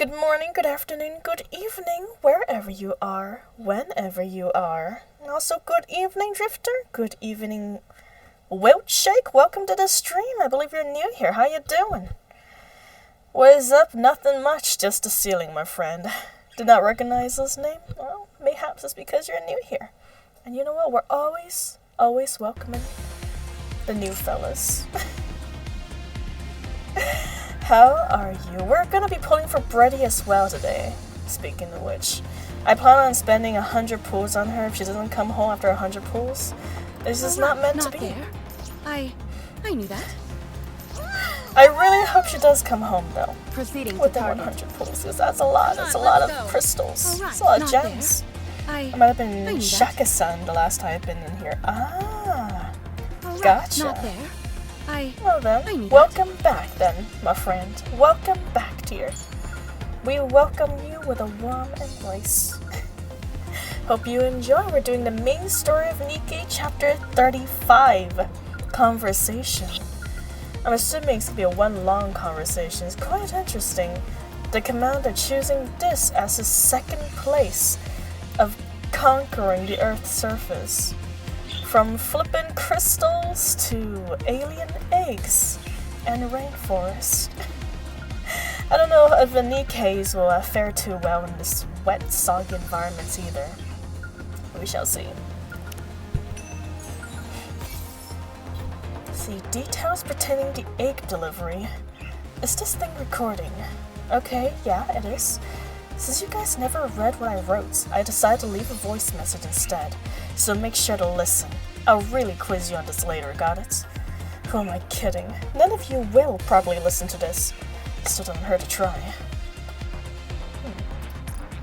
Good morning, good afternoon, good evening, wherever you are, whenever you are. And also, good evening, Drifter. Good evening, Wiltshake. Welcome to the stream. I believe you're new here. How you doing? What is up? Nothing much. Just the ceiling, my friend. Did not recognize this name? Well, mayhaps it's because you're new here. And you know what? We're always welcoming the new fellas. How are you? We're gonna be pulling for Breddy as well today, speaking of which. I plan on spending 100 pulls on her if she doesn't come home after 100 pulls. This is not meant to be. There. I knew that. I really hope she does come home though. Proceeding with to the target. 100 pulls, because that's a lot. It's a lot of crystals. Right, It's a lot of not gems. there. I might have I been knew that. Shaka-san the last time I've been in here. Ah, All right, gotcha. Not there. Well I then, knew that. welcome back then, my friend. Welcome back, dear. We welcome you with a warm embrace. Hope you enjoy. We're doing the main story of NIKKE chapter 35, Conversation. I'm assuming it's going to be a one long conversation. It's quite interesting. The commander choosing this as his second place of conquering the Earth's surface. From flippin' crystals to alien eggs and rainforest. I don't know if the NIKKEs will fare too well in this wet, soggy environment either. We shall see. See, details pertaining to egg delivery. Is this thing recording? Okay, yeah, it is. Since you guys never read what I wrote, I decided to leave a voice message instead, so make sure to listen. I'll really quiz you on this later, got it? Who am I kidding? None of you will probably listen to this. Still doesn't hurt to try.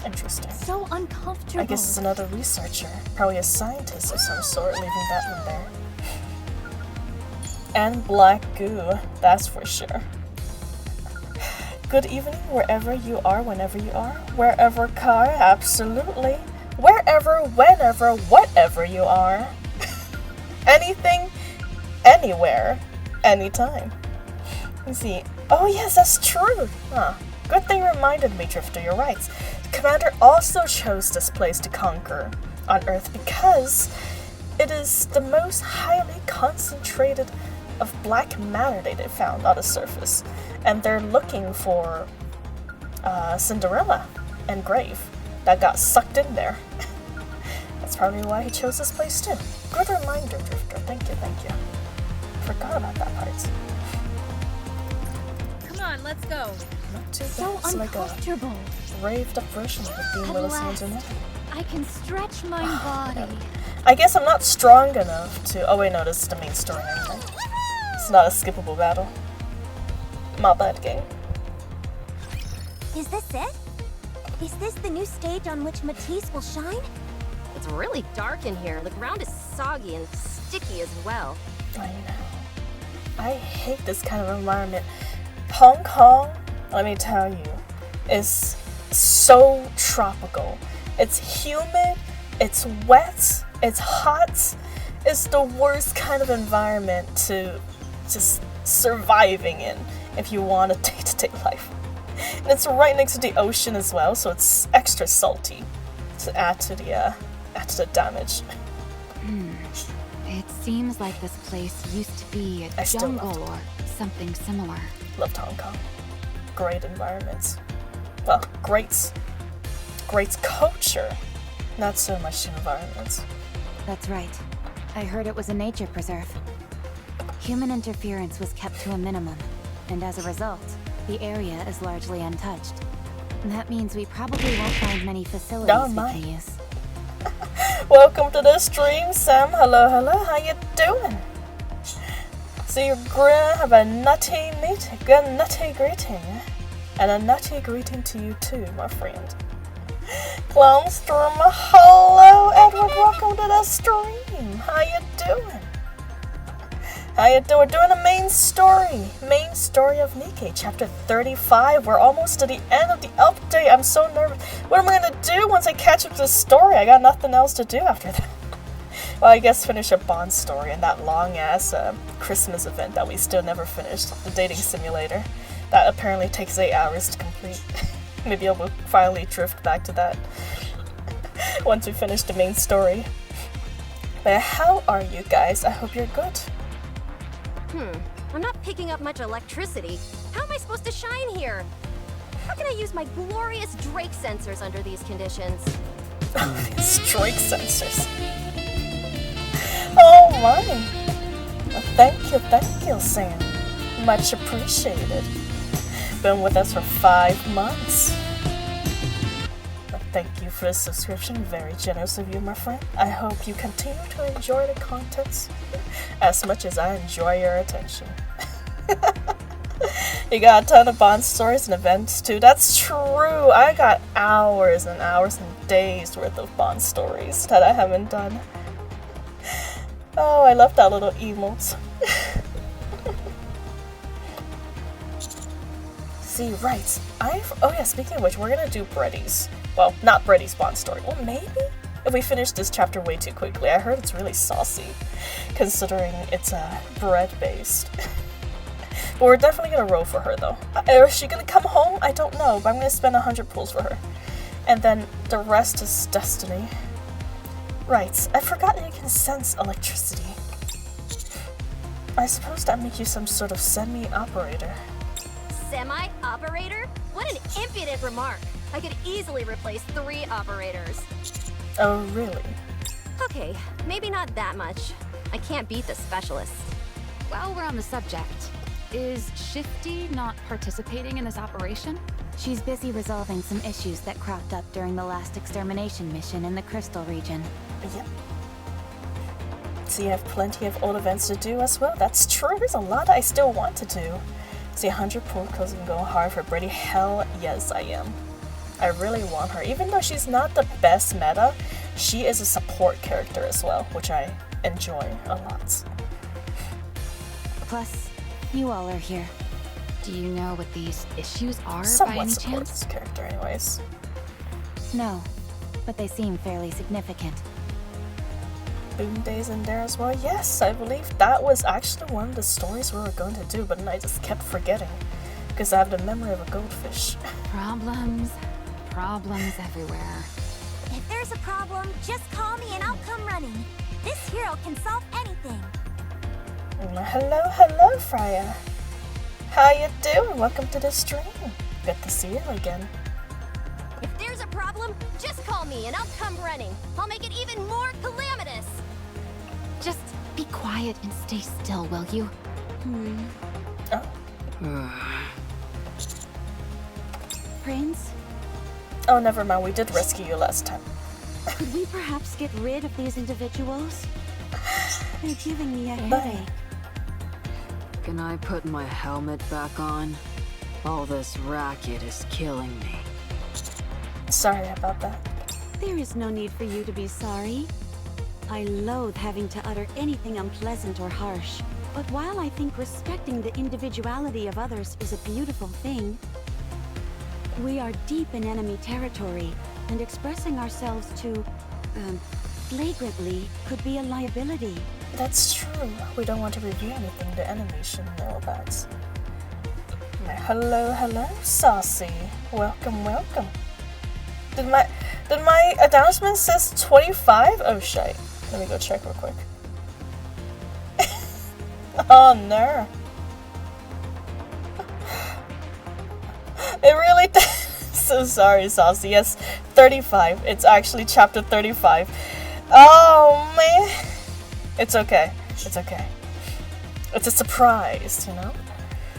Interesting. So uncomfortable. I guess it's another researcher, probably a scientist of some sort, leaving that one there. And black goo, that's for sure. Good evening, wherever you are, whenever you are. Wherever car, absolutely. Wherever, whenever, whatever you are. Anything, anywhere, anytime. Let's see. Oh yes, that's true. Good thing you reminded me, Drifter, you're right. The commander also chose this place to conquer on Earth because it is the most highly concentrated of black matter they found on the surface. And they're looking for Cinderella and Grave that got sucked in there. That's probably why he chose this place too. Good reminder, Drifter. Thank you. Forgot about that part. Come on, let's go. Not too bad. So It's like a uncomfortable. raved up version of it being At Willis last, Internet. I can stretch my body. I guess I'm not strong enough to. Oh wait, no, this is the main story anyway. It's not a skippable battle. My bad, game. Is this it? Is this the new stage on which Matisse will shine? It's really dark in here. The ground is soggy and sticky as well. I know. I hate this kind of environment. Hong Kong, let me tell you, is so tropical. It's humid, it's wet, it's hot. It's the worst kind of environment to just surviving in if you want a day-to-day life. And it's right next to the ocean as well, so it's extra salty to add to the damage. It seems like this place used to be I a still jungle loved or something similar. Loved Hong Kong. Great environment. Well, great culture. Not so much environment. That's right. I heard it was a nature preserve. Human interference was kept to a minimum, and as a result, the area is largely untouched. That means we probably won't find many facilities Oh we my. can use. Welcome to the stream, Sam. Hello, how you doing? So you're gonna have a nutty greeting. And a nutty greeting to you too, my friend. Clownstorm, hello, Edward, welcome to the stream. How you doing? We're doing the main story of NIKKE, chapter 35. We're almost to the end of the update. I'm so nervous. What am I gonna do once I catch up to the story? I got nothing else to do after that. Well, I guess finish a Bond story and that long-ass Christmas event that we still never finished, the dating simulator. That apparently takes 8 hours to complete. Maybe I will finally drift back to that once we finish the main story. But how are you guys? I hope you're good. I'm not picking up much electricity. How am I supposed to shine here? How can I use my glorious Drake sensors under these conditions? These Drake sensors. Oh my. Well, thank you, Sam. Much appreciated. Been with us for 5 months. Well, thank you for the subscription. Very generous of you, my friend. I hope you continue to enjoy the contents as much as I enjoy your attention. You got a ton of Bond stories and events too. That's true. I got hours and hours and days worth of Bond stories that I haven't done. Oh, I love that little emote. See, right. Oh yeah, speaking of which, we're gonna do Breddy's. Well, not Breddy's Bond story. Well, maybe? If we finish this chapter way too quickly. I heard it's really saucy, considering it's bread-based. But we're definitely gonna roll for her though. Is she gonna come home? I don't know, but I'm gonna spend 100 pulls for her. And then the rest is destiny. Right, I forgot that you can sense electricity. I suppose that makes you some sort of semi-operator. Semi-operator? What an impudent remark. I could easily replace 3 operators. Oh, really? Okay, maybe not that much. I can't beat the specialist. While we're on the subject, is Shifty not participating in this operation? She's busy resolving some issues that cropped up during the last extermination mission in the Crystal region. Yep. So you have plenty of old events to do as well. That's true. There's a lot I still want to do. See, 100 pull kills and go hard for Breddy. Hell yes, I am. I really want her. Even though she's not the best meta, she is a support character as well, which I enjoy a lot. Plus, you all are here. Do you know what these issues are by Somewhat any support chance? this character anyways. No, but they seem fairly significant. Boom Days in there as well. Yes, I believe that was actually one of the stories we were going to do, but then I just kept forgetting because I have the memory of a goldfish. Problems everywhere. If there's a problem, just call me and I'll come running. This hero can solve anything. Hello, Freya. How you doing? Welcome to the stream. Good to see you again. If there's a problem, just call me and I'll come running. I'll make it even more calamitous. Just be quiet and stay still, will you? Oh. Prince, Oh, never mind. We did rescue you last time. could we perhaps get rid of these individuals? They're giving me a Bye. headache. Can I put my helmet back on? All this racket is killing me. Sorry about that. There is no need for you to be sorry. I loathe having to utter anything unpleasant or harsh. But while I think respecting the individuality of others is a beautiful thing, we are deep in enemy territory, and expressing ourselves too, flagrantly could be a liability. That's true. We don't want to review anything the enemy should know about. Hello, Saucy. Welcome. Did my announcement says 25? Oh shit. Let me go check real quick. Oh no. It really so sorry, Saucy. Yes, 35. It's actually chapter 35. Oh man. It's okay. It's a surprise, you know?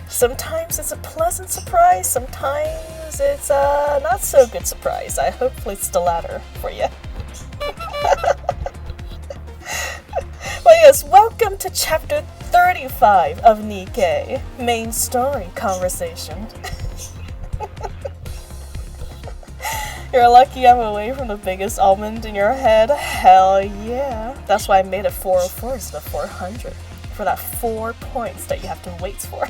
Sometimes it's a pleasant surprise, sometimes it's a not so good surprise. Hopefully it's the latter for you. Well, yes, welcome to chapter 35 of NIKKE, main story conversation. You're lucky I'm away from the biggest almond in your head. Hell yeah. That's why I made it 404 instead of 400. For that 4 points that you have to wait for.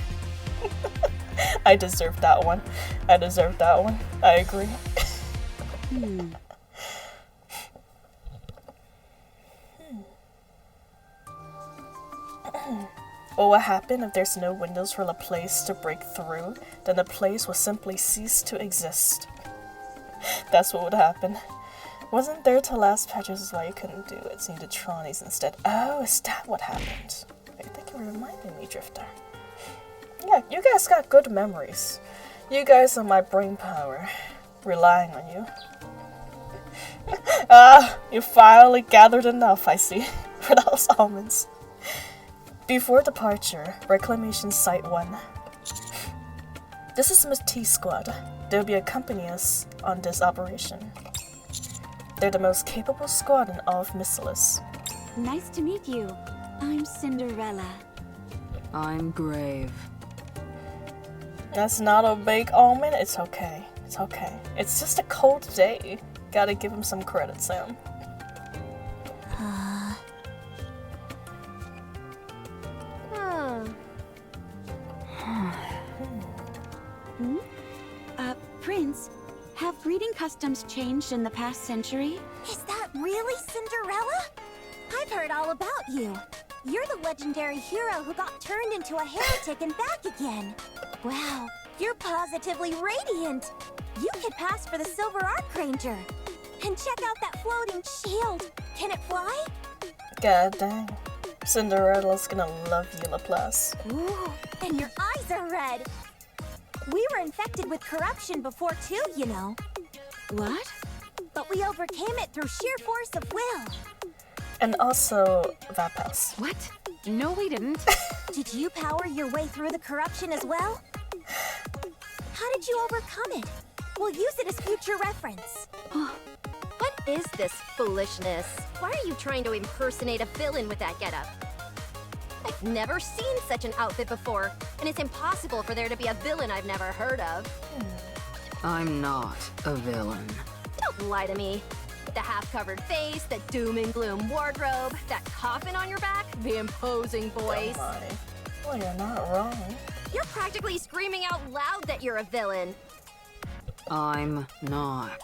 I deserve that one. I agree. Well, what happened if there's no windows for the place to break through? Then the place will simply cease to exist. That's what would happen. Wasn't there till last patches is why you couldn't do it, so you did Tronies instead. Oh, is that what happened? Wait, thank you for reminding me, Drifter. Yeah, you guys got good memories. You guys are my brain power. Relying on you. You finally gathered enough, I see, for those almonds. Before departure, Reclamation Site 1. This is Miss T Squad. They'll be accompanying us on this operation. They're the most capable squad in all of Missalus. Nice to meet you. I'm Cinderella. I'm Grave. That's not a big omen. It's okay. It's okay. It's just a cold day. Gotta give him some credit, Sam. Prince, have breeding customs changed in the past century? Is that really Cinderella? I've heard all about you. You're the legendary hero who got turned into a heretic and back again. Wow, you're positively radiant. You could pass for the Silver Archranger. And check out that floating shield. Can it fly? God dang. Cinderella's gonna love you, Laplace. Ooh, and your eyes are red. We were infected with corruption before too, you know. What? But we overcame it through sheer force of will. And also, Vapas. What? No, we didn't. Did you power your way through the corruption as well? How did you overcome it? We'll use it as future reference. What is this foolishness? Why are you trying to impersonate a villain with that getup? I've never seen such an outfit before, and it's impossible for there to be a villain I've never heard of. I'm not a villain. Don't lie to me. The half-covered face, the doom and gloom wardrobe, that coffin on your back, the imposing voice. Oh my. Well, you're not wrong. You're practically screaming out loud that you're a villain. I'm not.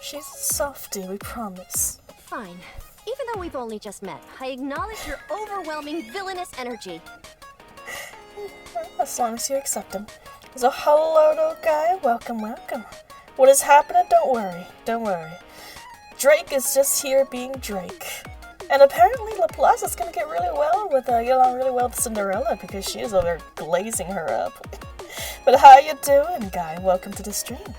She's a softie, we promise. Fine. Even though we've only just met, I acknowledge your overwhelming villainous energy. As long as you accept him. So hello, little guy. Welcome, welcome. What is happening? Don't worry. Don't worry. Drake is just here being Drake. And apparently Laplace is gonna get really well with get along really well with Cinderella because she is over there glazing her up. But how you doing, guy? Welcome to the stream.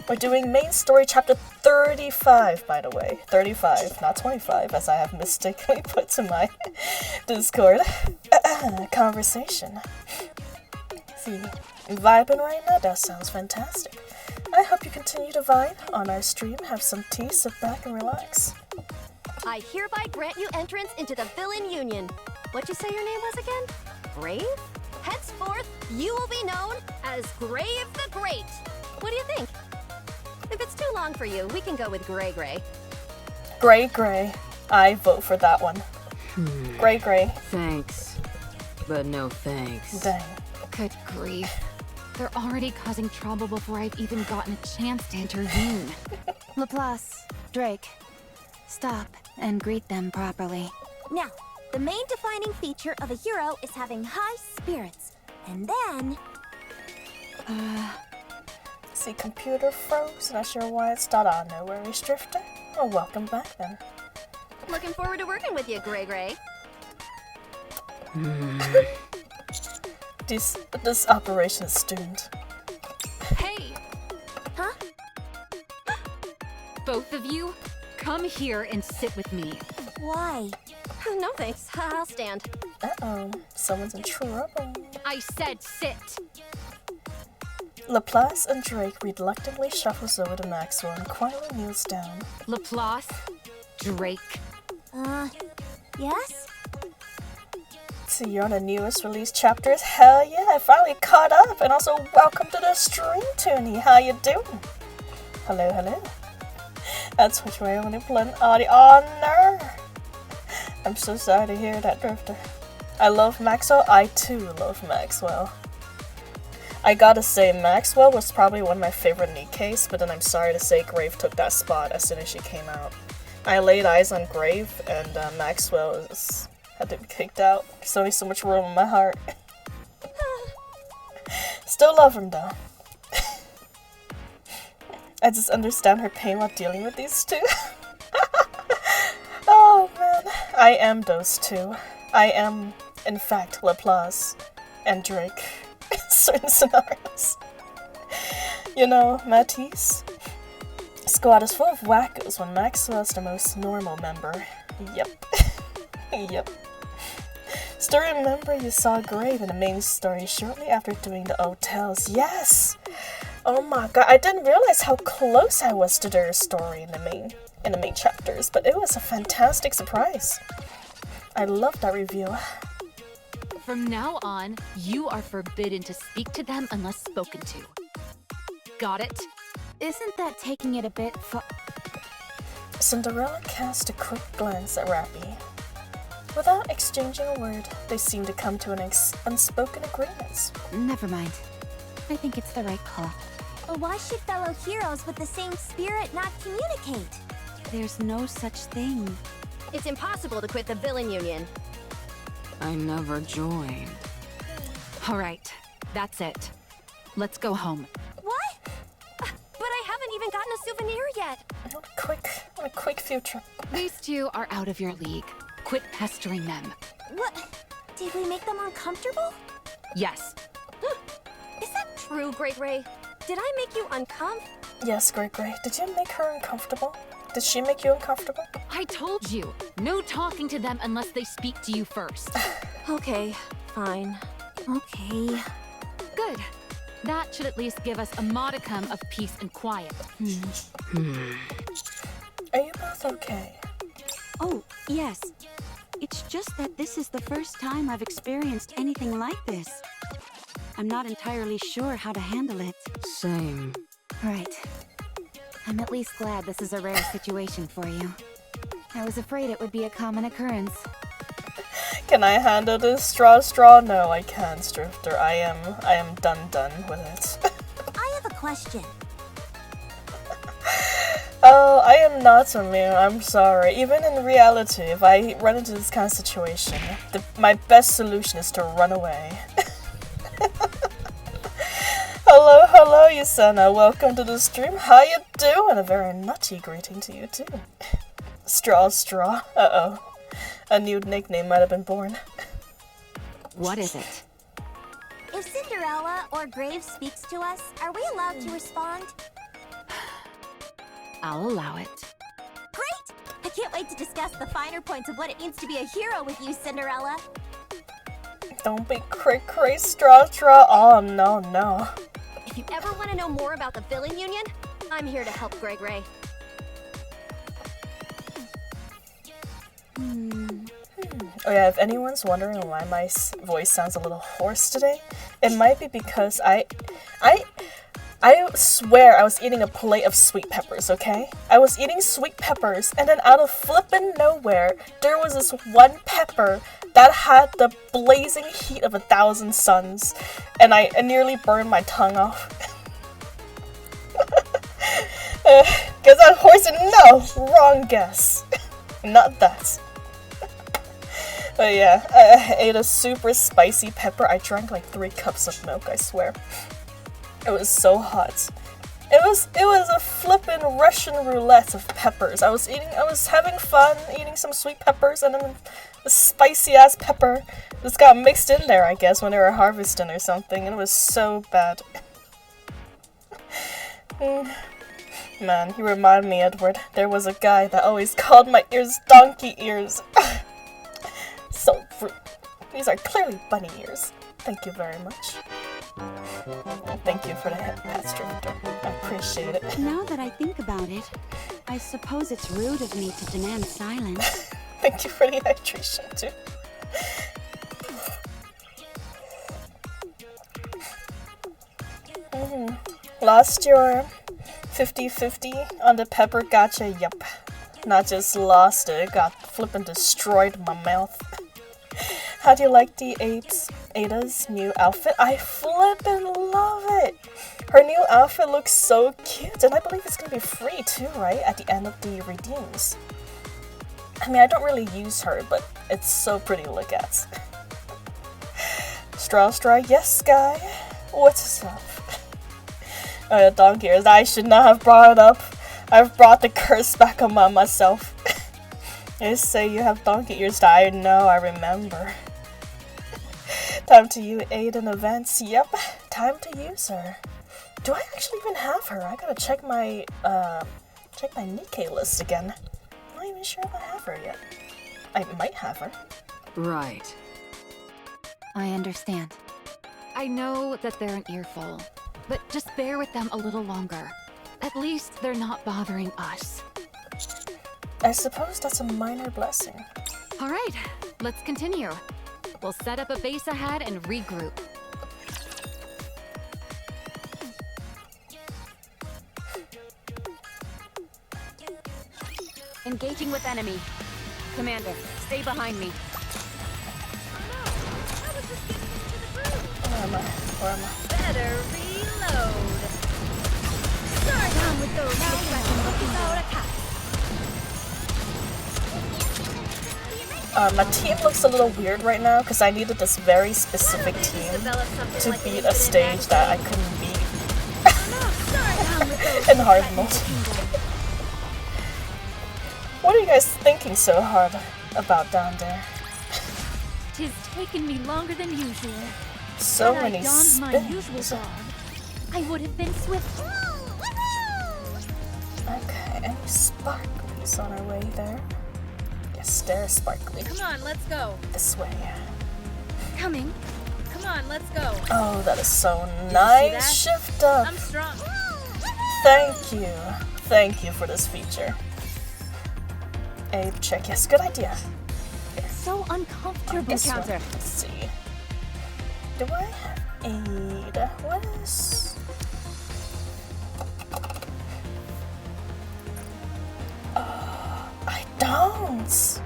We're doing main story chapter 35, by the way. 35, not 25, as I have mistakenly put to my Discord conversation. See, vibing right now? That sounds fantastic. I hope you continue to vibe on our stream, have some tea, sit back and relax. I hereby grant you entrance into the Villain Union. What'd you say your name was again? Grave? Henceforth, you will be known as Grave the Great. What do you think? If it's too long for you, we can go with Gray Gray. Gray Gray. I vote for that one. Gray Gray. Thanks, but no thanks. Dang. Good grief. They're already causing trouble before I've even gotten a chance to intervene. Laplace, Drake, stop and greet them properly. Now, the main defining feature of a hero is having high spirits. And then... See, computer froze. Not sure why it started on. No worries, Drifter. Oh, welcome back then. Looking forward to working with you, Gray Gray. This operation is doomed. Hey! Huh? Both of you, come here and sit with me. Why? No thanks, I'll stand. Uh-oh, someone's in trouble. I said sit! Laplace and Drake reluctantly shuffles over to Maxwell and quietly kneels down. Laplace, Drake. Yes? See, you're on the newest release chapters. Hell yeah, I finally caught up. And also, welcome to the stream, Toonie. How you doing? Hello, hello. That's what you're only playing audio. Oh, no. I'm so sorry to hear that, Drifter. I love Maxwell. I too love Maxwell. I gotta say, Maxwell was probably one of my favorite NIKKEs, but then I'm sorry to say Grave took that spot as soon as she came out. I laid eyes on Grave, and Maxwell had to be kicked out. There's only so much room in my heart. Still love him, though. I just understand her pain while dealing with these two. Oh man, I am those two. I am, in fact, Laplace and Drake in certain scenarios. You know, Matisse? Squad is full of wackos when Maxwell is the most normal member. Yep. Yep. Still remember you saw Grave in the main story shortly after doing the hotels. Yes! Oh my god, I didn't realize how close I was to their story in the main chapters, but it was a fantastic surprise. I loved that review. From now on, you are forbidden to speak to them unless spoken to. Got it? Isn't that taking it a bit Cinderella cast a quick glance at Rappy. Without exchanging a word, they seemed to come to an unspoken agreement. Never mind. I think it's the right call. But why should fellow heroes with the same spirit not communicate? There's no such thing. It's impossible to quit the villain union. I never joined. All right, that's it. Let's go home. What? But I haven't even gotten a souvenir yet. A quick future. These two are out of your league. Quit pestering them. What? Did we make them uncomfortable? Yes. Is that true, Great Ray? Did I make you uncomfortable? Yes, Grey. Did you make her uncomfortable? Did she make you uncomfortable? I told you, no talking to them unless they speak to you first. Okay, fine. Okay. Good. That should at least give us a modicum of peace and quiet. Are you both okay? Oh, yes. It's just that this is the first time I've experienced anything like this. I'm not entirely sure how to handle it. Same. Right. I'm at least glad this is a rare situation for you. I was afraid it would be a common occurrence. Can I handle this straw? No, I can't, Drifter. I am done with it. I have a question. Oh, I am not immune. I'm sorry. Even in reality, if I run into this kind of situation, my best solution is to run away. Hello, Yusena. Welcome to the stream. How you doing? A very nutty greeting to you too. Straw. Uh-oh. A new nickname might have been born. What is it? If Cinderella or Graves speaks to us, are we allowed to respond? I'll allow it. Great! I can't wait to discuss the finer points of what it means to be a hero with you, Cinderella. Don't be cray, straw. Oh, no. If you ever want to know more about the villain union, I'm here to help Greg Ray. Oh yeah, if anyone's wondering why my voice sounds a little hoarse today, it might be because I swear I was eating a plate of sweet peppers, okay? I was eating sweet peppers, and then out of flippin' nowhere, there was this one pepper that had the blazing heat of 1,000 suns, and I nearly burned my tongue off. Guess I'm hoarse and no! Wrong guess. Not that. But yeah, I ate a super spicy pepper. I drank like 3 cups of milk, I swear. It was so hot. It was a flippin' Russian roulette of peppers. I was having fun eating some sweet peppers, and then the spicy ass pepper just got mixed in there, I guess, when they were harvesting or something, and it was so bad. Man, you remind me, Edward. There was a guy that always called my ears donkey ears. So rude. These are clearly bunny ears. Thank you very much. Thank you for the hip pass, Drifter. I appreciate it. Now that I think about it, I suppose it's rude of me to demand silence. Thank you for the hydration, too. Lost your 50-50 on the pepper gotcha? Yup. Not just lost it got flippin' destroyed in my mouth. How do you like the Ada's new outfit? I flippin' love it! Her new outfit looks so cute, and I believe it's gonna be free too, right? At the end of the redeems. I mean, I don't really use her, but it's so pretty to look at. Straw, yes, Sky? What's up? Oh yeah, donkey ears. I should not have brought it up. I've brought the curse back on myself. You say you have donkey ears. I know, I remember. Time to use Aiden events. Yep, time to use her. Do I actually even have her? I gotta check my NIKKE list again. I'm not even sure if I have her yet. I might have her. Right. I understand. I know that they're an earful, but just bear with them a little longer. At least they're not bothering us. I suppose that's a minor blessing. All right, let's continue. We'll set up a base ahead and regroup. Engaging with enemy. Commander, stay behind me. Where am I? Where am I? Better reload. Start down with those without attack. My team looks a little weird right now because I needed this very specific team to beat a stage that I couldn't beat in hard mode. What are you guys thinking so hard about down there? Tis taken me longer than usual. So Had many I donned my usual spins. garb, I would have been swift. Okay, any sparklies on our way there? Yes, there's sparkly. Come on, let's go. This way. Coming. Come on, let's go. Oh, that is so that? nice. Shift up. I'm strong. Thank you. Thank you for this feature. Aid check. Yes, good idea. So uncomfortable. This one. Let's see. Do I have aid? What is... I don't.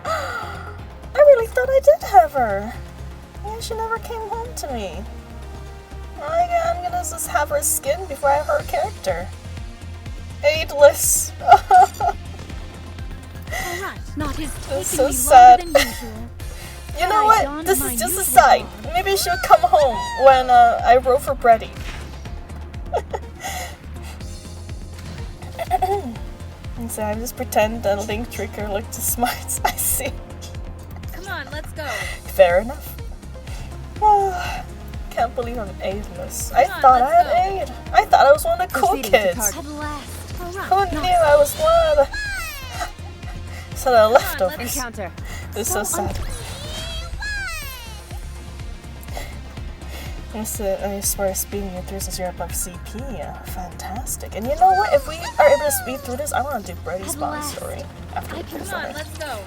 I really thought I did have her. Yeah, she never came home to me. I'm gonna just have her skin before I have her character. Aidless. Alright, not his taken so me sad. longer than usual. You know I what? donned This my is just a usual side. garb. Maybe she'll come home when I roll for Brady. And so I just pretend that Link Trigger looked too smart. I see. Come on, let's go. Fair enough. Can't believe I'm aidless. I Come on, thought I let's had aid. I thought I was one of the cool Proceeding to kids. target. At last. Alright, Who knew I was one of the... So the let's leftovers. Encounter. This is so sad. As far as speeding it through since you're above CP, fantastic. And you know what? If we are able to speed through this, I want to do Brady's At Bond last. story after we Come finish on, it. let's go.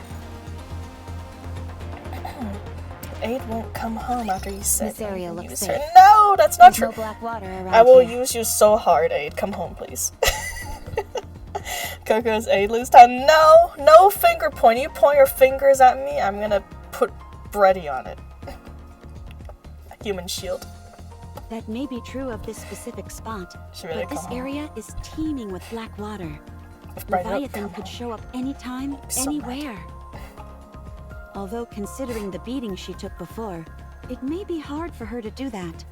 Aid won't come home after you said This area you looks use safe. her. No, that's not There's true. no black water around I will here. use you so hard, Aid. Come home, please. Coco's aid lose time. No, no finger point. You point your fingers at me, I'm gonna put Brady on it. A human shield. That may be true of this specific spot, She really but this come home. area is teeming with black water. If Brady don't Leviathan come could home. show up anytime, So mad. anywhere. Although considering the beating she took before, it may be hard for her to do that.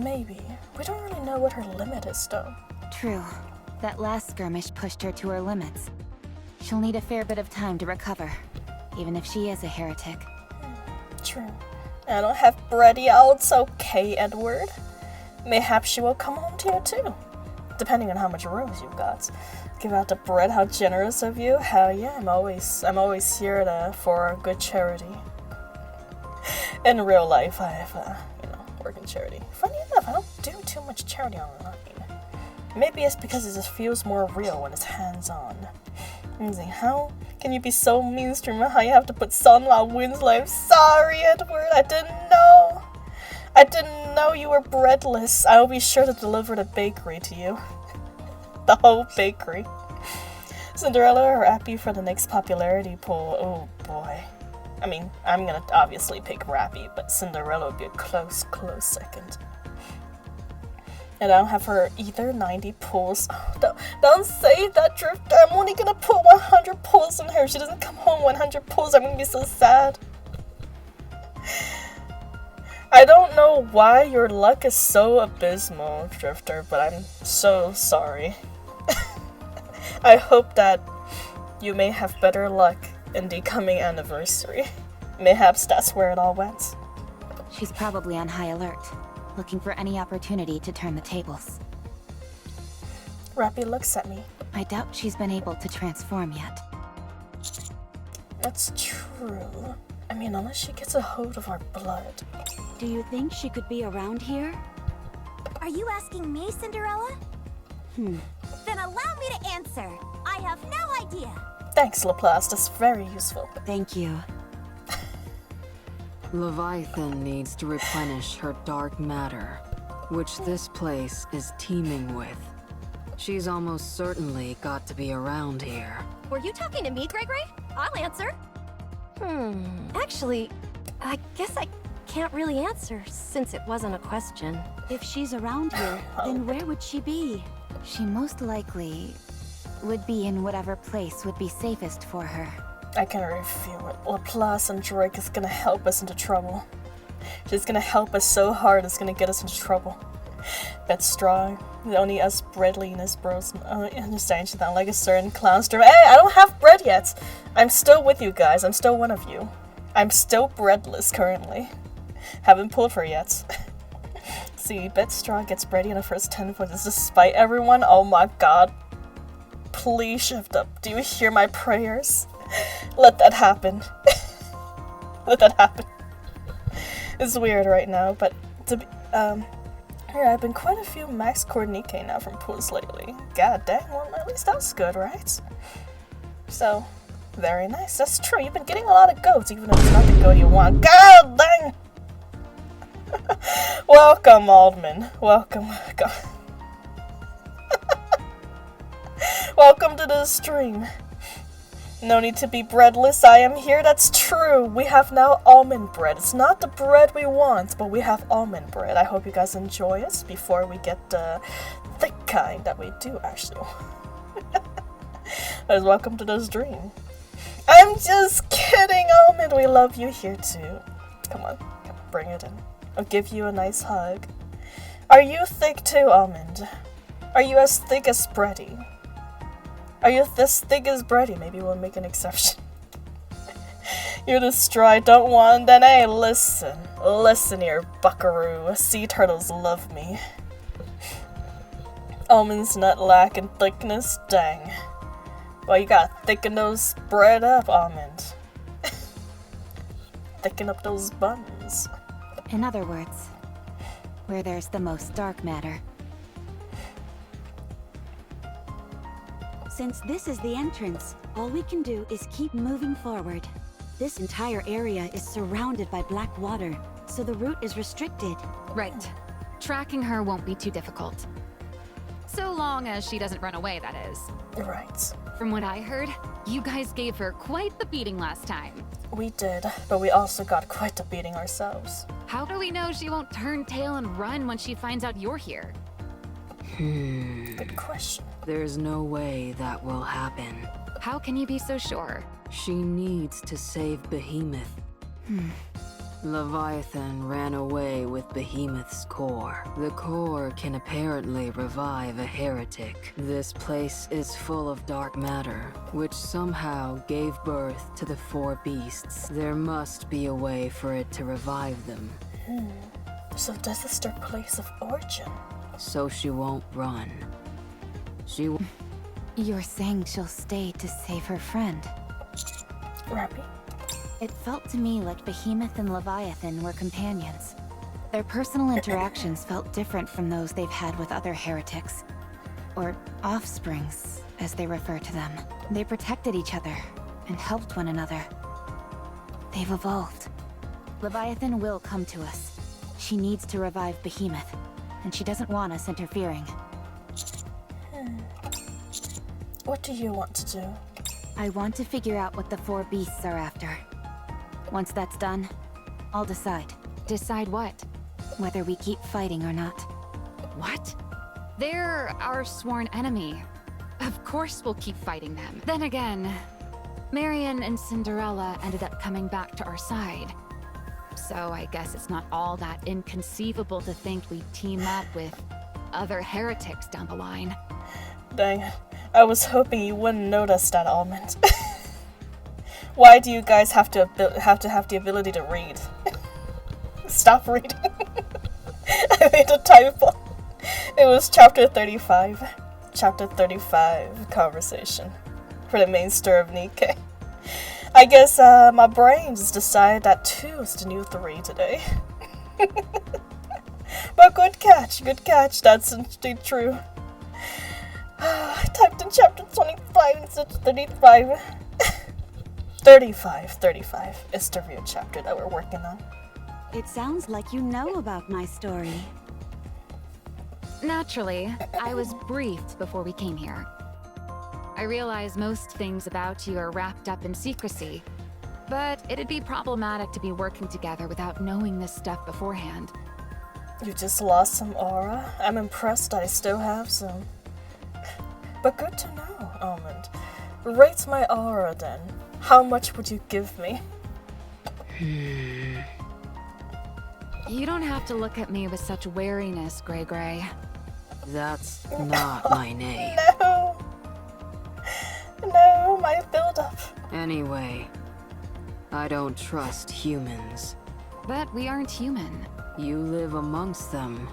Maybe. We don't really know what her limit is, though. True. That last skirmish pushed her to her limits. She'll need a fair bit of time to recover, even if she is a heretic. True. I don't have Brady out, it's okay, Edward. Mayhap she will come home to you too. Depending on how much rose you've got. Give out the bread, how generous of you. Hell yeah, I'm always here for a good charity. In real life, I have, work in charity. Funny enough, I don't do too much charity online. Maybe it's because it just feels more real when it's hands-on. Let's see, how can you be so mean-streaming how you have to put Sunlaw Winslow? I'm sorry, Edward, I didn't know. I didn't know you were breadless. I will be sure to deliver the bakery to you. The whole bakery. Cinderella or Rappy for the next popularity poll. Oh boy. I mean, I'm gonna obviously pick Rappy, but Cinderella would be a close second. And I don't have her either. 90 pulls. Oh, don't say that, Drifter. I'm only gonna put 100 pulls in her. If she doesn't come home 100 pulls, I'm gonna be so sad. I don't know why your luck is so abysmal, Drifter, but I'm so sorry. I hope that you may have better luck in the coming anniversary. Mayhaps that's where it all went. She's probably on high alert, looking for any opportunity to turn the tables. Rappy looks at me. I doubt she's been able to transform yet. That's true. I mean, unless she gets a hold of our blood. Do you think she could be around here? Are you asking me, Cinderella? Then allow me to answer. I have no idea. Thanks, Laplace. That's very useful. Thank you. Leviathan needs to replenish her dark matter, which this place is teeming with. She's almost certainly got to be around here. Were you talking to me, Gregory? I'll answer. Actually, I guess I can't really answer since it wasn't a question. If she's around here, then where would she be? She most likely would be in whatever place would be safest for her. I can already feel it. Laplace and Drake is gonna help us into trouble. She's gonna help us so hard it's gonna get us into trouble. Bet strong. Only us breadliness bros understand you like a certain clownster. Hey, I don't have bread yet. I'm still with you guys. I'm still one of you. I'm still breadless currently. Haven't pulled her yet. See, Bet Strong gets bready in the first 10 points despite everyone. Oh my god. Please shift up. Do you hear my prayers? Let that happen. Let that happen. It's weird right now, but to be, yeah, I've been quite a few max core NIKKE now from pools lately. God dang, well, at least that's good, right? So, very nice. That's true. You've been getting a lot of goats, even though it's not the goat you want. God dang! Welcome, Aldman. Welcome. Welcome to the stream. No need to be breadless, I am here. That's true. We have now almond bread. It's not the bread we want, but we have almond bread. I hope you guys enjoy it before we get the thick kind that we do actually. Guys, welcome to the stream. I'm just kidding, Almond. We love you here too. Come on, bring it in. I'll give you a nice hug. Are you thick too, Almond? Are you as thick as Bready? Are you this thick as Bready? Maybe we'll make an exception. You're the straw I don't want, then hey, listen. Listen here, buckaroo. Sea turtles love me. Almonds not lack in thickness, dang. Well, you gotta thicken those bread up, Almond. Thicken up those buns. In other words, where there's the most dark matter. Since this is the entrance, all we can do is keep moving forward. This entire area is surrounded by black water, so the route is restricted. Right. Tracking her won't be too difficult. So long as she doesn't run away, that is. Right. From what I heard, you guys gave her quite the beating last time. We did, but we also got quite the beating ourselves. How do we know she won't turn tail and run when she finds out you're here? Good question. There's no way that will happen. How can you be so sure? She needs to save Behemoth. Leviathan ran away with Behemoth's core. The core can apparently revive a heretic. This place is full of dark matter, which somehow gave birth to the four beasts. There must be a way for it to revive them. So this is their place of origin. So she won't run. You're saying she'll stay to save her friend. Rappy? It felt to me like Behemoth and Leviathan were companions. Their personal interactions felt different from those they've had with other heretics. Or offsprings, as they refer to them. They protected each other and helped one another. They've evolved. Leviathan will come to us. She needs to revive Behemoth, and she doesn't want us interfering. What do you want to do? I want to figure out what the four beasts are after. Once that's done, I'll decide. Decide what? Whether we keep fighting or not. What? They're our sworn enemy. Of course we'll keep fighting them. Then again, Marion and Cinderella ended up coming back to our side. So I guess it's not all that inconceivable to think we'd team up with other heretics down the line. Dang, I was hoping you wouldn't notice that, Almond. Why do you guys have to have the ability to read? Stop reading. I made a typo. It was chapter 35. Chapter 35 conversation for the main story of NIKKE. I guess my brains decided that 2 is the new 3 today. But good catch, that's indeed true. I typed in chapter 25 instead of 35. 35 is the real chapter that we're working on. It sounds like you know about my story. Naturally, I was briefed before we came here. I realize most things about you are wrapped up in secrecy, but it'd be problematic to be working together without knowing this stuff beforehand. You just lost some aura? I'm impressed I still have some. But good to know, Almond. Rate my aura then. How much would you give me? You don't have to look at me with such wariness, Gray. That's not my name. No, my build-up. Anyway, I don't trust humans. But we aren't human. You live amongst them,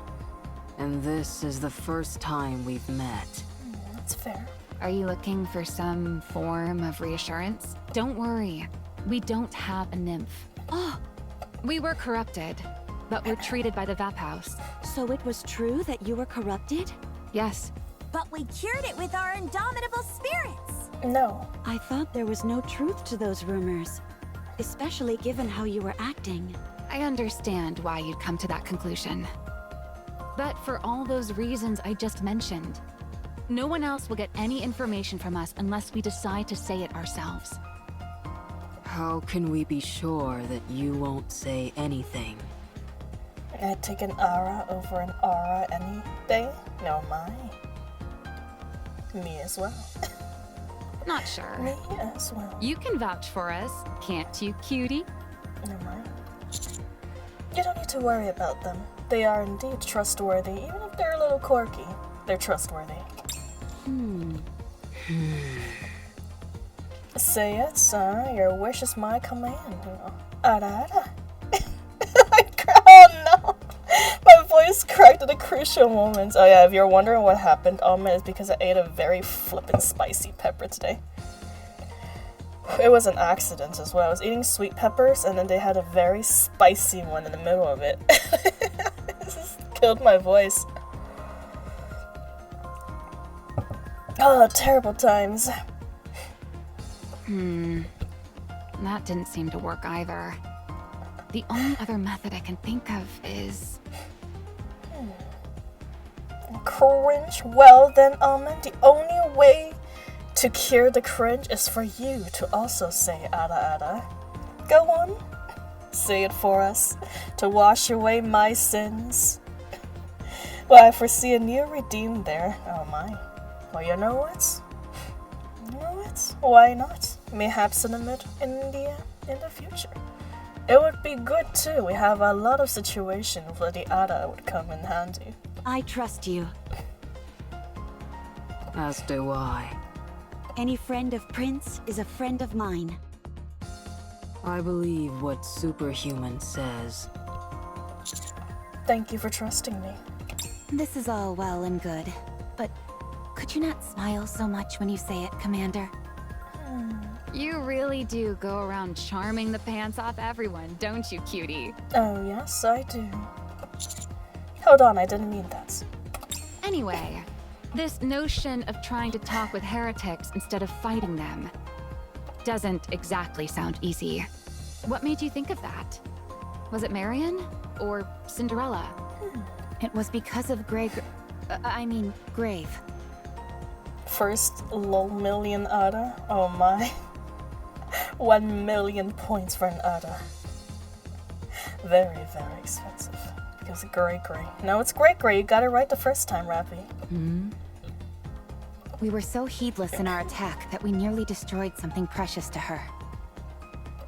and this is the first time we've met. That's fair. Are you looking for some form of reassurance? Don't worry, we don't have a nymph. Oh, we were corrupted, but we're treated by the Vap House. So it was true that you were corrupted? Yes. But we cured it with our indomitable spirits. No. I thought there was no truth to those rumors, especially given how you were acting. I understand why you'd come to that conclusion. But for all those reasons I just mentioned, no one else will get any information from us unless we decide to say it ourselves. How can we be sure that you won't say anything? I'd take an aura over an aura any day. No, my. Me as well. Not sure. Me as well. You can vouch for us, can't you, cutie? No, mind. You don't need to worry about them. They are indeed trustworthy, even if they're a little quirky. They're trustworthy. Say it, sir. Your wish is my command. Ada. Oh no! My voice cracked at a crucial moment. Oh yeah, if you're wondering what happened, it's because I ate a very flippin' spicy pepper today. It was an accident as well. I was eating sweet peppers and then they had a very spicy one in the middle of it. This just killed my voice. Oh, terrible times. That didn't seem to work either. The only other method I can think of is... Cringe? Well then, Almond, the only way to cure the cringe is for you to also say Ada. Go on. Say it for us, to wash away my sins. Well, I foresee a new redeemed there. Oh my. Well, you know what? Why not? Mayhaps in the future. It would be good too. We have a lot of situations where the Ada would come in handy. I trust you. As do I. Any friend of Prince is a friend of mine. I believe what Superhuman says. Thank you for trusting me. This is all well and good, but could you not smile so much when you say it, Commander? You really do go around charming the pants off everyone, don't you, cutie? Oh yes, I do. Hold on, I didn't mean that. Anyway, this notion of trying to talk with heretics instead of fighting them doesn't exactly sound easy. What made you think of that? Was it Marion? Or Cinderella? It was because of Grave. First lol million Ada. Oh my. 1 million points for an Ada. Very, very expensive. Because of Grey. No, it's Grey. You got it right the first time, Rappy. We were so heedless in our attack that we nearly destroyed something precious to her.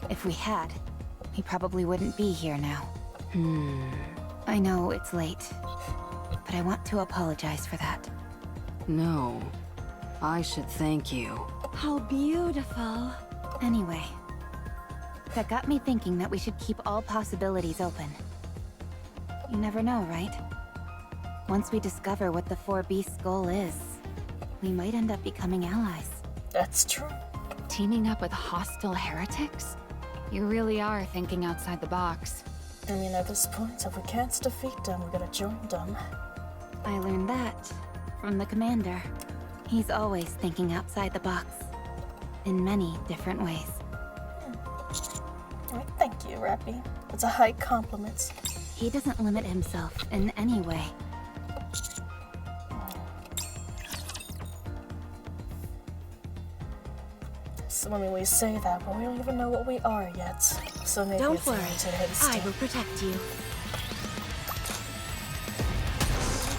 If we had, he probably wouldn't be here now. I know it's late, but I want to apologize for that. No, I should thank you. How beautiful. Anyway, that got me thinking that we should keep all possibilities open. You never know, right? Once we discover what the Four Beasts' goal is, we might end up becoming allies. That's true. Teaming up with hostile heretics? You really are thinking outside the box. I mean, at this point, if we can't defeat them, we're gonna join them. I learned that from the commander. He's always thinking outside the box. In many different ways. Alright, thank you, Rappy. It's a high compliment. He doesn't limit himself in any way. So when we say that, but we don't even know what we are yet. So maybe Don't it's worry, time to hit a I step. will protect you.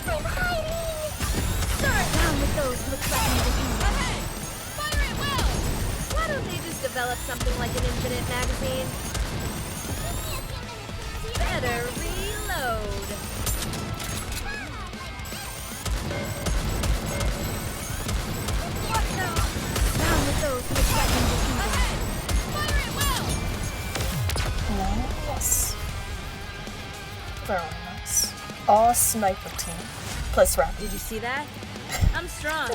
I'm hiding! Start down with those who expect me to be. Ahead! Fire at will! Why don't they just develop something like an infinite magazine? Better reload. What now? Down with those who expect me to be. Ahead! Fire at will! Nice. Very nice. All sniper team. Plus Rappy. Did you see that? I'm strong,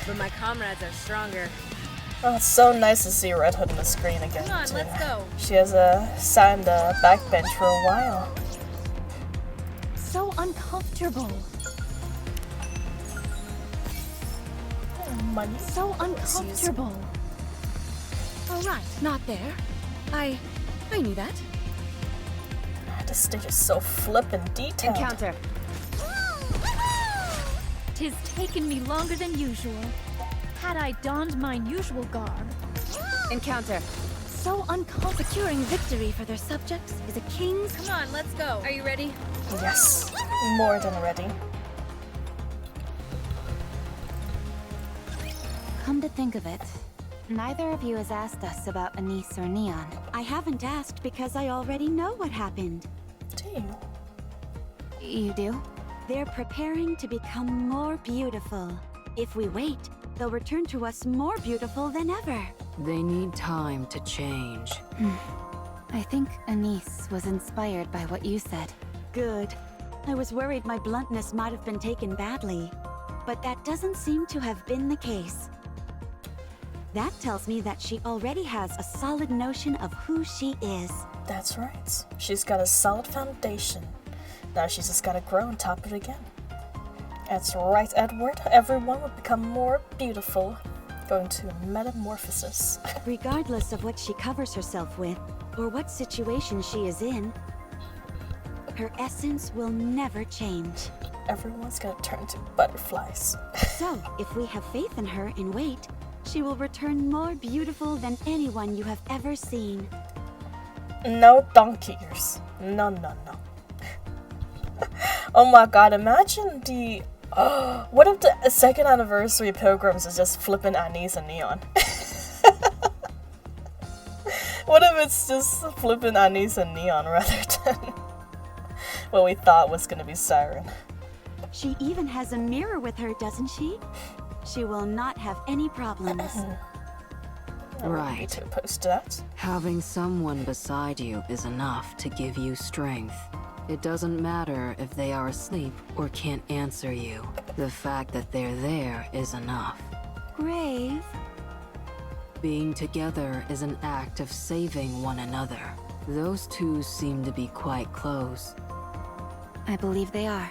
but my comrades are stronger. Oh, it's so nice to see Red Hood on the screen again. Come on, too. let's go. She has sat in the backbench for a while. So uncomfortable. Money. So uncomfortable. All right, not there. I knew that. This stage is so flippin' detailed. Encounter. Tis taken me longer than usual. Had I donned mine usual garb. Encounter. So uncomfortable. Securing victory for their subjects is a king's... Come on, let's go. Are you ready? Yes, more than ready. Come to think of it, neither of you has asked us about Anise or Neon. I haven't asked because I already know what happened. Do you? You do? They're preparing to become more beautiful. If we wait, they'll return to us more beautiful than ever. They need time to change. I think Anise was inspired by what you said. Good. I was worried my bluntness might have been taken badly, but that doesn't seem to have been the case. That tells me that she already has a solid notion of who she is. That's right. She's got a solid foundation. Now she's just gotta grow on top of it again. That's right, Edward. Everyone will become more beautiful. Going to metamorphosis. Regardless of what she covers herself with, or what situation she is in, her essence will never change. Everyone's gonna turn to butterflies. So, if we have faith in her and wait, she will return more beautiful than anyone you have ever seen. No donkey ears. No, no, no. Oh my god, imagine the... what if the second anniversary Pilgrims is just flipping Anise and Neon? What if it's just flipping Anise and Neon rather than what we thought was gonna be Siren? She even has a mirror with her, doesn't she? She will not have any problems. I wouldn't be Right. too opposed to that. Having someone beside you is enough to give you strength. It doesn't matter if they are asleep or can't answer you. The fact that they're there is enough. Grave. Being together is an act of saving one another. Those two seem to be quite close. I believe they are.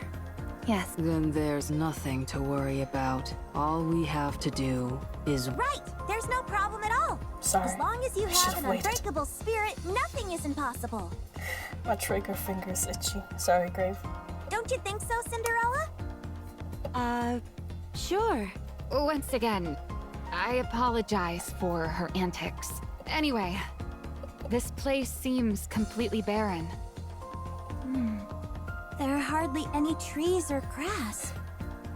Yes. Then there's nothing to worry about. All we have to do is... Right! There's no problem at all. Sorry. As long as you I should've have an waited. unbreakable spirit, nothing is impossible. My trigger finger's itchy. Sorry, Grave. Don't you think so, Cinderella? Sure. Once again, I apologize for her antics. Anyway, this place seems completely barren. There are hardly any trees or grass.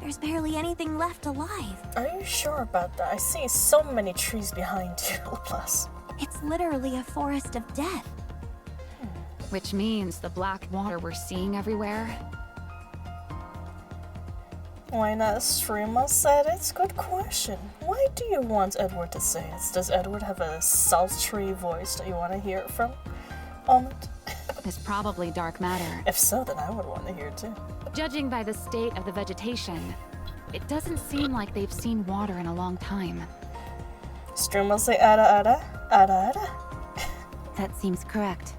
There's barely anything left alive. Are you sure about that? I see so many trees behind you, plus. It's literally a forest of death. Which means the black water we're seeing everywhere. Why not Streamer said it's? Good question. Why do you want Edward to say it? Does Edward have a sultry voice that you want to hear it from? Almond? Is probably dark matter. If so, then I would want to hear it too. Judging by the state of the vegetation, it doesn't seem like they've seen water in a long time. Streamer say ada ada? Ada ada? That seems correct.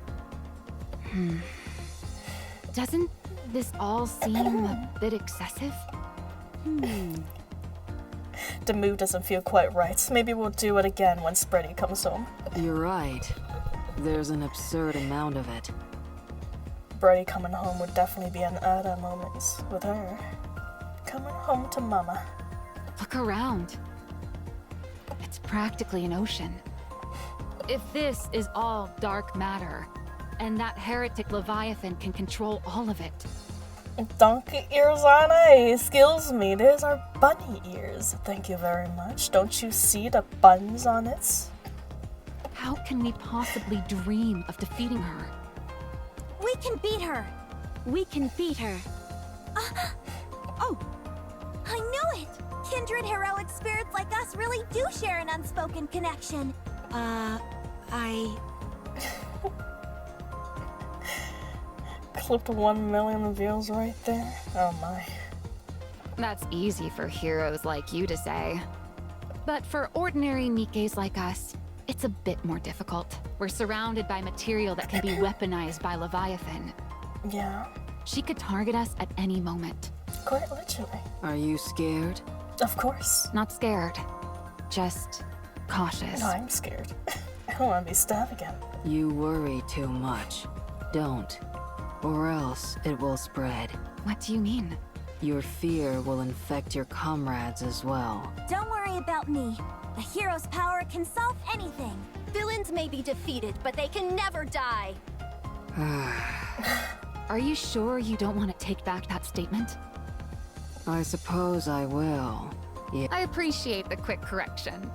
Doesn't this all seem a bit excessive? The mood doesn't feel quite right. Maybe we'll do it again when Spready comes home. You're right. There's an absurd amount of it. Brady coming home would definitely be an ada moment with her. Coming home to mama. Look around. It's practically an ocean. If this is all dark matter, and that heretic Leviathan can control all of it. Donkey ears on a. Excuse me, these are bunny ears. Thank you very much. Don't you see the buns on it? How can we possibly dream of defeating her? We can beat her. We can beat her. Oh, I knew it. Kindred heroic spirits like us really do share an unspoken connection. Clipped 1 million views right there. Oh my. That's easy for heroes like you to say. But for ordinary Nikkes like us, it's a bit more difficult. We're surrounded by material that can be weaponized by Leviathan. Yeah, She could target us at any moment. quite literally. Are you scared? Of course. Not scared, just cautious. No, I'm scared. I don't want to be stabbed again. You worry too much. Don't. Or else it will spread. What do you mean? Your fear will infect your comrades as well. Don't worry about me. A hero's power can solve anything. Villains may be defeated, but they can never die. Are you sure you don't want to take back that statement? I suppose I will. Yeah. I appreciate the quick correction.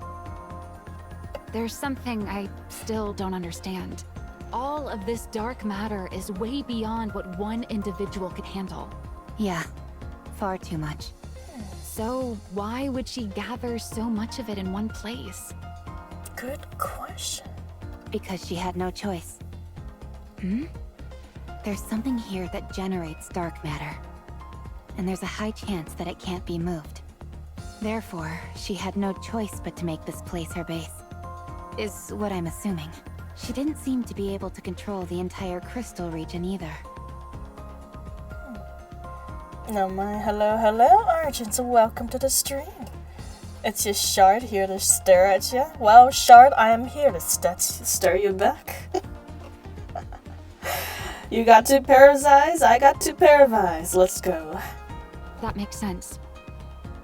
There's something I still don't understand. All of this dark matter is way beyond what one individual could handle. Yeah, far too much. So why would she gather so much of it in one place? Good question. Because she had no choice. There's something here that generates dark matter. And there's a high chance that it can't be moved. Therefore, she had no choice but to make this place her base. Is what I'm assuming. She didn't seem to be able to control the entire crystal region either. No, my hello, Argent, and welcome to the stream. It's your Shard here to stare at you. Well, Shard, I am here to stare you back. You got 2 pair of eyes, I got 2 pair of eyes. Let's go. That makes sense.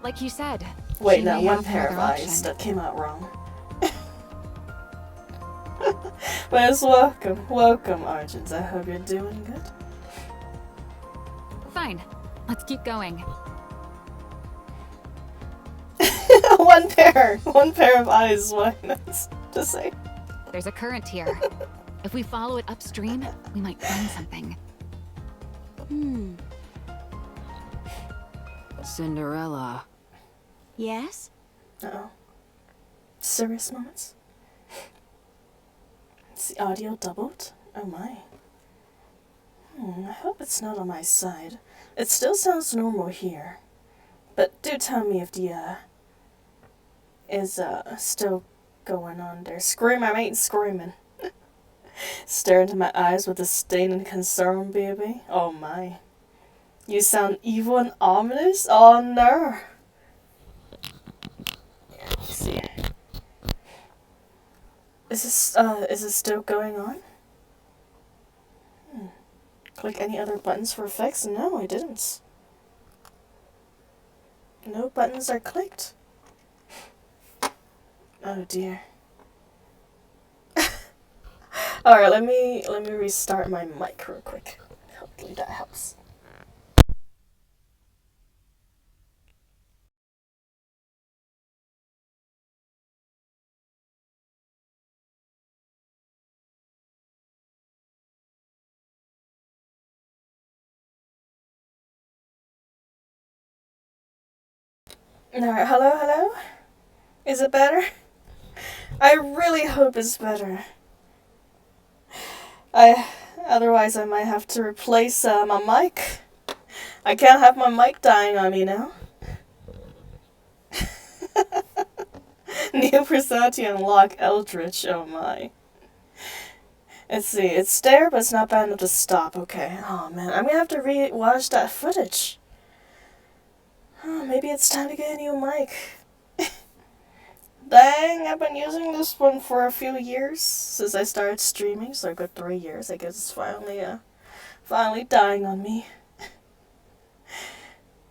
Like you said. Wait, she no, may 1 have pair of another eyes. option. That came out wrong. But it's welcome. Welcome, Argent. I hope you're doing good. Fine. Let's keep going. 1 pair. 1 pair of eyes. Why not? Just say. There's a current here. If we follow it upstream, we might find something. Cinderella. Yes? Uh-oh. Serious moments? Is the audio doubled? Oh my. I hope it's not on my side. It still sounds normal here. But do tell me if the, is, still going on there. Scream, I ain't screaming. Stare into my eyes with disdain and concern, baby. Oh my. You sound evil and ominous? Oh no. Let's see. Is it still going on? Click any other buttons for effects? No, I didn't. No buttons are clicked. Oh dear. Alright, let me restart my mic real quick. Hopefully that helps. Alright, hello, hello? Is it better? I really hope it's better. Otherwise I might have to replace my mic. I can't have my mic dying on me now. New personality unlock Eldritch, oh my. Let's see, it's there, but it's not bad enough to stop. Okay, oh man, I'm gonna have to re-watch that footage. Oh, maybe it's time to get a new mic. Dang, I've been using this one for a few years since I started streaming, so a good 3 years. I guess it's finally dying on me.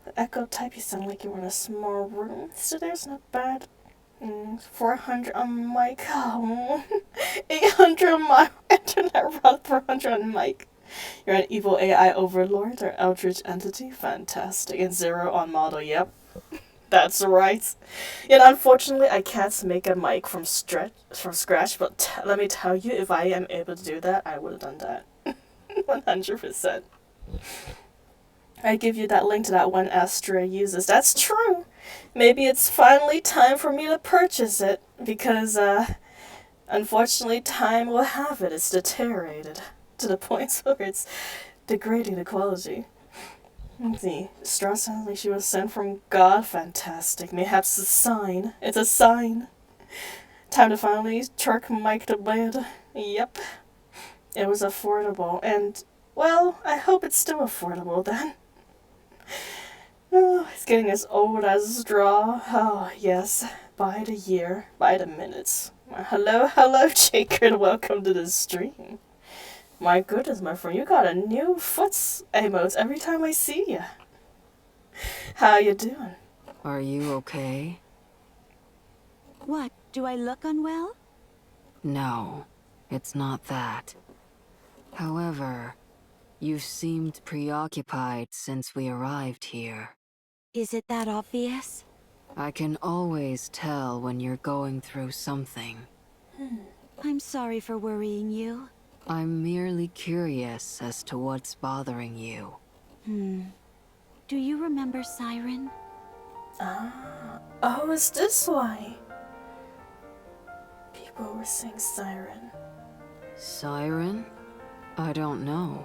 The echo type, you sound like you're in a small room. So there's not bad. 400 on mic. Oh, 800 on my internet run, 400 on mic. You're an evil AI overlord or eldritch entity. Fantastic. And 0 on model. Yep. That's right. Yet unfortunately, I can't make a mic from scratch, but let me tell you, if I am able to do that, I would have done that. 100%. I give you that link to that one Astra uses. That's true. Maybe it's finally time for me to purchase it, because, unfortunately, time will have it. It's deteriorated to the point where it's degrading the quality. Let's see. Straw sounds like she was sent from God. Fantastic. Mayhaps a sign. It's a sign. Time to finally turk Mike to bed. Yep. It was affordable, and, well, I hope it's still affordable then. Oh, it's getting as old as straw. Oh, yes. By the year, by the minutes. Hello, Jacob. Welcome to the stream. My goodness, my friend, you got a new foot emote every time I see you. How you doing? Are you okay? What? Do I look unwell? No, it's not that. However, you've seemed preoccupied since we arrived here. Is it that obvious? I can always tell when you're going through something. I'm sorry for worrying you. I'm merely curious as to what's bothering you. Do you remember Siren? Oh, is this why? People were saying Siren. Siren? I don't know.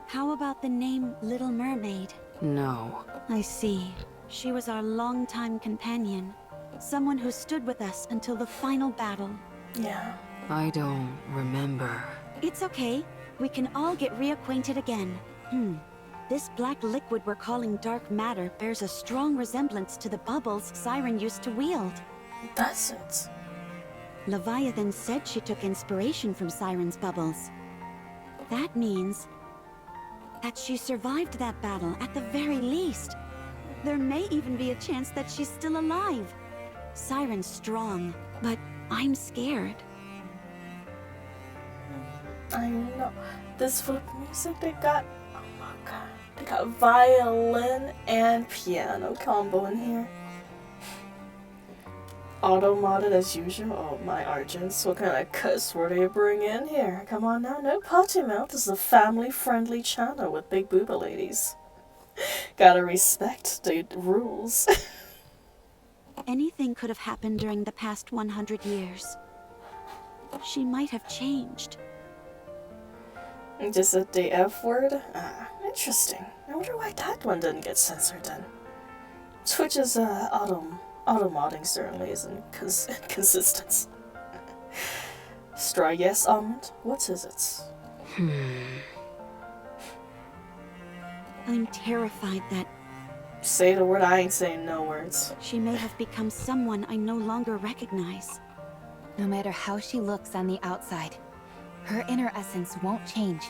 How about the name Little Mermaid? No. I see. She was our longtime companion. Someone who stood with us until the final battle. Yeah. I don't remember. It's okay. We can all get reacquainted again. This black liquid we're calling dark matter bears a strong resemblance to the bubbles Siren used to wield. That's it. Leviathan said she took inspiration from Siren's bubbles. That means that she survived that battle at the very least. There may even be a chance that she's still alive. Siren's strong, but I'm scared. I know. This flip music they got, oh my god. They got violin and piano combo in here. Auto-modded as usual. Oh my Argents, what kind of cuss word do you bring in here? Come on now, no potty mouth. This is a family-friendly channel with big booba ladies. Gotta respect the rules. Anything could have happened during the past 100 years. She might have changed. Just a the F word? Interesting. I wonder why that one didn't get censored then. Twitch's auto-modding certainly isn't consistent. Straw yes almond? What is it? I'm terrified that Say the word, I ain't saying no words. she may have become someone I no longer recognize. No matter how she looks on the outside, her inner essence won't change.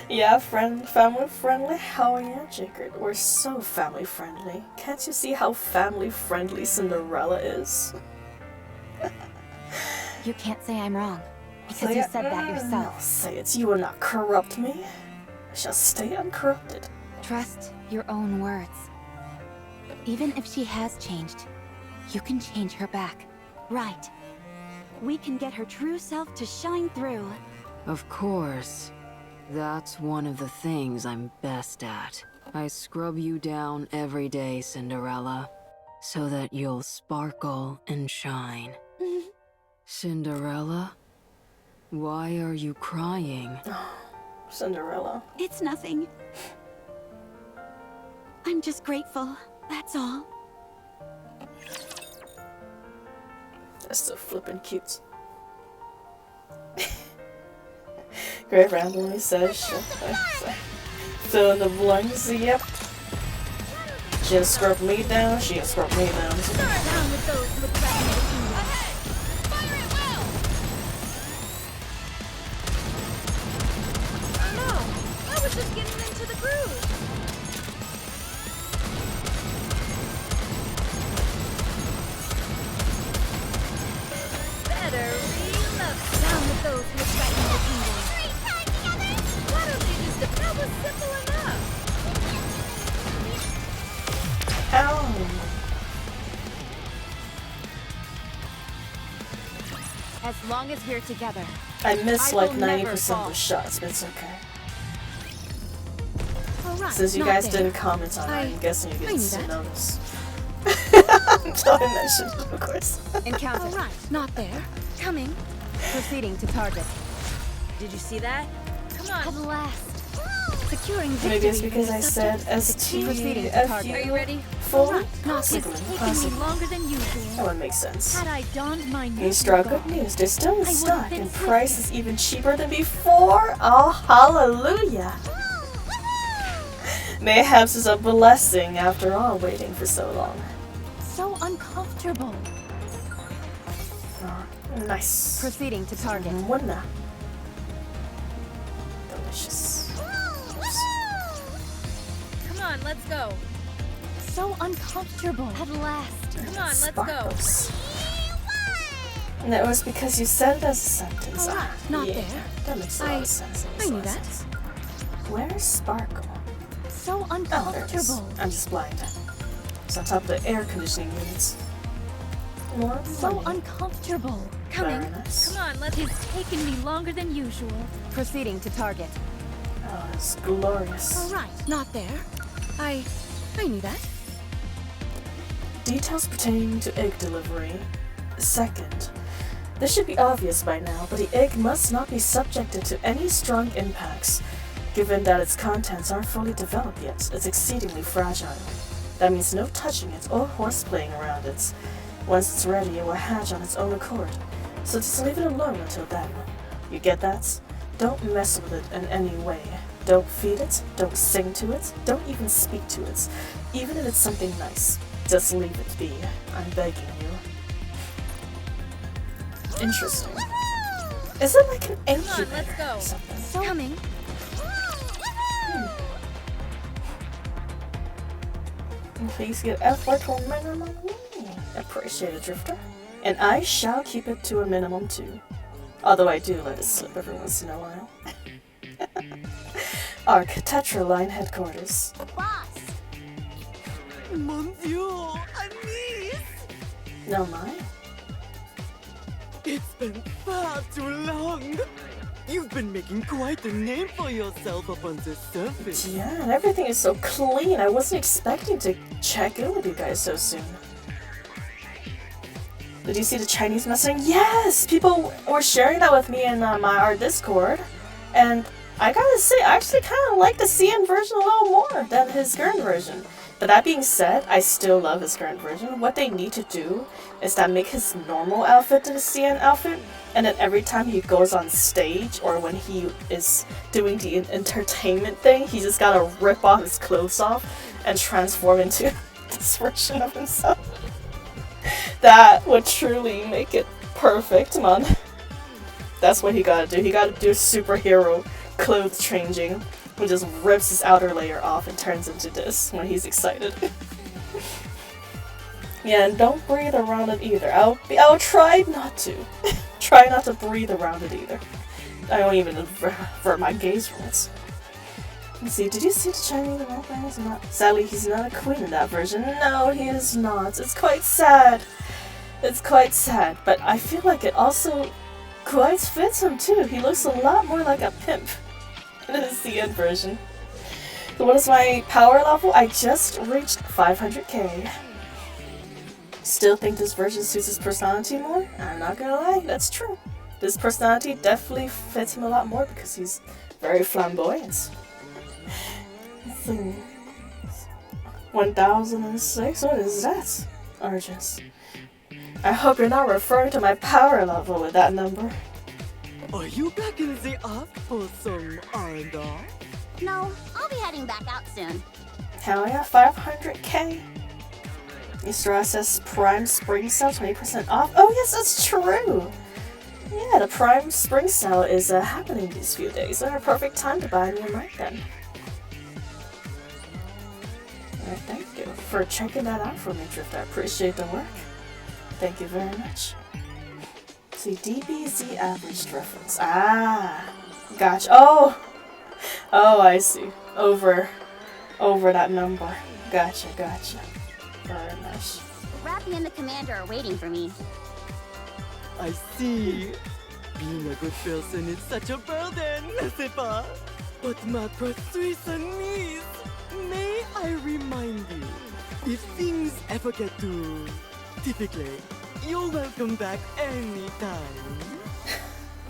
Yeah, family friendly? Hell yeah, Jacob. We're so family friendly. Can't you see how family friendly Cinderella is? You can't say I'm wrong, because Say you it. said that yourself. Say it. You will not corrupt me. I shall stay uncorrupted. Trust your own words. Even if she has changed, you can change her back. Right. We can get her true self to shine through. Of course. That's one of the things I'm best at. I scrub you down every day, Cinderella, so that you'll sparkle and shine. Cinderella? Why are you crying? Cinderella. It's nothing. I'm just grateful, that's all. That's so flippin' cute. Great randomly says fill in the blanks, yep. She didn't scrub me down, she didn't scrub me down. Down with those who look back in the kingdom. Fire it well! Oh no! I was just getting into the groove! Better reload! Down with those who look back in the kingdom. Why don't they just... That was simple enough! Ow! As long as we're together. I missed I like will never 90% fall. of the shots, but it's okay. Alright, Since you not guys there. didn't comment on it, I'm guessing you I get knew to that. notice. Until I mentioned it, of course. Encounter. Alright, not there. Coming. Proceeding to target. Did you see that? Come on. At last. Securing victory. Maybe it's because I for the said subject. Proceeding to target. Are you STFU ready? full? Alright, not It's Possibly, taken me possibly. longer than That usual. would make sense. Had I donned my News usual draw, good garb, news. They're still in would've stock been and swifter. price is even cheaper than before. Oh, hallelujah. Mayhaps is a blessing after all waiting for so long. so uncomfortable. Oh, nice. Proceeding to target. Wanna. Delicious. Come on, let's go. So uncomfortable. At last. Come on, let's go. Sparkles. And it was because you said it as a sentence. Alright, not yeah, there. That makes a lot I- of sense. I knew that. Where's Sparkle? So Oh, there it is. uncomfortable. I'm just blind. It's on top of the air conditioning units. More So money. uncomfortable. Coming. Very nice. Come on, let's... It's taken me longer than usual. Proceeding to target. Oh, it's glorious. Alright, not there. I knew that. Details pertaining to egg delivery. Second. This should be obvious by now, but the egg must not be subjected to any strong impacts. Given that its contents aren't fully developed yet, it's exceedingly fragile. That means no touching it or horseplaying around it. Once it's ready, it will hatch on its own accord. So just leave it alone until then. You get that? Don't mess with it in any way. Don't feed it, don't sing to it, don't even speak to it. Even if it's something nice, just leave it be. I'm begging you. Interesting. Is it like an incubator let's go. or something? So Coming. Please get effort for minimum. Appreciate it, Drifter. And I shall keep it to a minimum too. Although I do let it slip every once in a while. Arc Tetraline headquarters. Boss, Mon Dieu, Anis! No my. It's been far too long. You've been making quite a name for yourself up on the surface. Yeah, and everything is so clean. I wasn't expecting to check in with you guys so soon. Did you see the Chinese messaging? Yes! People were sharing that with me in our Discord. And I gotta say, I actually kind of like the CN version a little more than his current version. But that being said, I still love his current version. What they need to do is that make his normal outfit to the CN outfit, and then every time he goes on stage or when he is doing the entertainment thing, he just gotta rip all his clothes off and transform into this version of himself. That would truly make it perfect, man. That's what he gotta do. He gotta do superhero clothes changing. He just rips his outer layer off and turns into this when he's excited. Yeah, and don't breathe around it either. I'll try not to. Try not to breathe around it either. I don't even avert my gaze from it. Let's see, did you see the Chinese thing? He's not. Sadly, he's not a queen in that version. No, he is not. It's quite sad. It's quite sad, but I feel like it also quite fits him too. He looks a lot more like a pimp in the CN version. So what is my power level? I just reached 500k. Still think this version suits his personality more? I'm not gonna lie, that's true. This personality definitely fits him a lot more because he's very flamboyant. 1006? What is that? Argents. I hope you're not referring to my power level with that number. Are you back in the ark for some R&R? No, I'll be heading back out soon. Hell yeah, 500k. Mr. SS Prime Spring Sale 20% off. Oh yes, that's true. Yeah, the Prime Spring Sale is happening these few days. So a perfect time to buy a new mic then. Alright, thank you for checking that out for me, Drift. I appreciate the work. Thank you very much. See, DBZ averaged reference. Ah, gotcha. Oh, I see. Over that number. Gotcha. Very nice. Rappy and the commander are waiting for me. I see. Being a good person is such a burden, n'est-ce pas? But my precious niece, may I remind you, if things ever get too difficult, you're welcome back anytime.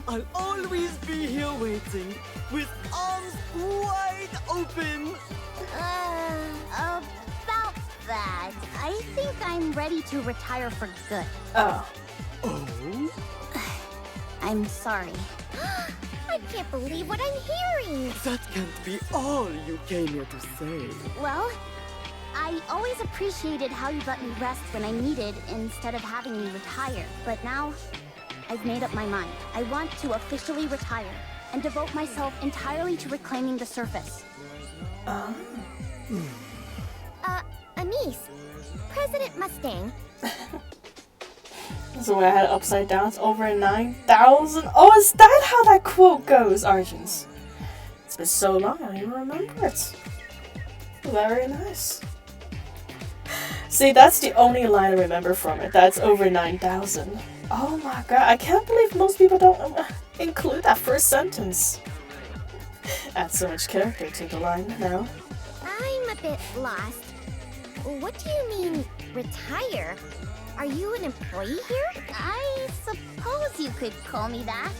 I'll always be here waiting, with arms wide open. About that, I think I'm ready to retire for good. Oh. Oh? I'm sorry. I can't believe what I'm hearing. That can't be all you came here to say. Well, I always appreciated how you let me rest when I needed instead of having me retire. But now, I've made up my mind. I want to officially retire and devote myself entirely to reclaiming the surface. Anise, President Mustang. So when I had it upside down, it's over 9,000. Oh, is that how that quote goes, Argents? It's been so long, I don't even remember it. Very nice. See, that's the only line I remember from it. That's over 9,000. Oh my god, I can't believe most people don't include that first sentence. Adds so much character to the line now. I'm a bit lost. What do you mean, retire? Are you an employee here? I suppose you could call me that.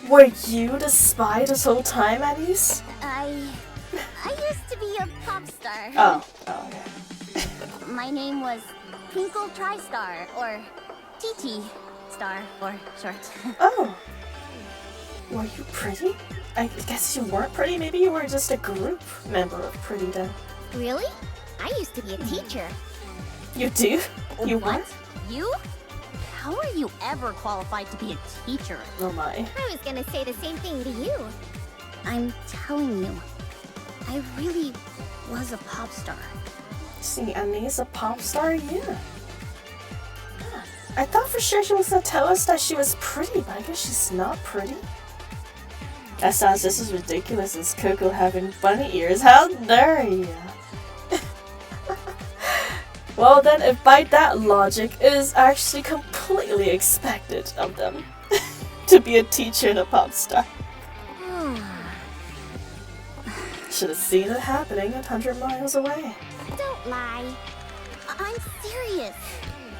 Were you the spy this whole time, Anise? I used to be a pop star. Oh, okay. My name was Twinkle TriStar, or TT Star for short. Oh. Were you pretty? I guess you weren't pretty. Maybe you were just a group member of Pretty then. Really? I used to be a teacher. You do? You What? were? You? How are you ever qualified to be a teacher? Oh my. I was gonna say the same thing to you. I'm telling you, I really was a pop star. See, Annie's a pop star? Yeah. I thought for sure she was gonna tell us that she was pretty, but I guess she's not pretty. That sounds just as ridiculous as Coco having bunny ears. How dare you? Well then, if by that logic, it is actually completely expected of them to be a teacher and a pop star. Should have seen it happening 100 miles away. Don't lie. I'm serious.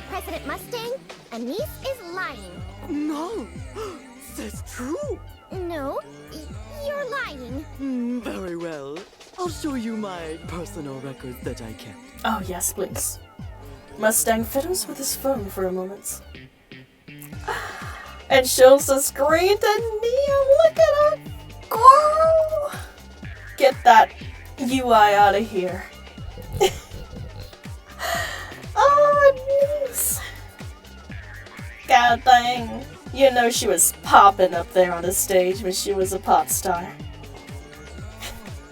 President Mustang, Anise is lying. No, that's true. No, you're lying. Very well. I'll show you my personal records that I kept. Oh yes, please. Mustang fiddles with his phone for a moment. And shows the screen to Neo. Look at her go! Get that UI out of here. Oh, nice. God dang. You know she was popping up there on the stage when she was a pop star.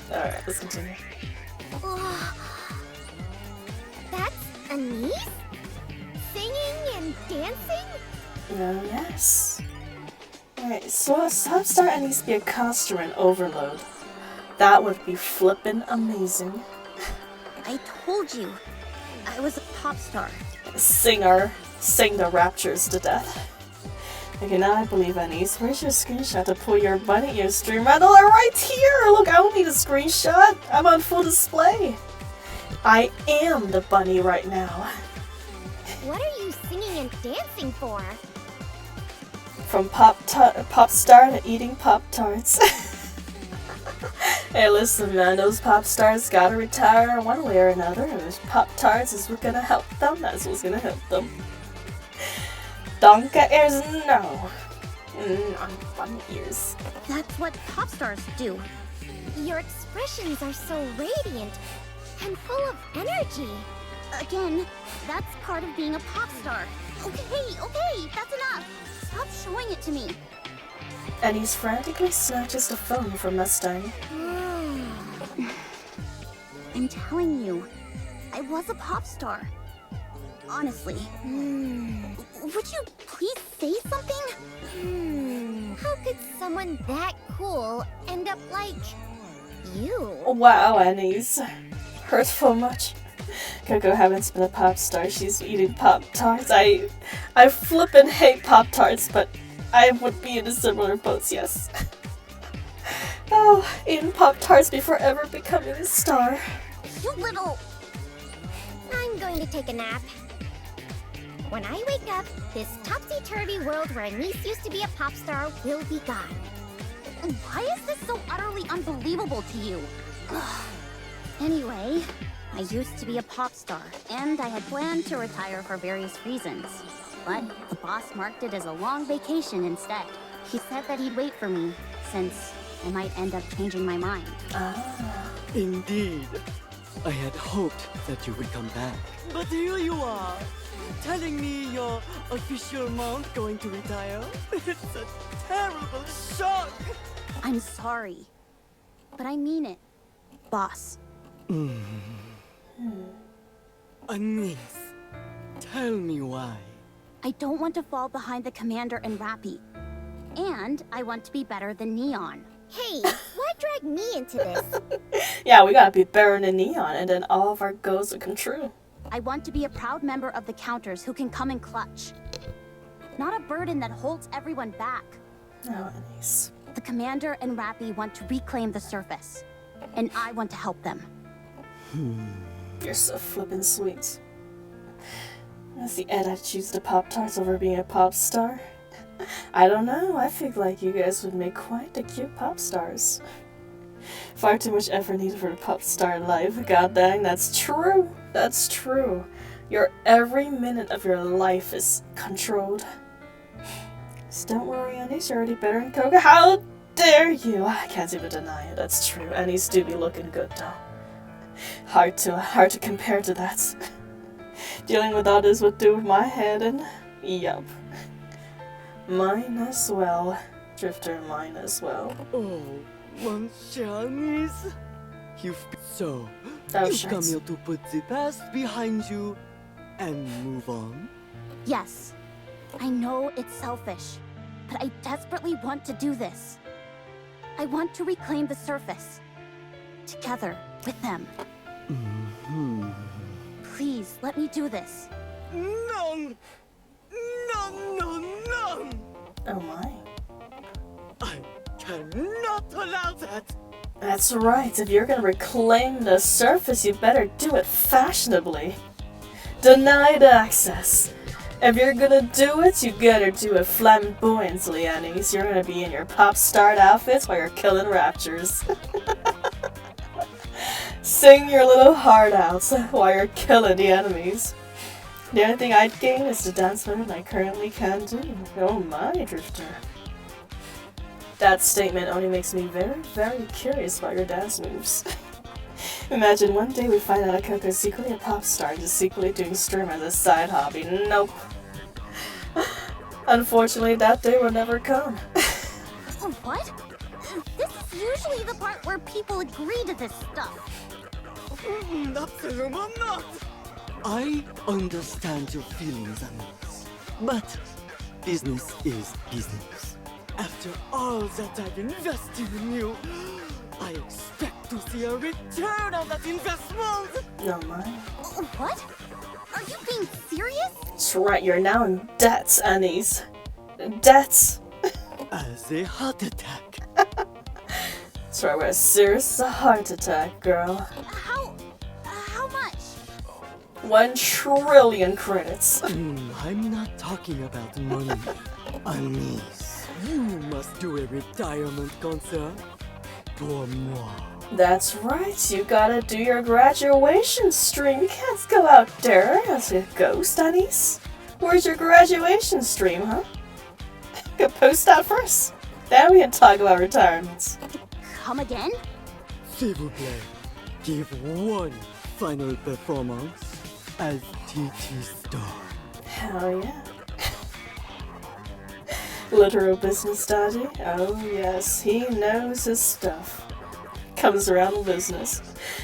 Alright, let's continue. That's Anise? Singing and dancing? Oh, yes. Alright, so a substar and needs to be a costume and overload. That would be flippin' amazing. I told you, I was a pop star. Singer, sing the raptures to death. Okay, now I believe Anise. Where's your screenshot to pull your bunny ear stream? Right here! Look, I don't need a screenshot. I'm on full display. I am the bunny right now. What are you singing and dancing for? From pop star to eating Pop-Tarts. Hey, listen, man, those pop stars gotta retire one way or another, and those Pop-Tarts is what's gonna help them. That's what's gonna help them. Donka ears, no. On bunny ears. That's what pop stars do. Your expressions are so radiant and full of energy. Again, that's part of being a pop star. Okay, that's enough. Stop showing it to me. And he frantically snatches the phone from Mustang. I'm telling you, I was a pop star. Honestly. Would you please say something? How could someone that cool end up like you? Wow, Annie's hurtful much. Coco haven't been a pop star. She's eating Pop-Tarts. I flippin' hate Pop-Tarts, but I would be in a similar boat, yes. Oh, eating Pop-Tarts before ever becoming a star. You little... I'm going to take a nap. When I wake up, this topsy-turvy world where Anise used to be a pop star will be gone. Why is this so utterly unbelievable to you? Anyway, I used to be a pop star, and I had planned to retire for various reasons. But the boss marked it as a long vacation instead. He said that he'd wait for me, since I might end up changing my mind. Indeed. I had hoped that you would come back. But here you are, telling me your official mount going to retire? It's a terrible shock! I'm sorry, but I mean it, boss. Anise, tell me why. I don't want to fall behind the commander and Rappy. And I want to be better than Neon. Hey, why drag me into this? Yeah, we gotta be better than Neon, and then all of our goals will come true. I want to be a proud member of the Counters who can come in clutch. Not a burden that holds everyone back. Oh, Anise. The commander and Rappy want to reclaim the surface. And I want to help them. You're so flippin' sweet. That's the Ed I'd choose the Pop-Tarts over being a pop star. I don't know, I feel like you guys would make quite the cute pop stars. Far too much effort needed for a pop star life. God dang, that's true. That's true. Your every minute of your life is controlled. Just don't worry, Annie's already better than Coca. How dare you? I can't even deny it. That's true. Annie's do be looking good though. Hard to compare to that. Dealing with all this would do with my head, and yup. Mine as well. Drifter, mine as well. Oh, mon cher Anise. You've been so. Oh, You've shit. come here to put the past behind you and move on. Yes, I know it's selfish, but I desperately want to do this. I want to reclaim the surface. Together with them. Please, let me do this. No! Oh my. I cannot allow that! That's right. If you're gonna reclaim the surface, you better do it fashionably. Denied access. If you're gonna do it, you gotta do it flamboyantly, Annies. You're gonna be in your pop star outfits while you're killing raptures. Sing your little heart out while you're killing the enemies. The only thing I'd gain is the dance movement I currently can do. Oh my, Drifter. That statement only makes me very, very curious about your dance moves. Imagine one day we find out Coco's secretly a pop star, just secretly doing stream as a side hobby. Nope. Unfortunately, that day will never come. What? This is usually the part where people agree to this stuff. Absolutely not! I understand your feelings, Anise. But business is business. After all that I've invested in you, I expect to see a return on that investment! No, my. What? Are you being serious? That's right, you're now in debt, Annies. Deaths. As a heart attack. Sorry, we're serious as a heart attack, girl. How much? 1 trillion credits. I'm not talking about money. Anis, you must do a retirement concert pour moi. That's right, you gotta do your graduation stream. You can't go out there as a ghost, Anise. Where's your graduation stream, huh? Go post that first. Then we can talk about retirements. Come again? S'il vous plaît, give one final performance as TT Star. Hell yeah. Literal business daddy? Oh yes, he knows his stuff. Comes around the business.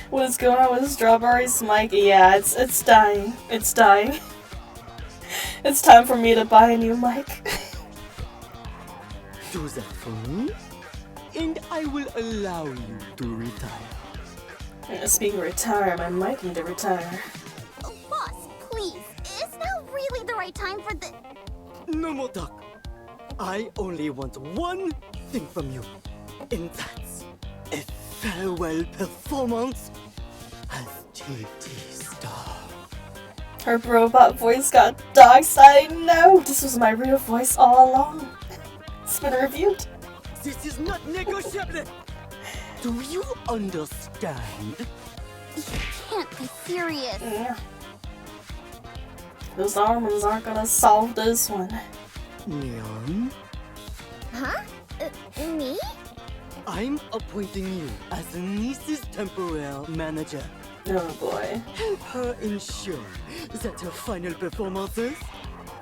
What is going on with Strawberry's mic? Yeah, it's dying. It's dying. It's time for me to buy a new mic. Do that for me, and I will allow you to retire. Speaking of retire, my mic need to retire. Oh, boss, please. Is now really the right time for the... No more talk. I only want one thing from you, and that's a farewell performance as TT Star. Her robot voice got dog side. No, this was my real voice all along. It's been reviewed. This is not negotiable. Do you understand? You can't be serious. Yeah. Those almonds aren't gonna solve this one. Neon, Huh? Me? I'm appointing you as Nice's temporary manager. Oh boy. Help her ensure that her final performances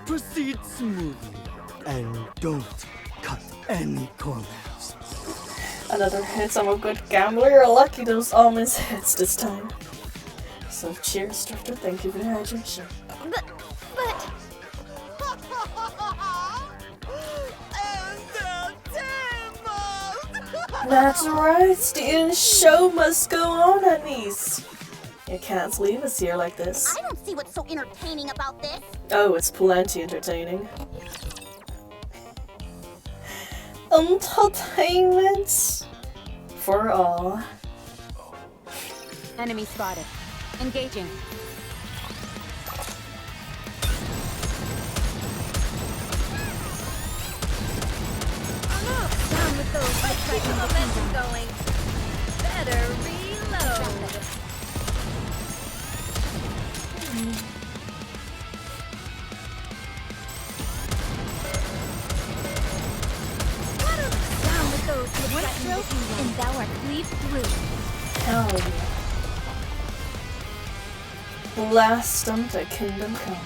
proceed smoothly and don't cut any corners. Another hit. I'm a good gambler. You're lucky those almonds hits this time. So cheers, Drifter. Thank you for the hydration. But... That's right. The show must go on, Anise. You can't leave us here like this. I don't see what's so entertaining about this. Oh, it's plenty entertaining. Entertainment for all. Enemy spotted. Engaging. Down with those. Let's keep the momentum going. Better reload. Down with those who threaten the kingdom. And thou art cleaved through. Hell yeah. Blast them to kingdom come.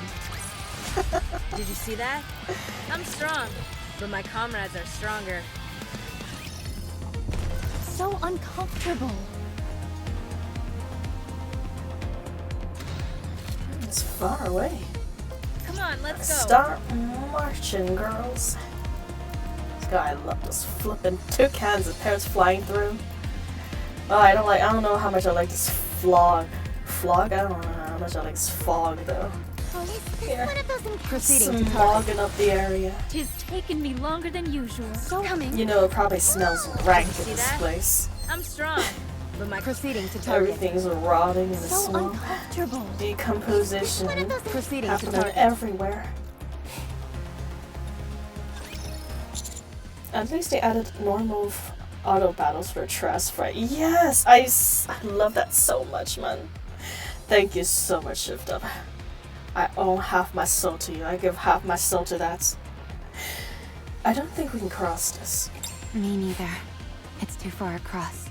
Did you see that? I'm strong, but my comrades are stronger. So uncomfortable. It's far away. Come on, let's go. Start marching, girls. This guy, I love this flipping toucans and parrots flying through. Oh, I don't know how much I like this flog. Flog? I don't know how much I like this fog though. Is one of those Proceeding to Smogging up the area. Tis taken me longer than usual. so coming? You know, it probably smells rank in See this that? place. I'm strong, but my Proceeding to target. Everything's rotting in the So smoke. uncomfortable. Decomposition Proceeding to happening target. everywhere. At least they added normal auto battles for Trust Fight. Yes, I love that so much, man. Thank you so much, Shift Up. I owe half my soul to you. I give half my soul to that. I don't think we can cross this. Me neither. It's too far across.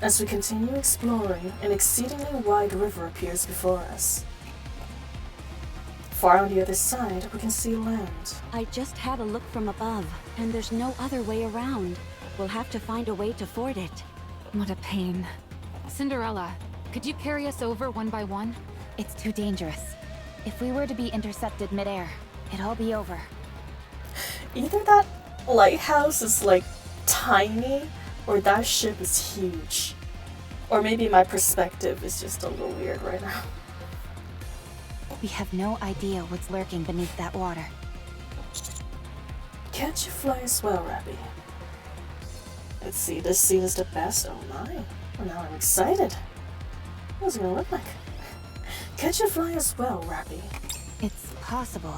As we continue exploring, an exceedingly wide river appears before us. Far on the other side, we can see land. I just had a look from above, and there's no other way around. We'll have to find a way to ford it. What a pain. Cinderella, could you carry us over one by one? It's too dangerous. If we were to be intercepted midair, it'd all be over. Either that lighthouse is like tiny, or that ship is huge. Or maybe my perspective is just a little weird right now. We have no idea what's lurking beneath that water. Can't you fly as well, Rappy? Let's see, this scene is the best. Oh my. Well, now I'm excited. What's it gonna look like? Can't you fly as well, Rappy? It's possible.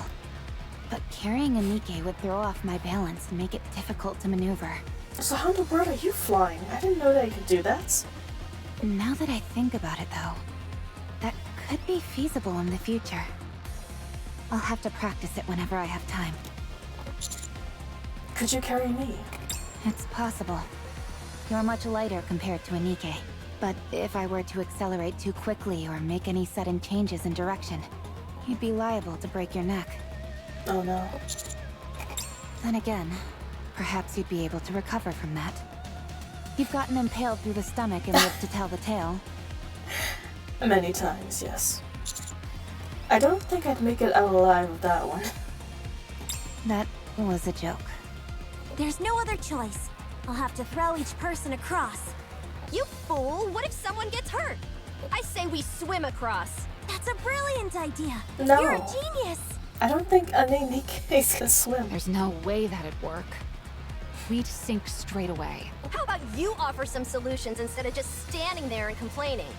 But carrying a NIKKE would throw off my balance and make it difficult to maneuver. So how in the world are you flying? I didn't know that you could do that. Now that I think about it though, that could be feasible in the future. I'll have to practice it whenever I have time. Could you carry me? It's possible. You're much lighter compared to a NIKKE. But if I were to accelerate too quickly or make any sudden changes in direction, you'd be liable to break your neck. Oh no. Then again, perhaps you'd be able to recover from that. You've gotten impaled through the stomach and lived to tell the tale. Many times, yes. I don't think I'd make it out alive with that one. That was a joke. There's no other choice. I'll have to throw each person across. You fool! What if someone gets hurt? I say we swim across. That's a brilliant idea. No. You're a genius. I don't think any NIKKEs can swim. There's no way that'd work. We'd sink straight away. How about you offer some solutions instead of just standing there and complaining?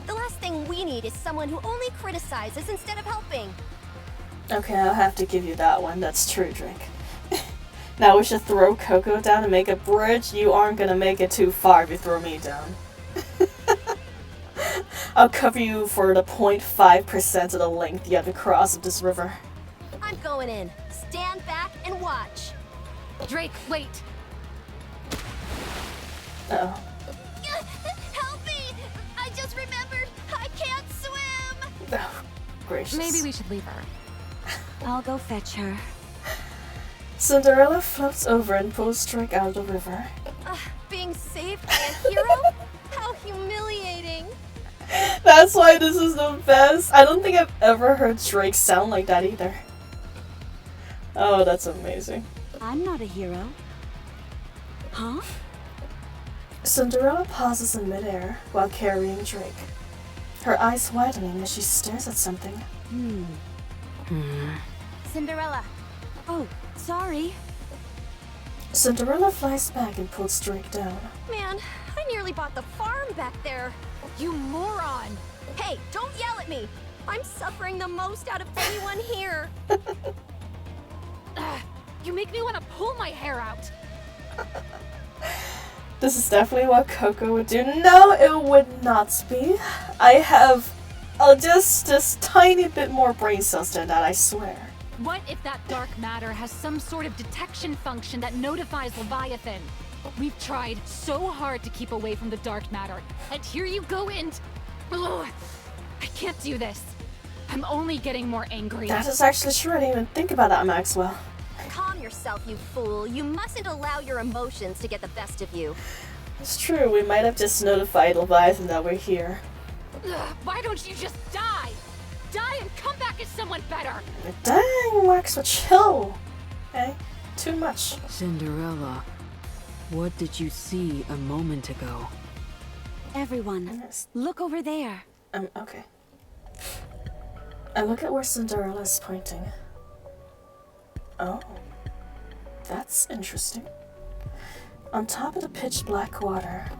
The last thing we need is someone who only criticizes instead of helping. Okay, I'll have to give you that one. That's true, Drink. Now we should throw Coco down and make a bridge. You aren't gonna make it too far if you throw me down. I'll cover you for the 0.5% of the length you have to cross of this river. I'm going in. Stand back and watch. Drake, wait! Uh-oh. Help me! I just remembered I can't swim! Oh, gracious. Maybe we should leave her. I'll go fetch her. Cinderella floats over and pulls Drake out of the river. Being saved by a hero? How humiliating! That's why this is the best. I don't think I've ever heard Drake sound like that either. Oh, that's amazing. I'm not a hero. Huh? Cinderella pauses in midair while carrying Drake. Her eyes widening as she stares at something. Cinderella! Oh, sorry. Cinderella flies back and pulls Drake down. Man, I nearly bought the farm back there. You moron! Hey, don't yell at me! I'm suffering the most out of anyone here. You make me want to pull my hair out. This is definitely what Coco would do. No, it would not be. I have just this tiny bit more brain cells than that, I swear. What if that dark matter has some sort of detection function that notifies Leviathan? We've tried so hard to keep away from the dark matter, and here you go and... Ugh, I can't do this. I'm only getting more angry. That is actually true. I didn't even think about that, Maxwell. Calm yourself, you fool. You mustn't allow your emotions to get the best of you. It's true. We might have just notified Leviathan that we're here. Ugh, why don't you just die? Die and come back as someone better! Dang, Maxwell, chill. Okay? Too much. Cinderella, what did you see a moment ago? Everyone, look over there. Okay. I look at where Cinderella is pointing. Oh. That's interesting. On top of the pitch black water,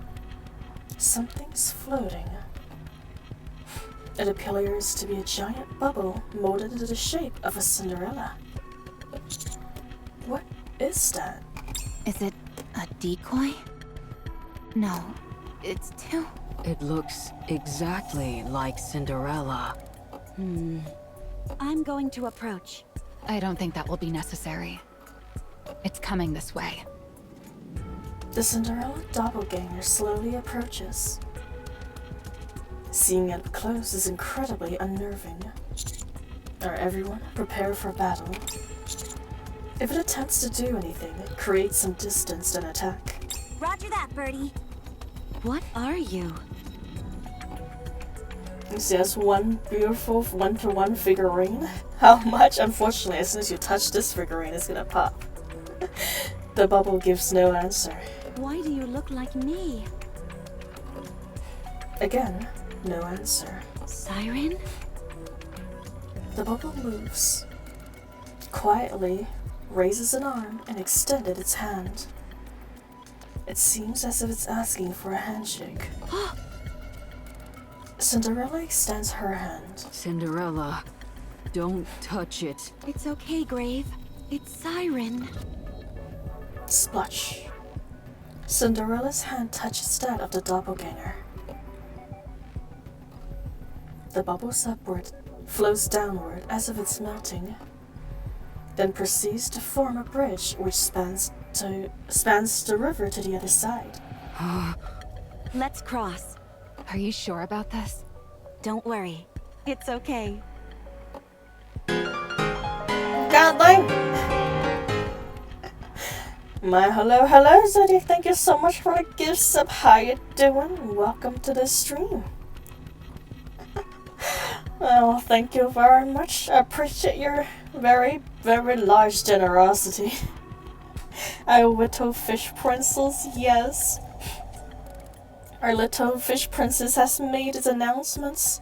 something's floating. It appears to be a giant bubble molded into the shape of a Cinderella. What is that? Is it a decoy? No, it's too... It looks exactly like Cinderella. I'm going to approach. I don't think that will be necessary. It's coming this way. The Cinderella doppelganger slowly approaches. Seeing it up close is incredibly unnerving. Are everyone prepared for battle? If it attempts to do anything, create some distance and attack. Roger that, Birdie. What are you? You see, that's one beautiful one-to-one figurine. How much? Unfortunately, as soon as you touch this figurine, it's gonna pop. The bubble gives no answer. Why do you look like me? Again, no answer. Siren? The bubble moves. Quietly, raises an arm and extended its hand. It seems as if it's asking for a handshake. Cinderella extends her hand. Cinderella, don't touch it. It's okay, Grave. It's Siren. Splotch. Cinderella's hand touches that of the doppelganger. The bubbles upward, flows downward as if it's melting, then proceeds to form a bridge which spans the river to the other side. Let's cross. Are you sure about this? Don't worry. It's okay. God dang! My hello Zodiac, thank you so much for the gift sub. How you doing? Welcome to the stream. Well, thank you very much. I appreciate your very, very large generosity. Our little fish princess, yes. Our little fish princess has made its announcements.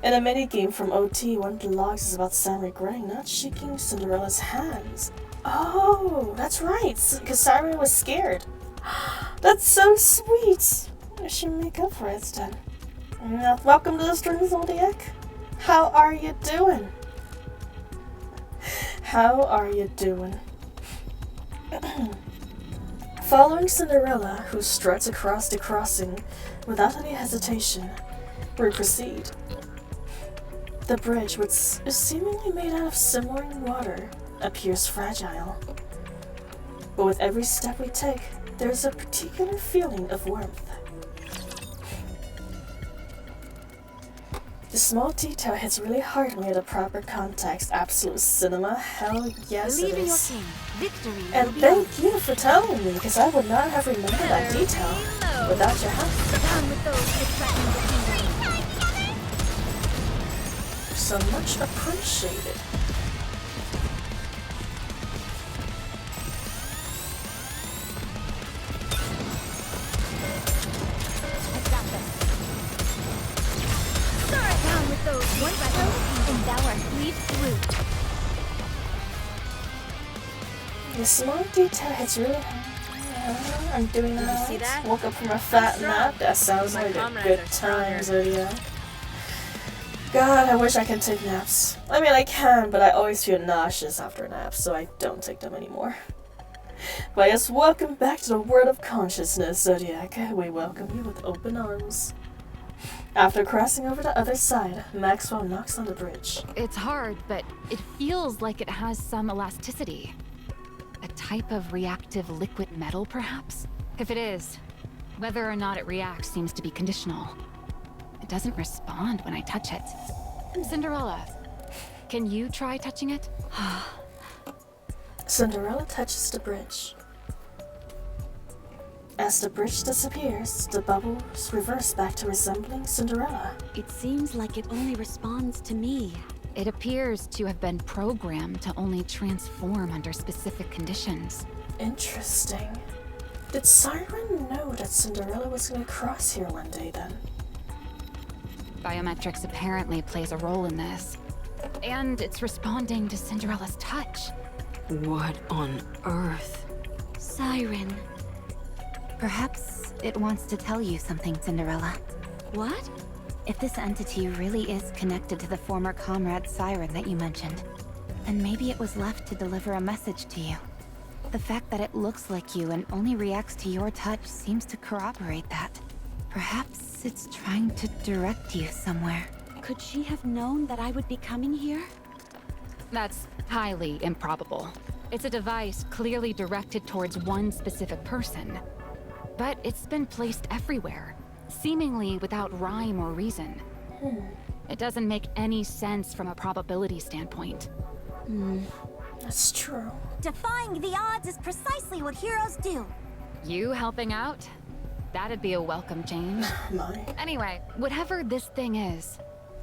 In a minigame from OT, one of the logs is about Sam regretting not shaking Cinderella's hands. Oh, that's right, because Siren was scared. That's so sweet. I should make up for it then. Welcome to the stream, Zodiac. How are you doing? How are you doing? Following Cinderella, who struts across the crossing without any hesitation, we proceed. The bridge, which is seemingly made out of simmering water, appears fragile. But with every step we take, there's a particular feeling of warmth. The small detail hits really hard when we have the proper context. Absolute cinema. Hell yes, Believe it in your is. king. Victory. And will be thank you for telling me, because I would not have remembered that detail without your help. Down with those who threaten the kingdom. So much appreciated. Down with those who threaten, and thou art cleaved through. The small detail hits really hard. I'm doing that. see that? Woke up from a fat strong. nap. That sounds My like a comrades good are stronger. time, Zodiac. God, I wish I could take naps. I mean, I can, but I always feel nauseous after naps, so I don't take them anymore. But yes, welcome back to the World of Consciousness, Zodiac. We welcome you with open arms. After crossing over the other side, Maxwell knocks on the bridge. It's hard, but it feels like it has some elasticity. A type of reactive liquid metal, perhaps? If it is, whether or not it reacts seems to be conditional. It doesn't respond when I touch it. Cinderella, can you try touching it? Cinderella touches the bridge. As the bridge disappears, the bubbles reverse back to resembling Cinderella. It seems like it only responds to me. It appears to have been programmed to only transform under specific conditions. Interesting. Did Siren know that Cinderella was going to cross here one day then? Biometrics apparently plays a role in this. And it's responding to Cinderella's touch. What on earth? Siren. Perhaps it wants to tell you something, Cinderella. What? If this entity really is connected to the former comrade Siren that you mentioned, then maybe it was left to deliver a message to you. The fact that it looks like you and only reacts to your touch seems to corroborate that. Perhaps it's trying to direct you somewhere. Could she have known that I would be coming here? That's highly improbable. It's a device clearly directed towards one specific person. But it's been placed everywhere, seemingly without rhyme or reason. It doesn't make any sense from a probability standpoint. That's true. Defying the odds is precisely what heroes do. You helping out? That'd be a welcome change. My. Anyway, whatever this thing is,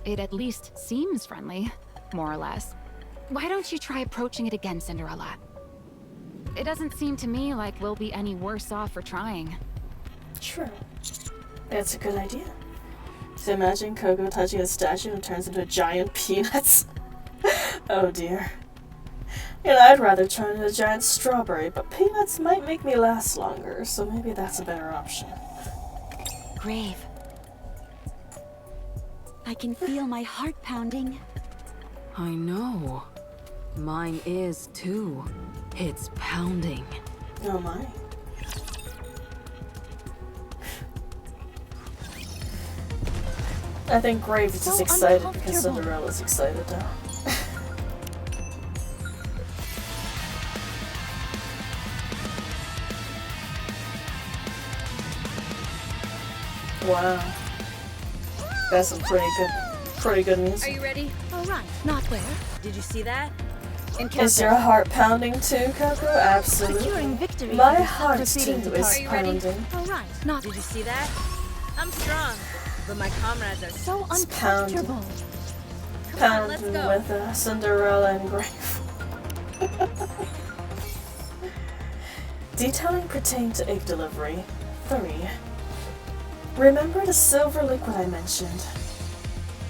it at least seems friendly, more or less. Why don't you try approaching it again, Cinderella? It doesn't seem to me like we'll be any worse off for trying. True. That's a good idea. So imagine Coco touching a statue and turns into a giant peanut. Oh dear. And I'd rather turn into a giant strawberry, but peanuts might make me last longer, so maybe that's a better option. Grave. I can feel my heart pounding. I know. Mine is too. It's pounding. Oh my. I think Grave is just So excited because uncomfortable. Cinderella's excited now. Wow. That's some pretty good Are music. you ready? All right, not there. Did you see that? Is your heart pounding too, Coco? Securing Absolutely. victory. My for heart too proceeding to is Are you ready? pounding. All right, not Did you see that? I'm strong, but my comrades are so It's pounding. uncomfortable. Come on, let's Pounding go. with Cinderella and Grave. Detailing pertain to egg delivery. 3. Remember the silver liquid I mentioned?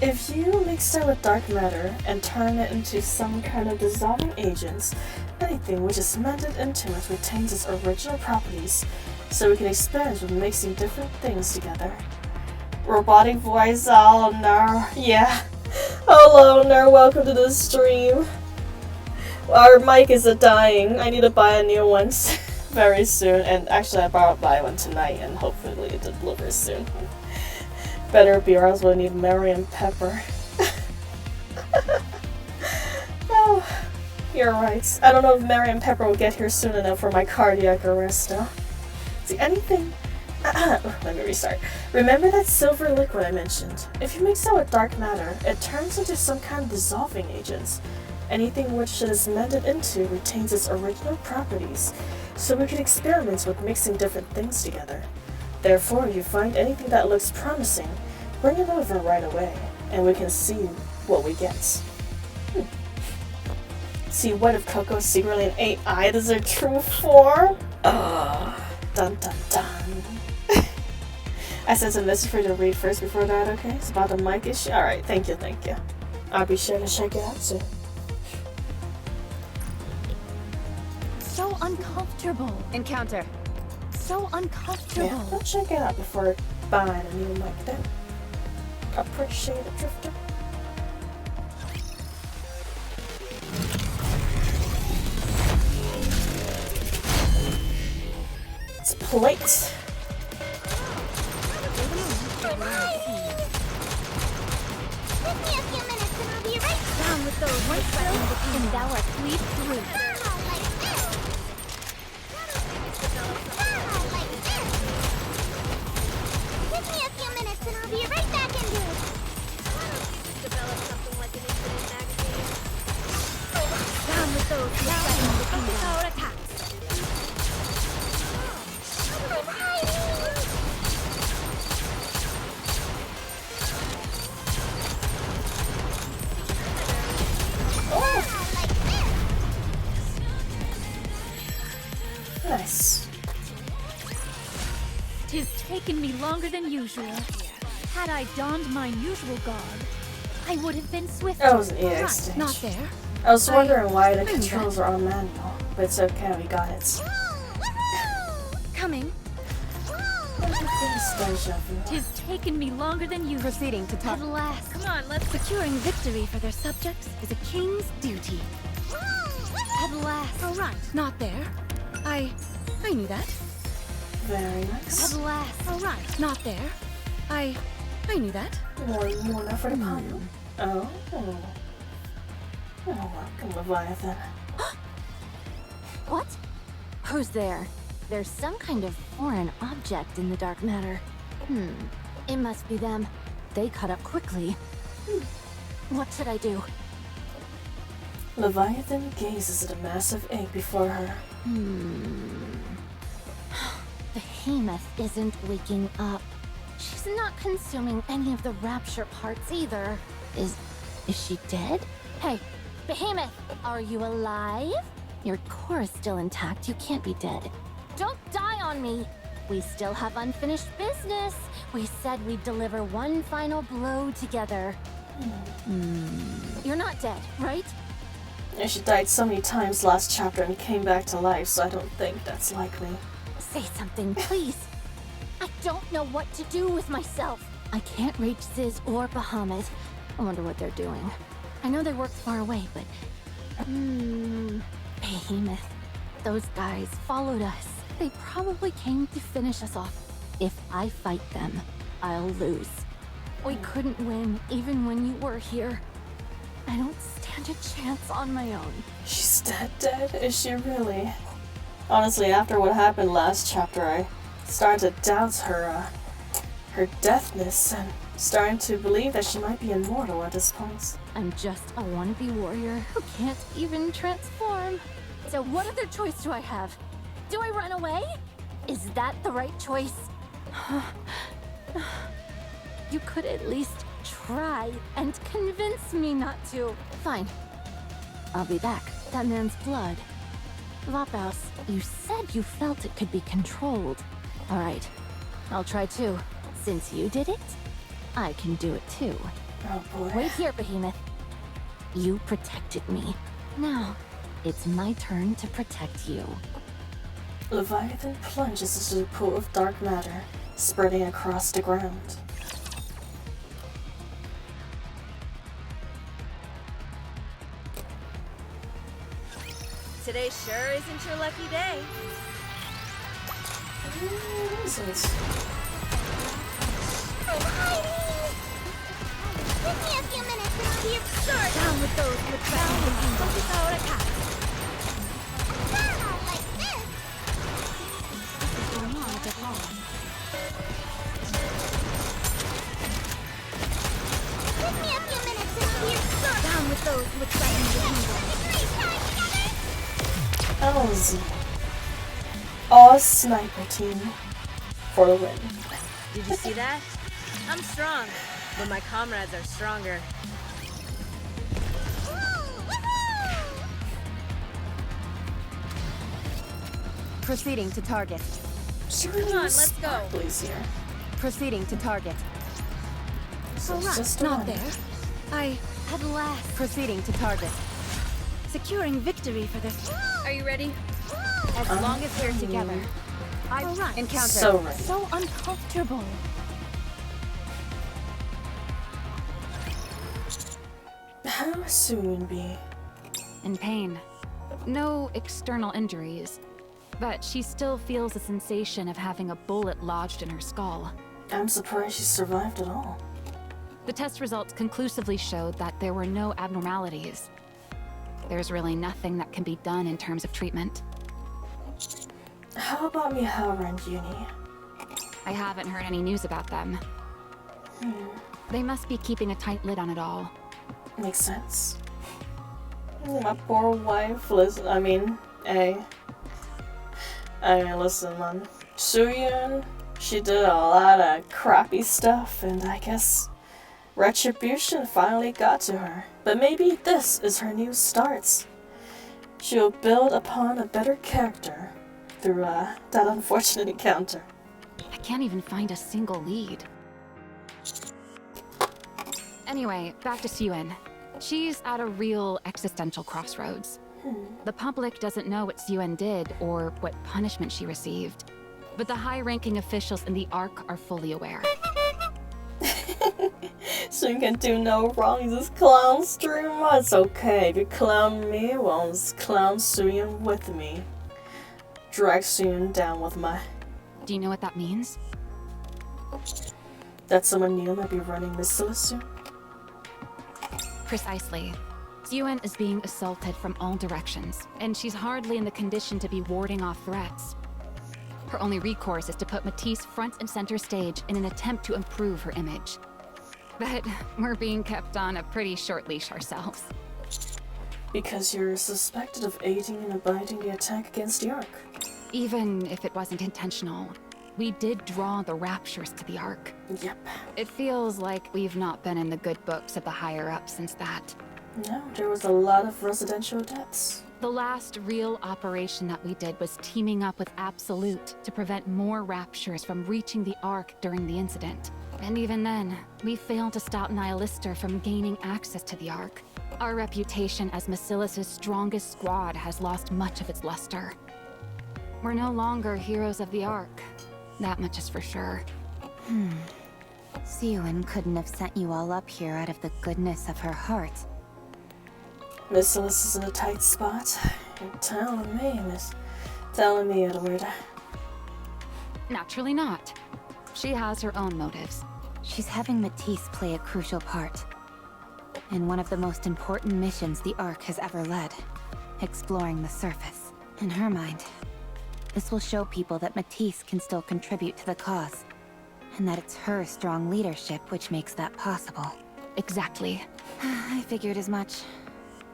If you mix it with dark matter and turn it into some kind of dissolving agents, anything which is melted into it retains its original properties, so we can experiment with mixing different things together. Robotic voice, oh no, yeah. Hello, Ner, welcome to the stream. Our mic is dying. I need to buy a new one very soon, and actually I bought buy one tonight, and hopefully it delivers soon. Better be, or else we'll need Mary and Pepper. Oh, you're right. I don't know if Mary and Pepper will get here soon enough for my cardiac arrest, though. See, anything... Let me restart. Remember that silver liquid I mentioned? If you mix it with dark matter, it turns into some kind of dissolving agents. Anything which it is melted into retains its original properties, so we can experiment with mixing different things together. Therefore, if you find anything that looks promising, bring it over right away, and we can see what we get. See, what if Coco is secretly an AI? This is her true form? Dun dun dun. I sent a message for you to read first before that, okay? It's about the mic issue. Alright, thank you. I'll be sure to check it out soon. So uncomfortable. Encounter. So uncomfortable. Yeah, I'll check it out before buying a new mic then. Appreciate it, Drifter. It's plate. Give me a few minutes and I'll be right Down with those white and thou art cleaved through. like this. Like this. Give me a few minutes and I'll be right back into it. Develop something like an infinite magazine. Down with those who threaten the kingdom. Our attacks. Nice. 'Tis taken me longer than usual. Had I donned mine usual garb, I would have been swifter. That was an EX Right, stage. not there. I was wondering why the controls are all manual, but it's okay, we got it. Coming. Deja vu. 'Tis taken me longer than usual. Proceeding to At last. Come on, let's Securing victory for their subjects is a king's duty. At last. All right, not there. I knew that. Very nice. At last. All right, not there. I knew that. More effort for the pile. Oh. Oh, welcome, Leviathan. What? Who's there? There's some kind of foreign object in the dark matter. It must be them. They cut up quickly. What should I do? Leviathan gazes at a massive egg before her. Behemoth isn't waking up. She's not consuming any of the rapture parts either. Is she dead? Hey, Behemoth, are you alive? Your core is still intact. You can't be dead. Don't die on me. We still have unfinished business. We said we'd deliver one final blow together. You're not dead, right? And she died so many times last chapter and came back to life, so I don't think that's likely. Say something, please. I don't know what to do with myself. I can't reach Ziz or Bahamut. I wonder what they're doing. I know they worked far away, but... Behemoth. Those guys followed us. They probably came to finish us off. If I fight them, I'll lose. We couldn't win, even when you were here. I don't stand a chance on my own. She's dead? Is she really? Honestly, after what happened last chapter, I started to doubt her deathness and starting to believe that she might be immortal at this point. I'm just a wannabe warrior who can't even transform. So what other choice do I have? Do I run away? Is that the right choice? You could at least try and convince me not to. Fine. I'll be back. That man's blood. Vapaus, you said you felt it could be controlled. Alright. I'll try too. Since you did it, I can do it too. Oh boy. Wait here, Behemoth. You protected me. Now, it's my turn to protect you. Leviathan plunges into the pool of dark matter, spreading across the ground. Today sure isn't your lucky day. What is this? Give me a few minutes and I'll be absurd. Down with those with down with you. Ahora acá. Like this. What's going on at the hall? Give me a few minutes and I'll be absurd. Down with those with threatening the kingdom. Owls. All sniper team for the win. Did you see that? I'm strong, but my comrades are stronger. Proceeding to target. Come on, let's go. Please here. Proceeding to target. So it's just Not one. there. I... At last. Proceeding to target. Securing victory for this. Are you ready? As long as we're together. Alright. Encounter. So ready. So uncomfortable. How soon be? In pain. No external injuries. But she still feels the sensation of having a bullet lodged in her skull. I'm surprised she survived at all. The test results conclusively showed that there were no abnormalities. There's really nothing that can be done in terms of treatment. How about Mihara and Uni? I haven't heard any news about them. They must be keeping a tight lid on it all. Makes sense. My poor wife, listen, listen, man. Suyun, she did a lot of crappy stuff, and I guess retribution finally got to her. But maybe this is her new start. She'll build upon a better character through that unfortunate encounter. I can't even find a single lead. Anyway, back to Suyun. She's at a real existential crossroads. The public doesn't know what Suyun did or what punishment she received. But the high-ranking officials in the Ark are fully aware. Suyun can do no wrong, he's this clown streamer. It's okay, if you clown me, well, just clown Suyun with me. Drag Suyun down with my... Do you know what that means? That someone new might be running Missile soon? Precisely. Suyun is being assaulted from all directions, and she's hardly in the condition to be warding off threats. Her only recourse is to put Matisse front and center stage in an attempt to improve her image. But we're being kept on a pretty short leash ourselves. Because you're suspected of aiding and abetting the attack against the Ark. Even if it wasn't intentional, we did draw the raptures to the Ark. Yep. It feels like we've not been in the good books of the higher-ups since that. No, there was a lot of residential deaths. The last real operation that we did was teaming up with Absolute to prevent more raptures from reaching the Ark during the incident. And even then, we failed to stop Nihilister from gaining access to the Ark. Our reputation as Macilis' strongest squad has lost much of its luster. We're no longer heroes of the Ark. That much is for sure. Siuan couldn't have sent you all up here out of the goodness of her heart. Miss Celeste is in a tight spot. You're telling me, Edward. Naturally not. She has her own motives. She's having Matisse play a crucial part in one of the most important missions the Ark has ever led, exploring the surface. In her mind, this will show people that Matisse can still contribute to the cause, and that it's her strong leadership which makes that possible. Exactly. I figured as much.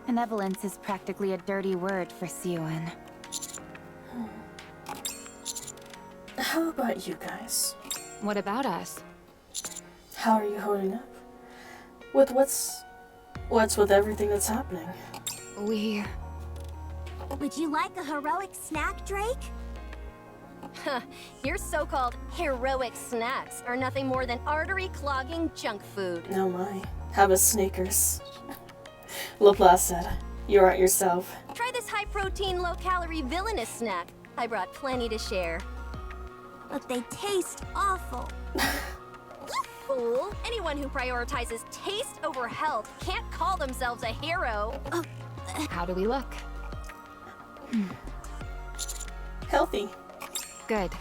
Benevolence is practically a dirty word for Siuan. How about you guys? What about us? How are you holding up? With what's with everything that's happening? Would you like a heroic snack, Drake? Your so-called heroic snacks are nothing more than artery-clogging junk food. No my. Have a Snickers. Laplace said, "You're at yourself." Try this high-protein, low-calorie villainous snack. I brought plenty to share. But they taste awful. You fool! Anyone who prioritizes taste over health can't call themselves a hero. How do we look? Healthy. Good.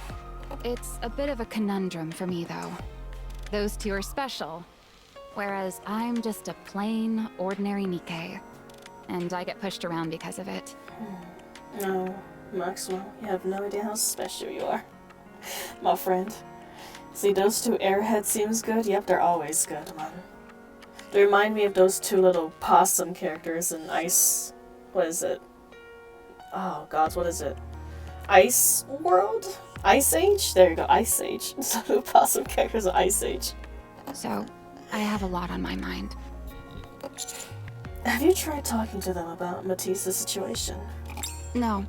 It's a bit of a conundrum for me, though. Those two are special, whereas I'm just a plain, ordinary NIKKE. And I get pushed around because of it. No, Maxwell, you have no idea how special you are. My friend. See, those two airheads seems good? Yep, they're always good, man. They remind me of those two little possum characters in Ice... What is it? Oh, gods, what is it? Ice World? Ice Age? There you go, Ice Age. So the possum characters in Ice Age. So, I have a lot on my mind. Have you tried talking to them about Matisse's situation? No,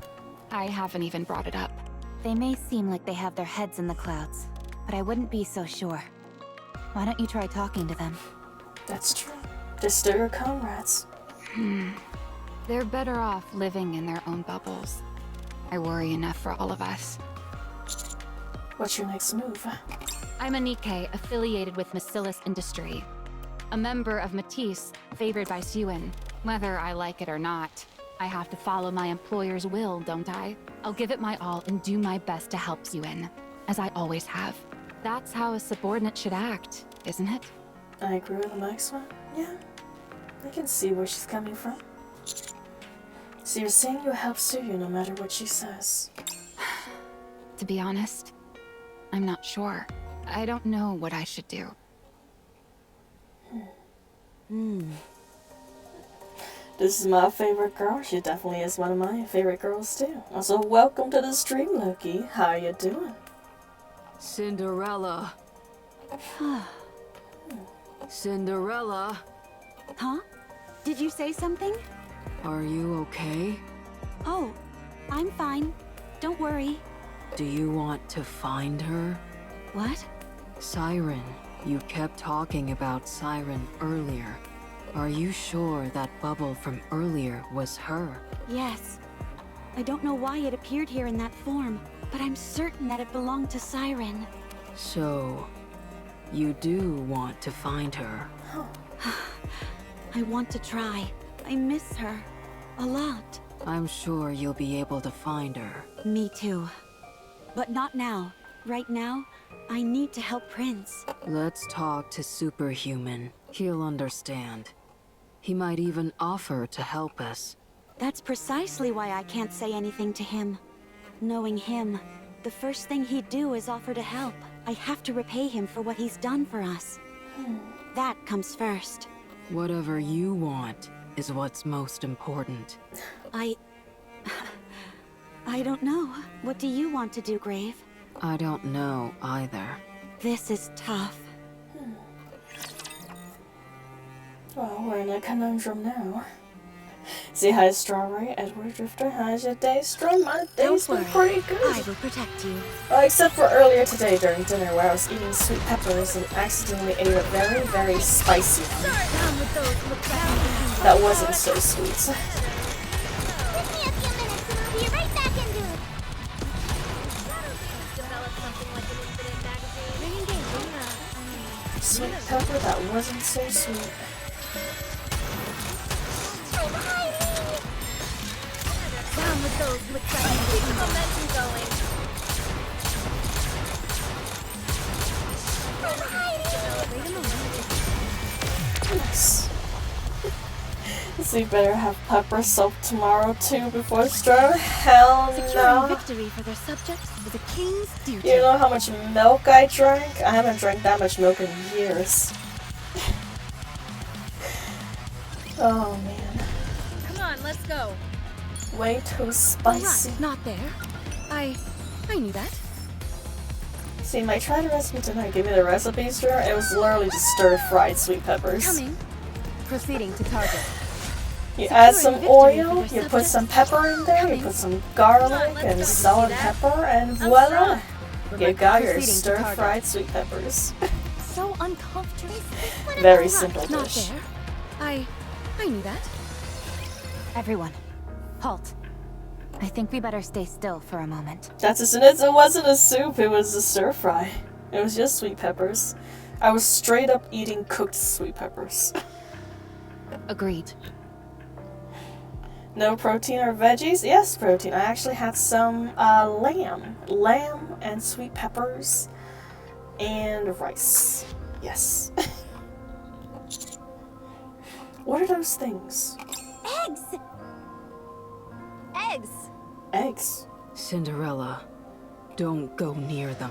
I haven't even brought it up. They may seem like they have their heads in the clouds, but I wouldn't be so sure. Why don't you try talking to them? That's true. They're still your comrades. They're better off living in their own bubbles. I worry enough for all of us. What's your next move? I'm a NIKKE affiliated with Macilis Industry. A member of Matisse, favored by Siuan. Whether I like it or not, I have to follow my employer's will, don't I? I'll give it my all and do my best to help Siuan, as I always have. That's how a subordinate should act, isn't it? I agree with Maxwell. Yeah, I can see where she's coming from. So you're saying you'll help Suyu no matter what she says? To be honest, I'm not sure. I don't know what I should do. This is my favorite girl. She definitely is one of my favorite girls too. Also, welcome to the stream, Loki. How you doing? Cinderella. Cinderella. Huh? Did you say something? Are you okay? Oh, I'm fine. Don't worry. Do you want to find her? What? Siren. You kept talking about Siren earlier. Are you sure that bubble from earlier was her? Yes. I don't know why it appeared here in that form, but I'm certain that it belonged to Siren. So, you do want to find her? I want to try. I miss her. A lot. I'm sure you'll be able to find her. Me too. But not now. Right now, I need to help Prince. Let's talk to Superhuman. He'll understand. He might even offer to help us. That's precisely why I can't say anything to him. Knowing him, the first thing he'd do is offer to help. I have to repay him for what he's done for us. That comes first. Whatever you want is what's most important. I don't know. What do you want to do, Grave? I don't know either. This is tough. Well, we're in a conundrum now. Say hi, Strawberry. Edward Drifter, how's your day? Straw, my day's been pretty good. I will protect you. Well, except for earlier today during dinner where I was eating sweet peppers and accidentally ate a very, very spicy one. That wasn't so sweet. Give me a few minutes and I'll be right back into it. Develop something like an infinite magazine. Sweet pepper that wasn't so sweet. Down with those with Keep the momentum going. Nice. So you better have pepper soap tomorrow too before Straw. Hell Securing no. victory for their subjects is a king's duty. You know how much milk I drank? I haven't drank that much milk in years. Oh man. Come on, let's go. Way too spicy. Right, not there. I knew that. See, my try the recipe tonight gave me the recipe stir. It was literally just stir-fried sweet peppers. Coming. Proceeding to target. You add some Securing victory oil, for you your put some pepper in there, you Coming. put some garlic let's and go. salt and See that? pepper, and I'm voila! strong. You got your Proceeding to stir-fried target. sweet peppers. So uncomfortable. Very simple Not dish. there. I knew that. Everyone, halt. I think we better stay still for a moment. That's as soon as it wasn't a soup, it was a stir-fry. It was just sweet peppers. I was straight up eating cooked sweet peppers. Agreed. No protein or veggies? Yes, protein. I actually had some lamb. Lamb and sweet peppers and rice. Yes. What are those things? eggs. Eggs. Eggs. Cinderella, don't go near them.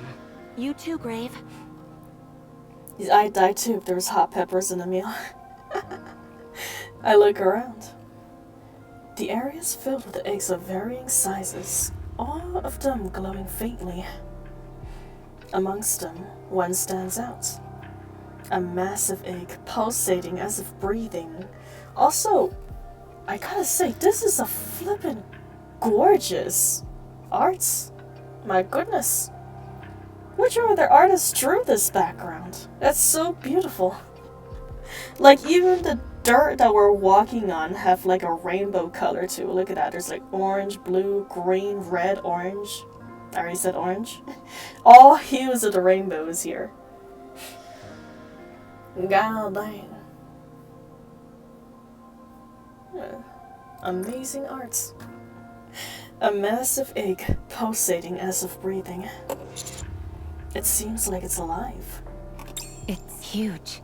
You too, Grave. I'd die too if there was hot peppers in a meal. I look around. The area is filled with eggs of varying sizes, all of them glowing faintly. Amongst them, one stands out. A massive egg pulsating as if breathing. Also, I gotta say, this is a flippin' gorgeous art. My goodness. Which other artist drew this background? That's so beautiful. Like, even the dirt that we're walking on have like a rainbow color too. Look at that. There's like orange, blue, green, red, orange. I already said orange. All hues of the rainbow is here. God dang. Amazing arts. A massive egg pulsating as if breathing. It seems like it's alive. It's huge.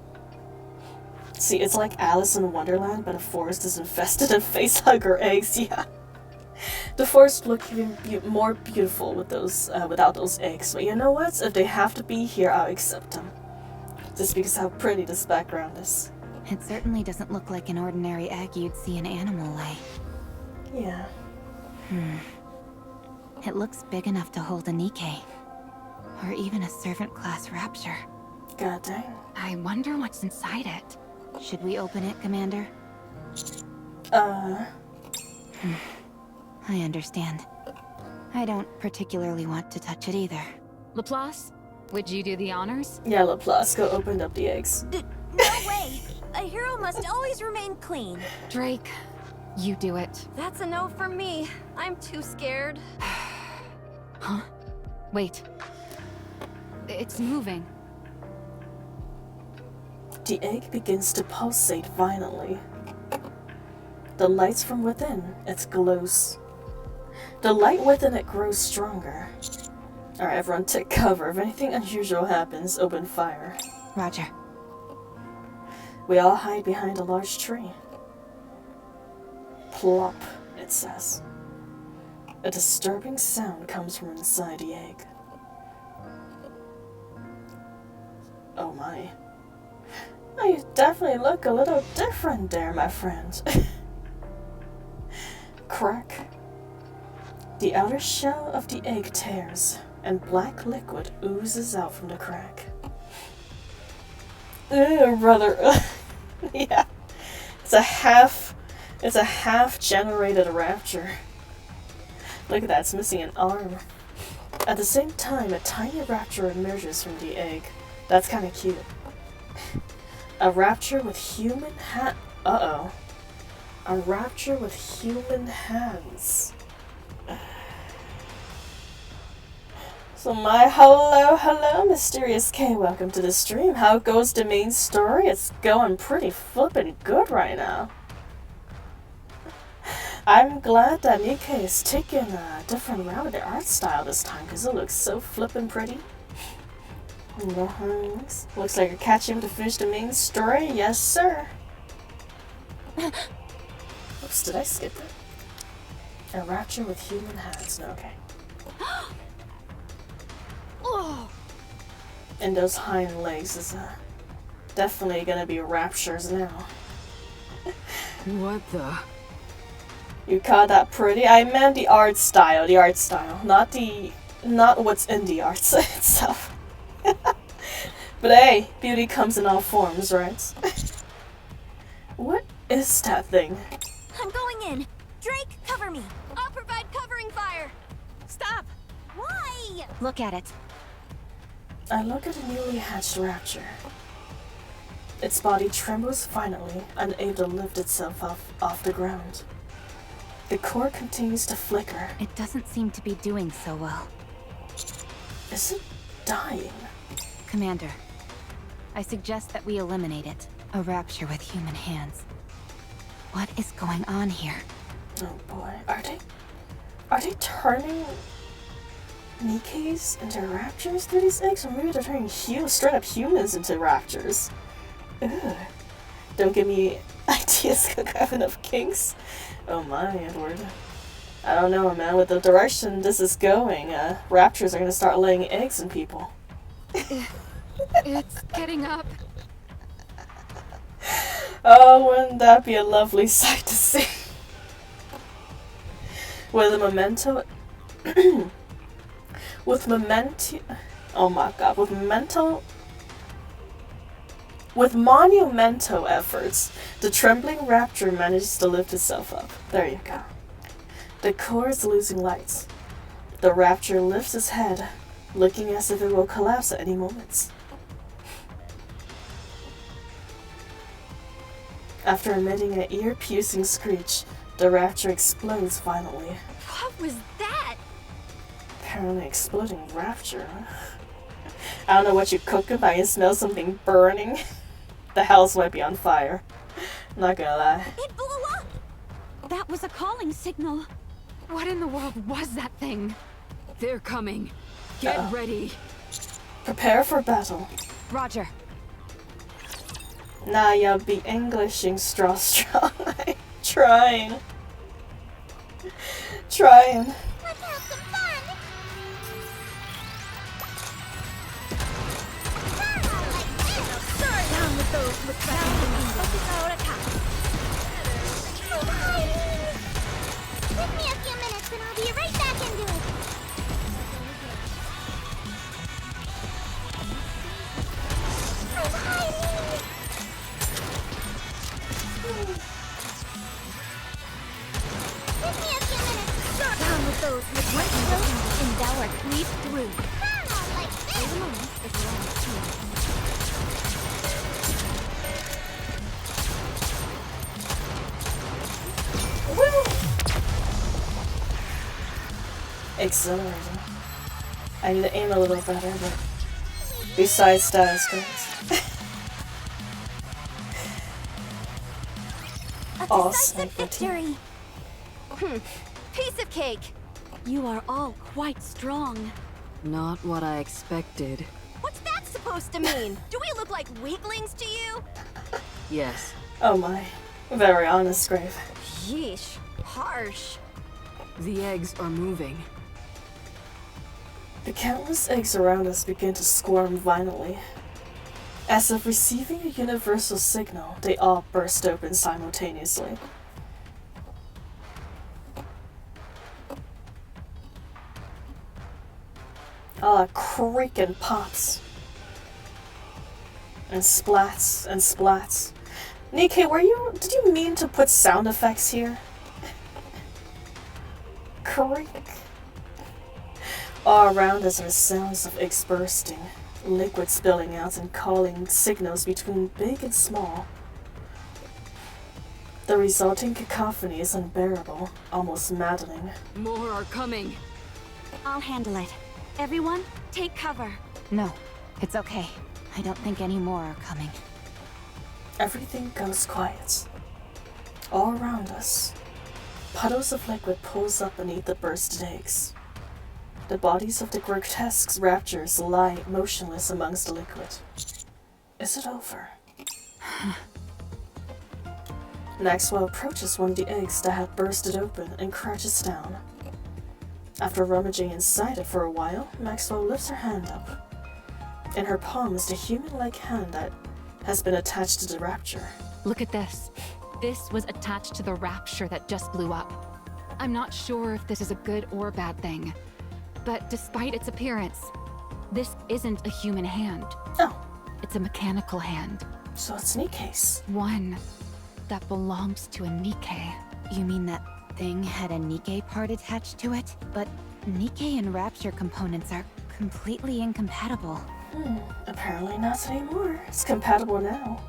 See, it's like Alice in Wonderland, but a forest is infested in facehugger eggs. Yeah, the forest look even more beautiful with those without those eggs. But you know what? If they have to be here, I'll accept them. Just because how pretty this background is. It certainly doesn't look like an ordinary egg you'd see an animal lay. Yeah. It looks big enough to hold a NIKKE. Or even a servant class rapture. God dang. I wonder what's inside it. Should we open it, Commander? Uh. I understand. I don't particularly want to touch it either. Laplace, would you do the honors? Yeah, Laplace, go open up the eggs. No way. A hero must always remain clean. Drake, you do it. That's a no from me. I'm too scared. Huh? Wait. It's moving. The egg begins to pulsate violently. The lights from within it glows. The light within it grows stronger. Alright, everyone take cover. If anything unusual happens, open fire. Roger. We all hide behind a large tree. Plop, it says. A disturbing sound comes from inside the egg. Oh my. Oh, you definitely look a little different there, my friend. Crack. The outer shell of the egg tears, and black liquid oozes out from the crack. Ew, brother. Yeah. It's a half It's a half-generated rapture. Look at that, it's missing an arm. At the same time, a tiny rapture emerges from the egg. That's kind of cute. A rapture with human Uh-oh. A rapture with human hands. So hello, Mysterious K. Welcome to the stream. How goes the main story? It's going pretty flippin' good right now. I'm glad that NIKKE is taking a different route with the art style this time because it looks so flippin' pretty. Looks like you're catching him to finish the main story. Yes, sir. Oops, did I skip it? A rapture with human hands. No, okay. And those hind legs is definitely gonna be raptures now. What the? You call that pretty? I meant the art style, not what's in the art itself. But hey, beauty comes in all forms, right? What is that thing? I'm going in. Drake, cover me. I'll provide covering fire. Stop. Why? Look at it. I look at the newly hatched rapture. Its body trembles violently, unable to lift itself off the ground. The core continues to flicker. It doesn't seem to be doing so well. Is it dying? Commander, I suggest that we eliminate it. A rapture with human hands. What is going on here? Oh boy, are they turning NIKKEs into raptures through these eggs? Or maybe they're turning straight up humans into raptures. Ugh. Don't give me ideas, cook I have enough kinks. Oh my, Edward. I don't know, man. With the direction this is going, raptors are gonna start laying eggs in people. It's getting up. Oh, wouldn't that be a lovely sight to see? With a memento... Oh my god, with monumental efforts, the trembling rapture manages to lift itself up. There you go. The core is losing light. The rapture lifts its head, looking as if it will collapse at any moment. After emitting an ear-piercing screech, the rapture explodes violently. What was that? Apparently exploding rapture. I don't know what you're cooking, but I can smell something burning. The house might be on fire. Not gonna lie. It blew up. That was a calling signal. What in the world was that thing? They're coming. Get ready. Prepare for battle. Roger. Nah, you'll be Englishing strong. Trying. Let's have some fun. Down with those with Give me a few minutes and I'll be right back into it. I'm hiding. Give me a few minutes. Down with those with white throat and thou art cleaved through. Come on, like this. Exhilarating. I need to aim a little better, but besides that, it's great. A decisive victory. Piece of cake. You are all quite strong. Not what I expected. What's that supposed to mean? Do we look like weaklings to you? Yes. Oh my. Very honest, Grave. Yeesh. Harsh. The eggs are moving. The countless eggs around us begin to squirm violently. As if receiving a universal signal, they all burst open simultaneously. Creak and pops. And splats and splats. NIKKE, did you mean to put sound effects here? Creak. All around us are sounds of eggs bursting, liquid spilling out and calling signals between big and small. The resulting cacophony is unbearable, almost maddening. More are coming. I'll handle it. Everyone, take cover. No, it's okay. I don't think any more are coming. Everything goes quiet. All around us, puddles of liquid pulls up beneath the bursted eggs. The bodies of the grotesque raptors lie motionless amongst the liquid. Is it over? Maxwell approaches one of the eggs that had bursted open and crouches down. After rummaging inside it for a while, Maxwell lifts her hand up. In her palm is the human-like hand that has been attached to the rapture. Look at this. This was attached to the rapture that just blew up. I'm not sure if this is a good or bad thing, but despite its appearance, this isn't a human hand. Oh. It's a mechanical hand. So it's NIKKE's. One that belongs to a NIKKE. You mean that thing had a NIKKE part attached to it? But NIKKE and Rapture components are completely incompatible. Apparently not anymore. It's compatible now.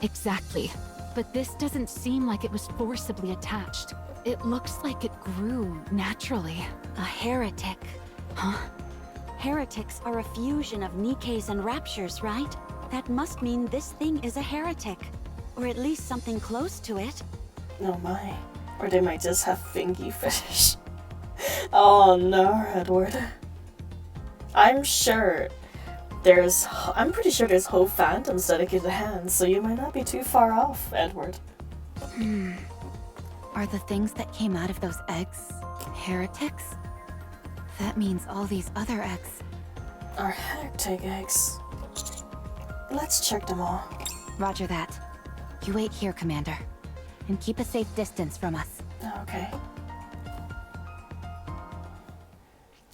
Exactly. But this doesn't seem like it was forcibly attached. It looks like it grew naturally. A heretic. Huh? Heretics are a fusion of NIKKEs and Raptures, right? That must mean this thing is a heretic. Or at least something close to it. Oh my. Or they might just have fingy fetish. Oh no, Edward. I'm pretty sure there's whole fandoms dedicated to hands, so you might not be too far off, Edward. Are the things that came out of those eggs heretics? That means all these other eggs are heretic eggs. Let's check them all. Roger that. You wait here, Commander. And keep a safe distance from us. Okay.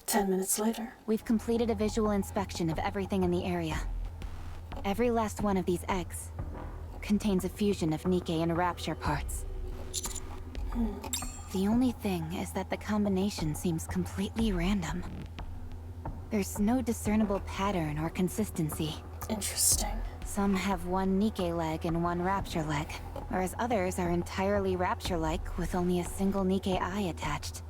10 minutes later. We've completed a visual inspection of everything in the area. Every last one of these eggs contains a fusion of NIKKE and Rapture parts. The only thing is that the combination seems completely random. There's no discernible pattern or consistency. Interesting. Some have one NIKKE leg and one Rapture leg, whereas others are entirely Rapture-like with only a single NIKKE eye attached.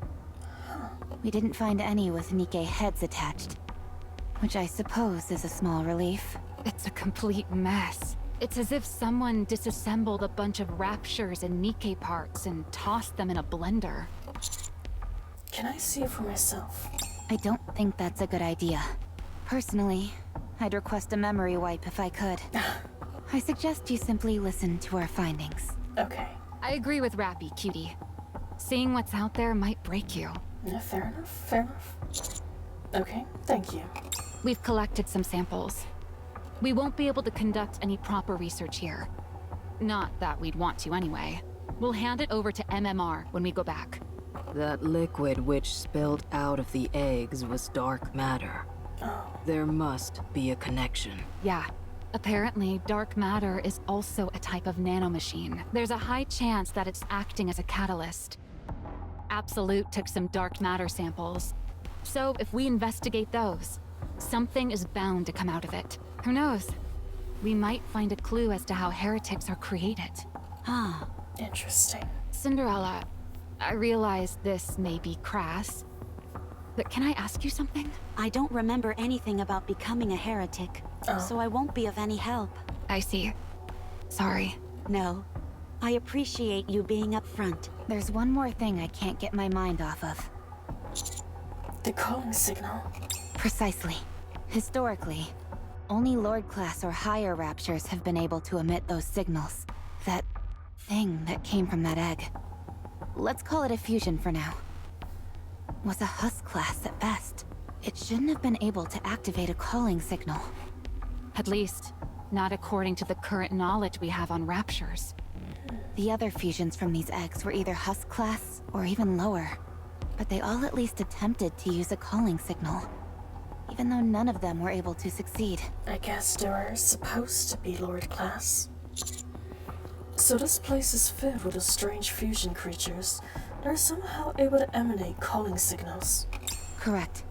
We didn't find any with NIKKE heads attached, which I suppose is a small relief. It's a complete mess. It's as if someone disassembled a bunch of Raptures and NIKKE parts and tossed them in a blender. Can I see it for myself? I don't think that's a good idea. Personally, I'd request a memory wipe if I could. I suggest you simply listen to our findings. Okay. I agree with Rappy, cutie. Seeing what's out there might break you. Yeah, fair enough, fair enough. Okay, thank you. We've collected some samples. We won't be able to conduct any proper research here. Not that we'd want to anyway. We'll hand it over to MMR when we go back. That liquid which spilled out of the eggs was dark matter. Oh. There must be a connection. Yeah. Apparently, dark matter is also a type of nanomachine. There's a high chance that it's acting as a catalyst. Absolute took some dark matter samples. So if we investigate those, something is bound to come out of it. Who knows? We might find a clue as to how heretics are created. Ah. Interesting. Cinderella, I realize this may be crass, but can I ask you something? I don't remember anything about becoming a heretic, so I won't be of any help. I see. Sorry. No. I appreciate you being upfront. There's one more thing I can't get my mind off of. The calling signal. Precisely. Historically, only Lord class or higher Raptures have been able to emit those signals. That thing that came from that egg, let's call it a fusion for now, was a Husk class at best. It shouldn't have been able to activate a calling signal. At least, not according to the current knowledge we have on Raptures. The other fusions from these eggs were either Husk class or even lower, but they all at least attempted to use a calling signal, even though none of them were able to succeed. I guess they were supposed to be Lord class. So this place is filled with those strange fusion creatures that are somehow able to emanate calling signals. Correct.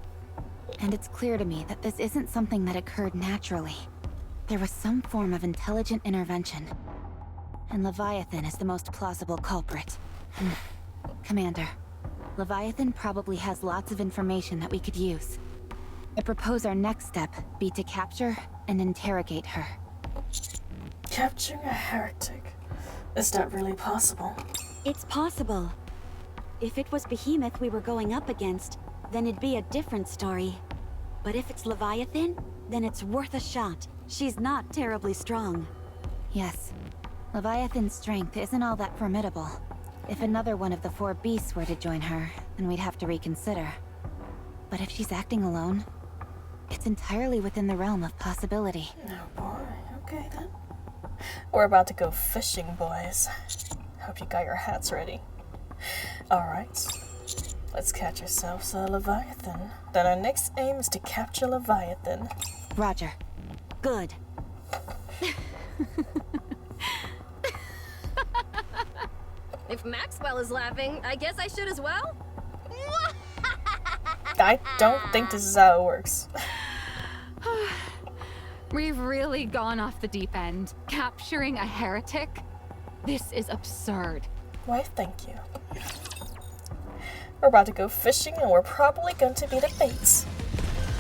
And it's clear to me that this isn't something that occurred naturally. There was some form of intelligent intervention. And Leviathan is the most plausible culprit. Commander, Leviathan probably has lots of information that we could use. I propose our next step be to capture and interrogate her. Capturing a heretic. Is that really possible? It's possible. If it was Behemoth we were going up against, then it'd be a different story. But if it's Leviathan, then it's worth a shot. She's not terribly strong. Yes. Leviathan's strength isn't all that formidable. If another one of the 4 beasts were to join her, then we'd have to reconsider. But if she's acting alone, it's entirely within the realm of possibility. Oh boy, okay then. We're about to go fishing, boys. Hope you got your hats ready. Alright, let's catch ourselves a Leviathan. Then our next aim is to capture Leviathan. Roger. Good. If Maxwell is laughing, I guess I should as well? I don't think this is how it works. We've really gone off the deep end. Capturing a heretic? This is absurd. Why, thank you. We're about to go fishing and we're probably going to be the baits.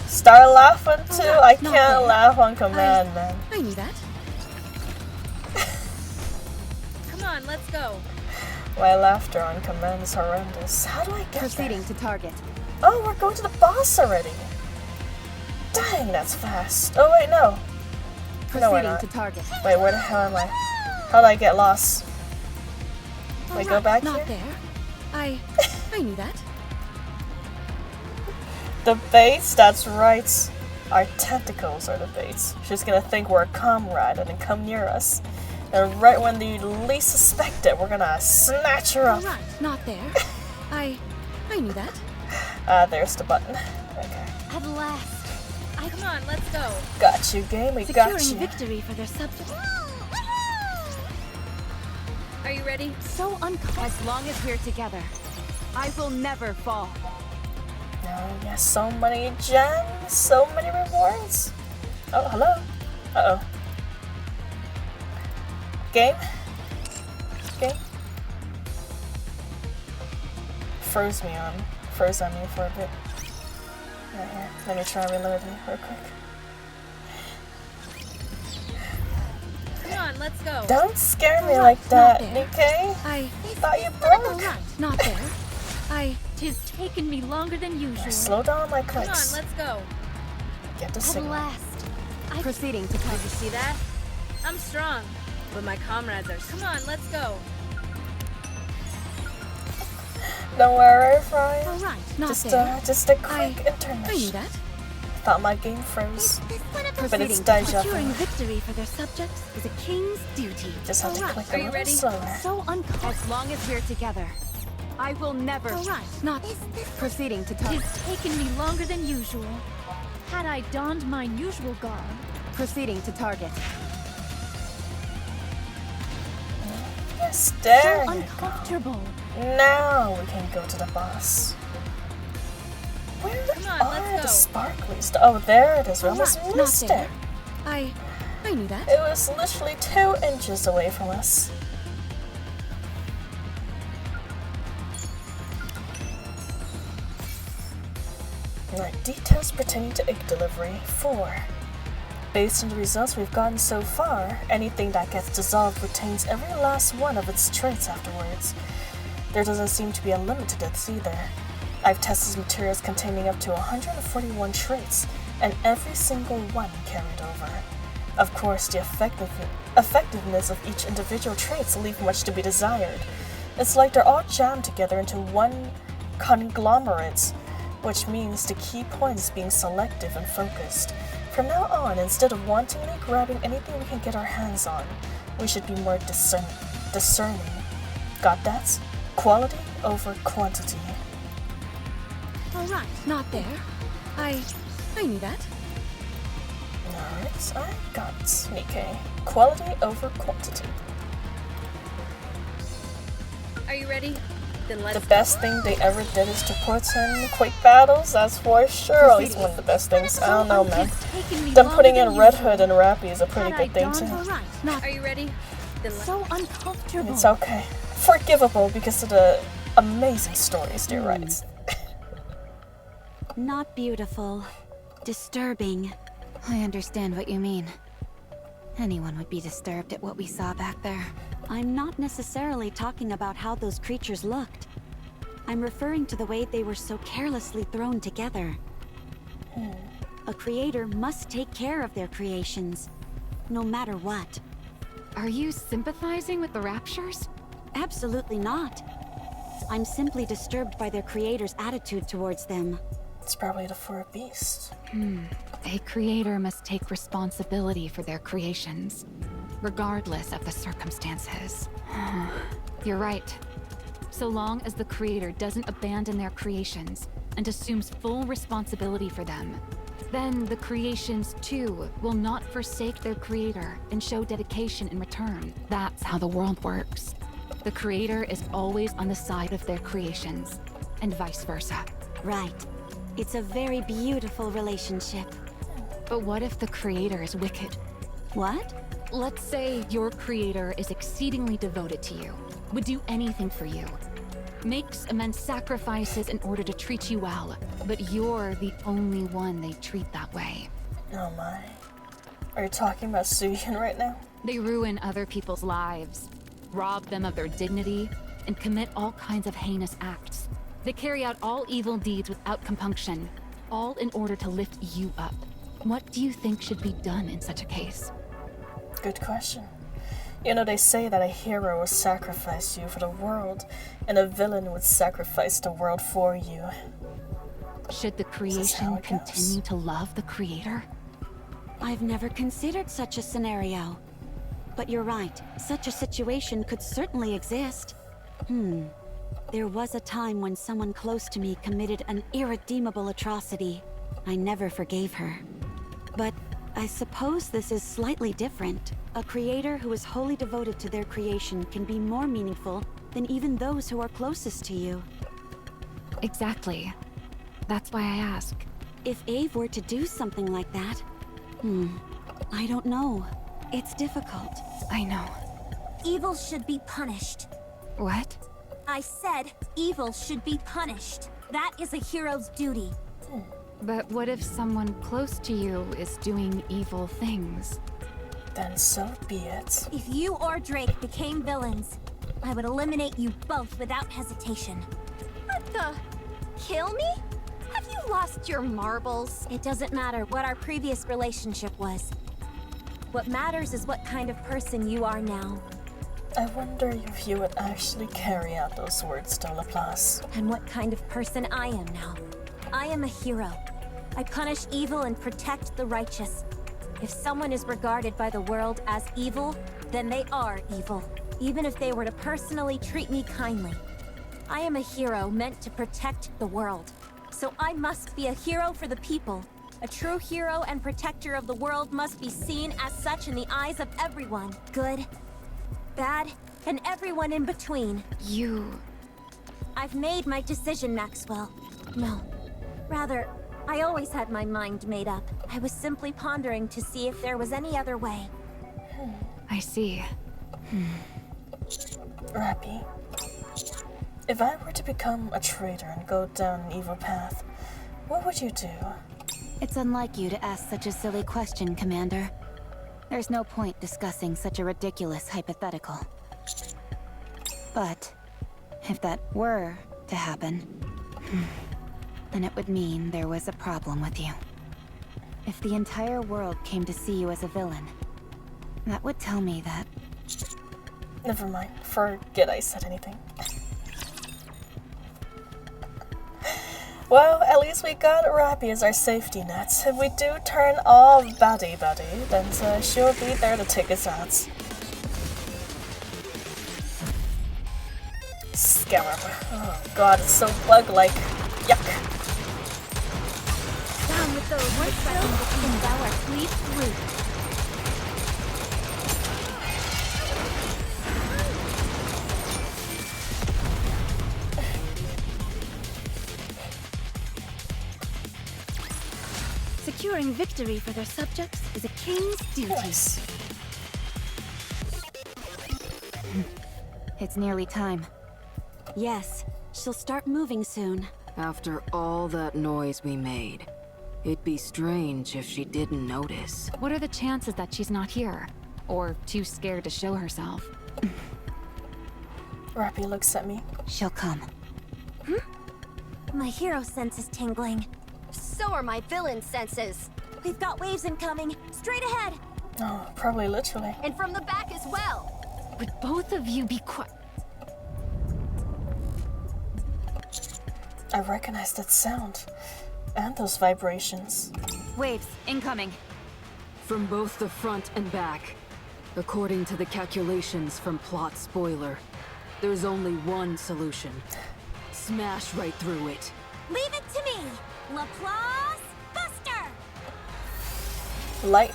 Start laughing too? I can't laugh on command, man. I knew that. Come on, let's go. My laughter on command is horrendous. How do I get Proceeding there? to target. Oh, we're going to the boss already. Dang, that's fast. Oh wait, no. No, we're Proceeding not. to target. Wait, where the hell am I? How did I get lost? Wait, go back Not here? there. I knew that. The baits? That's right. Our tentacles are the baits. She's gonna think we're a comrade and then come near us. And right when you least suspect it, we're gonna snatch her up. Right, not there. I knew that. There's the button. Okay. At last. Come on, let's go. Got you, game. We got Securing you. victory for their subject. Are you ready? So uncomfortable. As long as we're together, I will never fall. Oh, yes, so many gems, so many rewards. Oh, hello. Uh-oh. Game? Game? Froze on me for a bit. Right here. Let me try reloading real quick. Come on, let's go. Don't scare me like that, there. NIKKE. I Thought you broke. right, not there. Tis taken me longer than usual. Slow down my Come on, clicks. let's go. Get the At signal. last. Proceeding to Did target. you see that? I'm strong, but my comrades are. Come on, let's go. Don't worry, Fry. All right, not Just there. just a quick I knew intermission. that. Thought my game froze. But it's Proceeding to deja Securing vu. victory for their subjects is a king's duty. Just have to Alright, click are a you little ready? slower. So uncomfortable. As long as we're together, I will never. All right, not Proceeding to Tis target. taken me longer than usual. Had I donned my usual garb, Proceeding to target. Yes, there so you go. uncomfortable. Now we can go to the boss. Where Come on, are let's the go. sparklies? Oh, there it is. We almost Alright, not missed there. it. I knew that. It was literally 2 inches away from us. Alright, details pertaining to egg delivery. 4. Based on the results we've gotten so far, anything that gets dissolved retains every last one of its traits afterwards. There doesn't seem to be a limit to this either. I've tested materials containing up to 141 traits, and every single one carried over. Of course, the effectiveness of each individual traits leave much to be desired. It's like they're all jammed together into one conglomerate, which means the key point is being selective and focused. From now on, instead of wantonly grabbing anything we can get our hands on, we should be more discerning. Got that? Quality over quantity. All right, not there. I knew that. Alright, I got NIKKE. Quality over quantity. Are you ready? Then let's The best thing they ever did is to put in quick battles, that's for sure. At least one of the best things. I don't know, man. Them putting in Red Hood and Rappy is a pretty good thing too. Are you ready? Then let's So uncomfortable. It's okay. Forgivable because of the amazing stories they write. Not beautiful. Disturbing. I understand what you mean. Anyone would be disturbed at what we saw back there. I'm not necessarily talking about how those creatures looked. I'm referring to the way they were so carelessly thrown together. A creator must take care of their creations, no matter what. Are you sympathizing with the Raptures? Absolutely not. I'm simply disturbed by their creator's attitude towards them. It's probably the four beasts. A creator must take responsibility for their creations, regardless of the circumstances. You're right. So long as the creator doesn't abandon their creations and assumes full responsibility for them, then the creations too will not forsake their creator and show dedication in return. That's how the world works. The creator is always on the side of their creations, and vice versa. Right. It's a very beautiful relationship. But what if the creator is wicked? What? Let's say your creator is exceedingly devoted to you, would do anything for you, makes immense sacrifices in order to treat you well, but you're the only one they treat that way. Oh my. Are you talking about Suyin right now? They ruin other people's lives, rob them of their dignity, and commit all kinds of heinous acts. They carry out all evil deeds without compunction, all in order to lift you up. What do you think should be done in such a case? Good question. You know, they say that a hero will sacrifice you for the world, and a villain would sacrifice the world for you. Should the how creation it goes? continue to love the creator? I've never considered such a scenario. But you're right, such a situation could certainly exist. There was a time when someone close to me committed an irredeemable atrocity. I never forgave her. But I suppose this is slightly different. A creator who is wholly devoted to their creation can be more meaningful than even those who are closest to you. Exactly. That's why I ask. If Ave were to do something like that, I don't know. It's difficult. I know. Evil should be punished. What? I said evil should be punished. That is a hero's duty. But what if someone close to you is doing evil things? Then so be it. If you or Drake became villains, I would eliminate you both without hesitation. What the? Kill me? Have you lost your marbles? It doesn't matter what our previous relationship was. What matters is what kind of person you are now. I wonder if you would actually carry out those words, to Laplace. And what kind of person I am now. I am a hero. I punish evil and protect the righteous. If someone is regarded by the world as evil, then they are evil, even if they were to personally treat me kindly. I am a hero meant to protect the world. So I must be a hero for the people. A true hero and protector of the world must be seen as such in the eyes of everyone. Good, bad, and everyone in between. I've made my decision, Maxwell. No. Rather, I always had my mind made up. I was simply pondering to see if there was any other way. I see. Rappy, if I were to become a traitor and go down an evil path, what would you do? It's unlike you to ask such a silly question, Commander. There's no point discussing such a ridiculous hypothetical. But if that were to happen, then it would mean there was a problem with you. If the entire world came to see you as a villain, that would tell me that... Never mind. Forget I said anything. Well, at least we got Rappy as our safety net. If we do turn all Buddy, then she'll be there to take us out. Scarab. Oh god, it's so bug-like. Yuck. Down with those weapons that can devour fleet through. Ensuring victory for their subjects is a king's duty. Nice. It's nearly time. Yes, she'll start moving soon. After all that noise we made, it'd be strange if she didn't notice. What are the chances that she's not here? Or too scared to show herself? Rappy looks at me. She'll come. My hero sense is tingling. So are my villain senses. We've got waves incoming. Straight ahead. Oh, probably literally. And from the back as well. Would both of you be quiet? I recognize that sound. And those vibrations. Waves, incoming. From both the front and back. According to the calculations from Plot Spoiler, there's only one solution. Smash right through it. Leave it to me. Laplace Buster. Light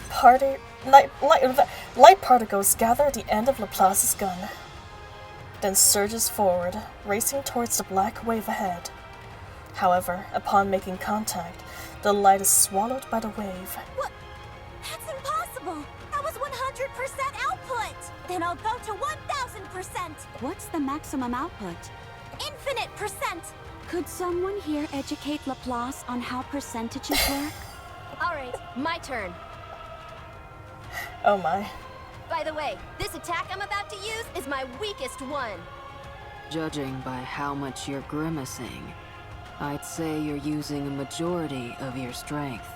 particles gather at the end of Laplace's gun, then surges forward, racing towards the black wave ahead. However, upon making contact, the light is swallowed by the wave. What? That's impossible. That was 100% output. Then I'll go to 1000%. What's the maximum output? Infinite percent. Could someone here educate Laplace on how percentages work? All right, my turn. Oh my. By the way, this attack I'm about to use is my weakest one. Judging by how much you're grimacing, I'd say you're using a majority of your strength.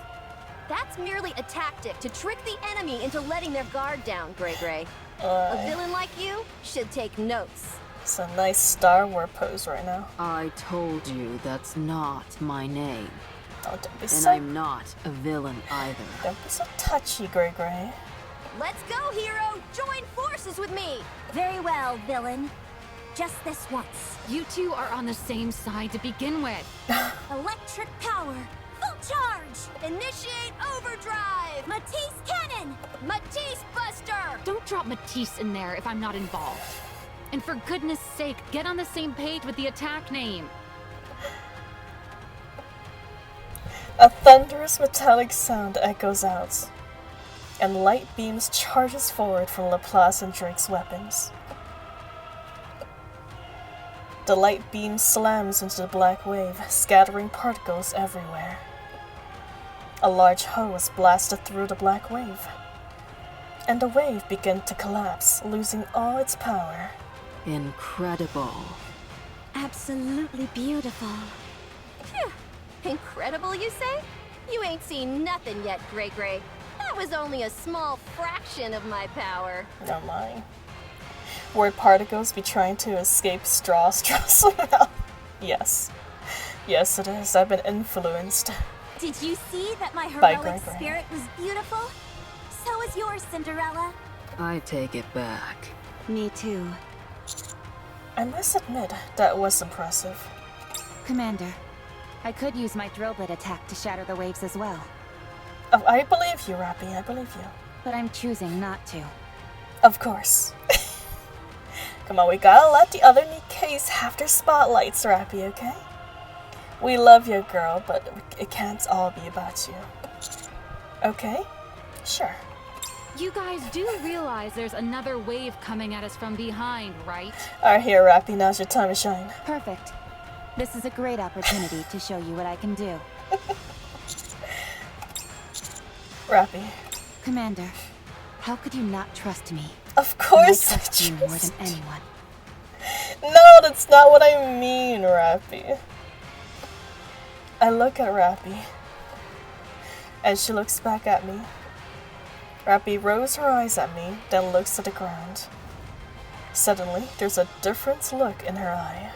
That's merely a tactic to trick the enemy into letting their guard down, Gray. A villain like you should take notes. It's a nice Star Wars pose right now. I told you that's not my name. Oh, don't be And so... I'm not a villain either. Don't be so touchy, Gray. Let's go, hero! Join forces with me! Very well, villain. Just this once. You two are on the same side to begin with. Electric power. Full charge. Initiate overdrive! Matisse cannon. Matisse Buster! Don't drop Matisse in there if I'm not involved. And for goodness sake, get on the same page with the attack name. A thunderous metallic sound echoes out, and light beams charges forward from Laplace and Drake's weapons. The light beam slams into the black wave, scattering particles everywhere. A large hose blasted through the black wave, and the wave began to collapse, losing all its power. Incredible. Absolutely beautiful. Phew. Incredible, you say? You ain't seen nothing yet, Gray. That was only a small fraction of my power. No mind. Word particles be trying to escape straw somehow. Yes. Yes, it is. I've been influenced. Did you see that my By heroic Gray. spirit was beautiful? So is yours, Cinderella. I take it back. Me too. I must admit, that was impressive. Commander, I could use my drill bit attack to shatter the waves as well. Oh, I believe you, Rappy. I believe you. But I'm choosing not to. Of course. Come on, we gotta let the other NIKKEs have their spotlights, Rappy, okay? We love you, girl, but it can't all be about you. Okay? Sure. You guys do realize there's another wave coming at us from behind, right? Alright, here, Rappy. Now's your time to shine. Perfect. This is a great opportunity to show you what I can do. Rappy. Commander, how could you not trust me? Of course I trust you more than anyone. No, that's not what I mean, Rappy. I look at Rappy, and she looks back at me. Rappy rolls her eyes at me, then looks at the ground. Suddenly, there's a different look in her eye.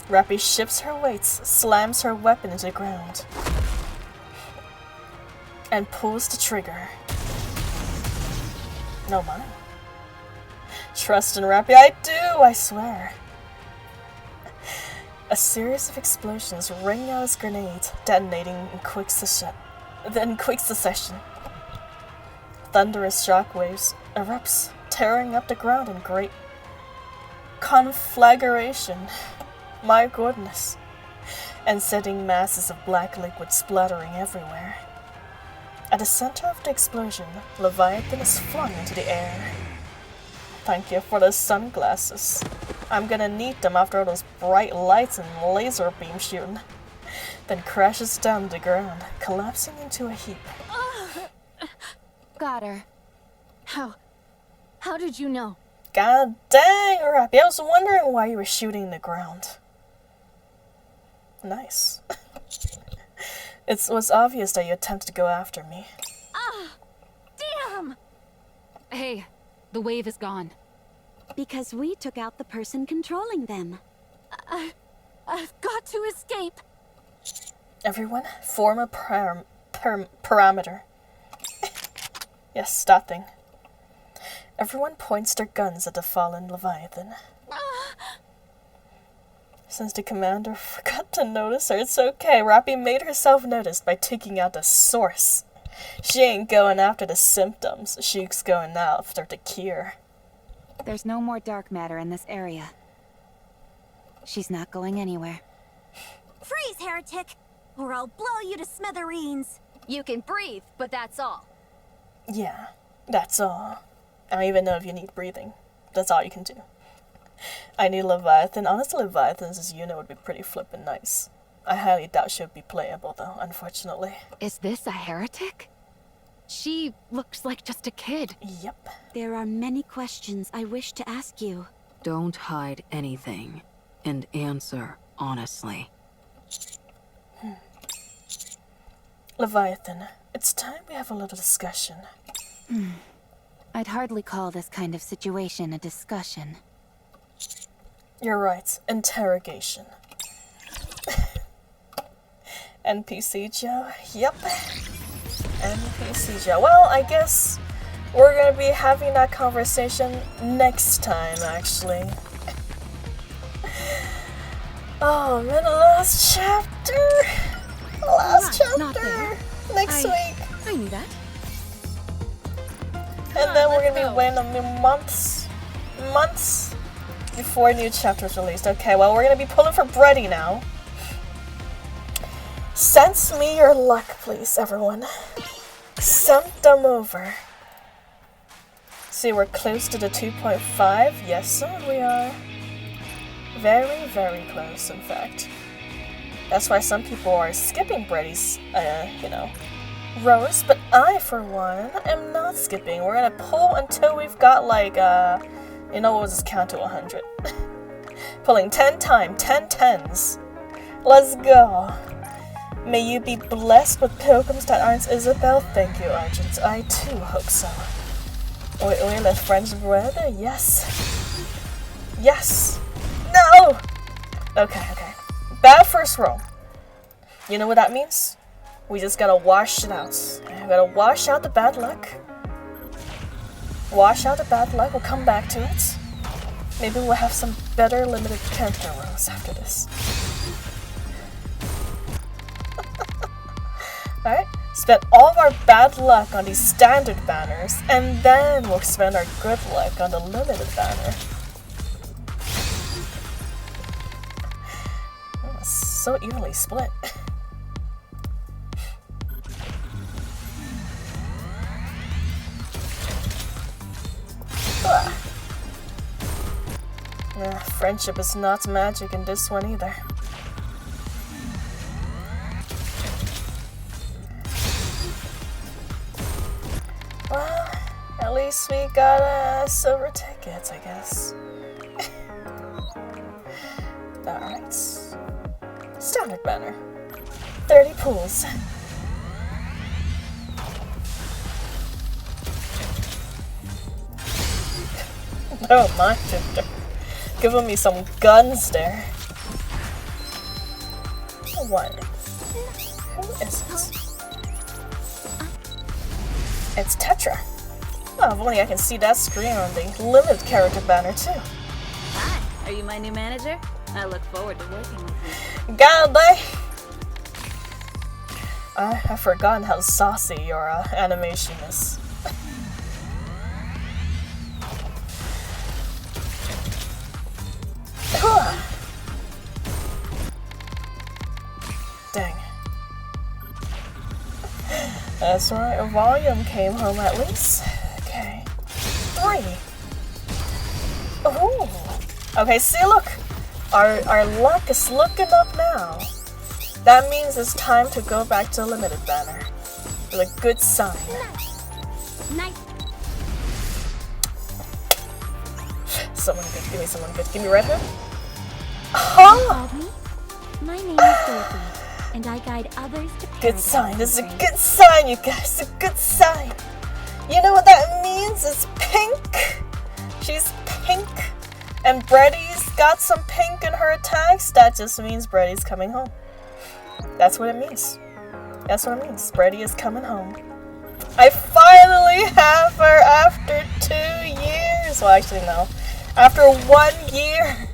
Rappy shifts her weights, slams her weapon into the ground, and pulls the trigger. No mind. Trust in Rappy, I do, I swear. A series of explosions ring out as grenades, detonating in quick succession. Thunderous shockwaves erupts, tearing up the ground in great conflagration. My goodness. and setting masses of black liquid splattering everywhere. At the center of the explosion, Leviathan is flung into the air. Thank you for the sunglasses. I'm gonna need them after all those bright lights and laser beam shooting. Then crashes down to the ground, collapsing into a heap. Got her. How did you know? God dang, Rappy, I was wondering why you were shooting the ground. Nice. It was obvious that you attempted to go after me. Damn! Hey, the wave is gone. Because we took out the person controlling them. I've got to escape. Everyone, form a parameter. Yes, that thing. Everyone points their guns at the fallen Leviathan. Since the commander forgot to notice her, it's okay. Rappy made herself noticed by taking out the source. She ain't going after the symptoms. She's going after the cure. There's no more dark matter in this area. She's not going anywhere. Freeze, heretic! Or I'll blow you to smithereens! You can breathe, but that's all. Yeah, that's all. I don't even know if you need breathing. That's all you can do. I need Leviathan. Honestly, Leviathans as unit would be pretty flippin' nice. I highly doubt she would be playable though, unfortunately. Is this a heretic? She looks like just a kid. Yep. There are many questions I wish to ask you. Don't hide anything, and answer honestly. Leviathan, it's time we have a little discussion. I'd hardly call this kind of situation a discussion. You're right, interrogation. NPC Joe? Yep. NPC Joe. Well, I guess we're gonna be having that conversation next time, actually. Oh, man, the last chapter! Last chapter! Next week! I knew that. And then we're gonna be waiting months before a new chapter is released. Okay, well, we're gonna be pulling for Brady now. Sense me your luck, please, everyone. Send them over. See, we're close to the 2.5. Yes, sir, we are. Very, very close, in fact. That's why some people are skipping Brady's, rows, but I, for one, am not skipping. We're gonna pull until we've got, we'll just count to 100. Pulling 10 times, 10 tens. Let's go. May you be blessed with pilgrims that aren't Isabel. Thank you, Argent. I too hope so. Oi, oi, let friends brother. Yes. Yes. No! Okay. Bad first roll. You know what that means? We just gotta wash it out. We gotta wash out the bad luck. Wash out the bad luck. We'll come back to it. Maybe we'll have some better limited character rolls after this. Alright, spend all of our bad luck on these standard banners, and then we'll spend our good luck on the limited banner. Oh, so evenly split. Friendship is not magic in this one either. Well, at least we got a silver ticket, I guess. Alright. Standard banner. 30 pools. Oh my, Victor. Giving me some guns there. One. Who is it? It's Tetra. Oh, if only I can see that screen on the limited character banner too. Hi, are you my new manager? I look forward to working with you. God dang! I've forgotten how saucy your animation is. That's right, volume came home at least. Okay. 3. Ooh. Okay, see, look. Our luck is looking up now. That means it's time to go back to limited banner. With a good sign. Nice. Someone good. Give me someone good. Give me red hood. Oh! Called me? My name is Dorothy, and I guide others to paradise. Good sign. This is a good sign, you guys. A good sign. You know what that means? It's pink. She's pink. And Breddy's got some pink in her attacks. That just means Breddy's coming home. That's what it means. That's what it means. Breddy is coming home. I finally have her after 2 years. Well, actually, no. After 1 year.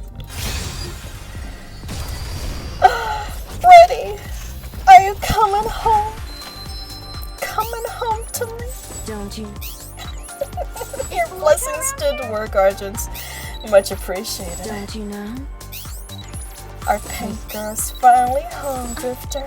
Breddy, are you coming home? Coming home to me? Don't you? Your blessings did work, Argents. Much appreciated. Don't you know? Our pink girl's finally home, Drifter.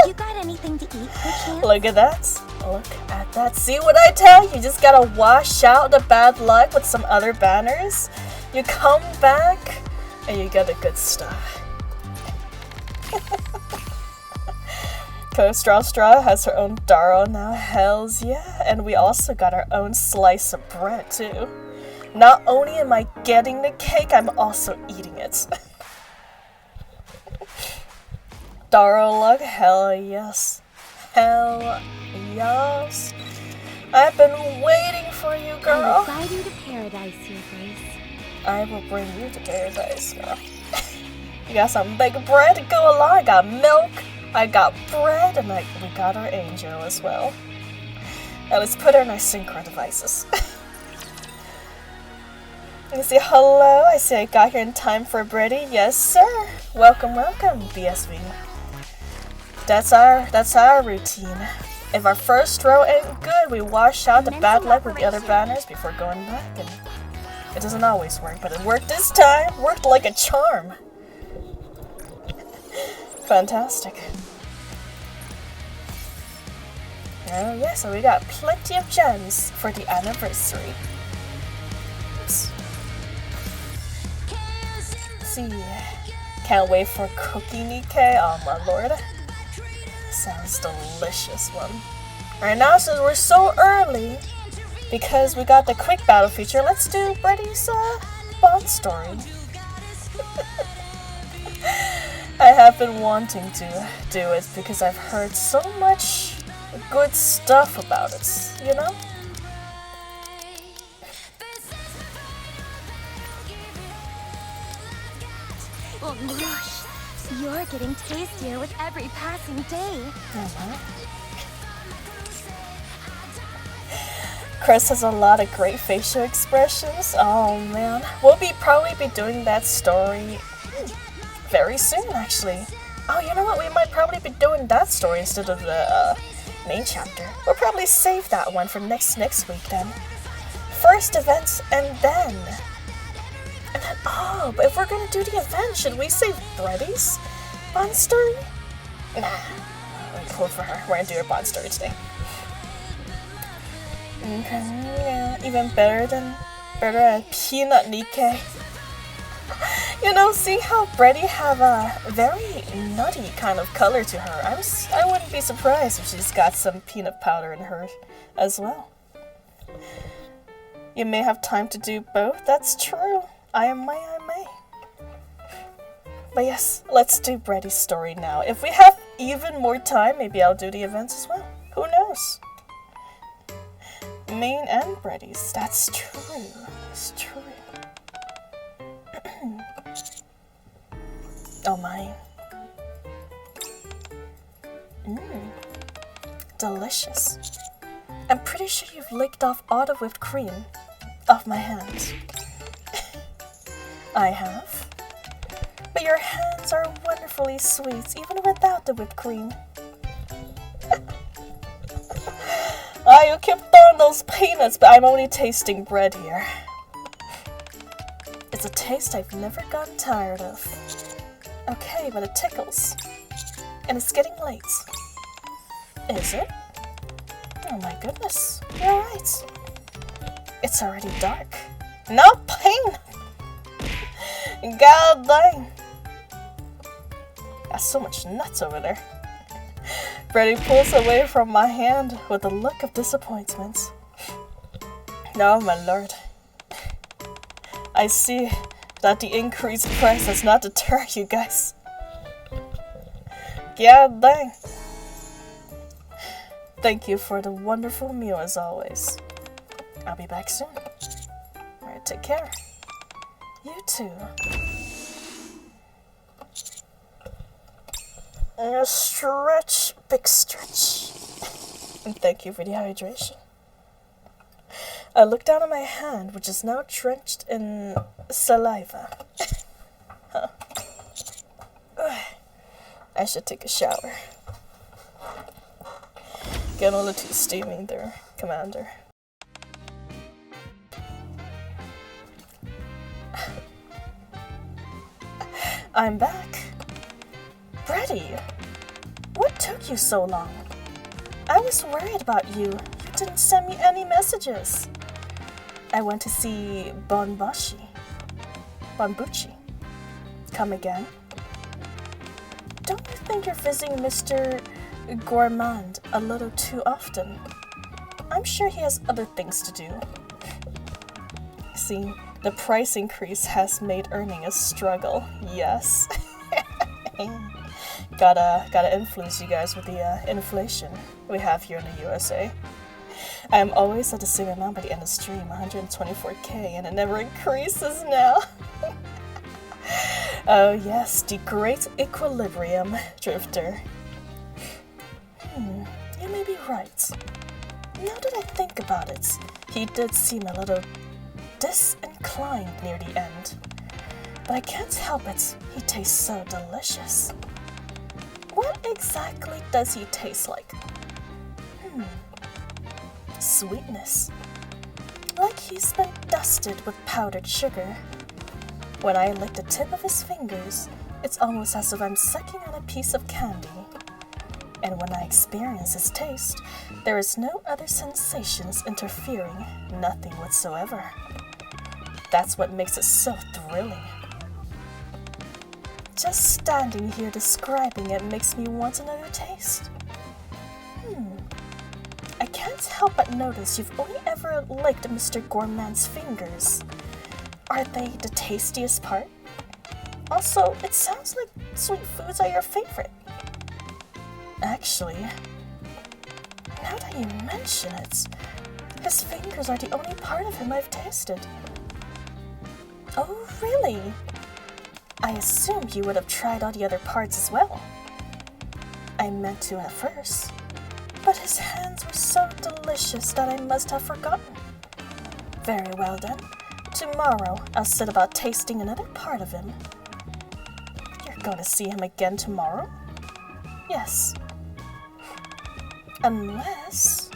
You got anything to eat, perchance? Look at that. Look at that. See what I tell you? You just gotta wash out the bad luck with some other banners. You come back and you get the good stuff. Straw has her own Darrow now. Hells yeah. And we also got our own slice of bread too. Not only am I getting the cake, I'm also eating it. Darrow luck? Hell yes. Hell yes. I've been waiting for you, girl. I will guide you to paradise, Your Grace. I will bring you to paradise, girl. You got some big bread to go along. I got milk. I got bread, and we got our angel as well. Now let's put her in our synchro devices. Let me say hello. I see I got here in time for Breddy. Yes, sir. Welcome, welcome, BSV. That's our routine. If our first row ain't good, we wash out the bad luck with the other banners before going back. And it doesn't always work, but it worked this time. Worked like a charm. Fantastic. Oh yeah, so we got plenty of gems for the anniversary. Oops. Let's see. Can't wait for cookie NIKKE. Oh my lord. Sounds delicious one. Alright, now since we're so early, because we got the quick battle feature, let's do Breddy's Bond story. I have been wanting to do it because I've heard so much good stuff about it, you know? Oh gosh, you're getting tastier with every passing day. Chris has a lot of great facial expressions. Oh man, we'll probably be doing that story very soon, actually. Oh, you know what? We might probably be doing that story instead of the main chapter. We'll probably save that one for next week then. First events and then. Oh, but if we're gonna do the event, should we save Breddy's Bond story? Nah, I'm cool for her. We're gonna do her Bond story today. Okay, yeah, even better than Peanut NIKKE. You know, seeing how Breddy have a very nutty kind of color to her, I wouldn't be surprised if she's got some peanut powder in her as well. You may have time to do both, that's true. I may. But yes, let's do Breddy's story now. If we have even more time, maybe I'll do the events as well. Who knows? Main and Breddy's, that's true. It's true. Oh my. Delicious. I'm pretty sure you've licked off all the whipped cream off my hands. I have. But your hands are wonderfully sweet, even without the whipped cream. You keep throwing those peanuts, but I'm only tasting bread here. It's a taste I've never gotten tired of. Okay, but it tickles. And it's getting late. Is it? Oh my goodness, you're right. It's already dark. No pain! God dang. Got so much nuts over there. Brady pulls away from my hand with a look of disappointment. No, my lord. I see that the increased price does not deter you guys. God dang. Thank you for the wonderful meal as always. I'll be back soon. Alright, take care. You too. And a stretch, big stretch. And thank you for the hydration. I look down at my hand, which is now drenched in saliva. Huh. I should take a shower. Getting a little too steamy there, Commander. I'm back. Brady, what took you so long? I was worried about you. You didn't send me any messages. I went to see Bonbuchi. Come again? Don't you think you're visiting Mr. Gourmand a little too often? I'm sure he has other things to do. See, the price increase has made earning a struggle. Yes. Gotta influence you guys with the inflation we have here in the USA. I am always at the same amount by the end of the stream, 124k, and it never increases now. Oh yes, the great equilibrium, Drifter. You may be right. Now that I think about it, he did seem a little disinclined near the end. But I can't help it, he tastes so delicious. What exactly does he taste like? Sweetness. Like he's been dusted with powdered sugar. When I lick the tip of his fingers, it's almost as if I'm sucking on a piece of candy. And when I experience his taste, there is no other sensations interfering, nothing whatsoever. That's what makes it so thrilling. Just standing here describing it makes me want another taste. I can't help but notice you've only ever licked Mr. Gourmand's fingers. Are they the tastiest part? Also, it sounds like sweet foods are your favorite. Actually, now that you mention it, his fingers are the only part of him I've tasted. Oh, really? I assumed you would have tried all the other parts as well. I meant to at first, but his hands were so delicious that I must have forgotten. Very well then. Tomorrow, I'll set about tasting another part of him. You're going to see him again tomorrow? Yes. Unless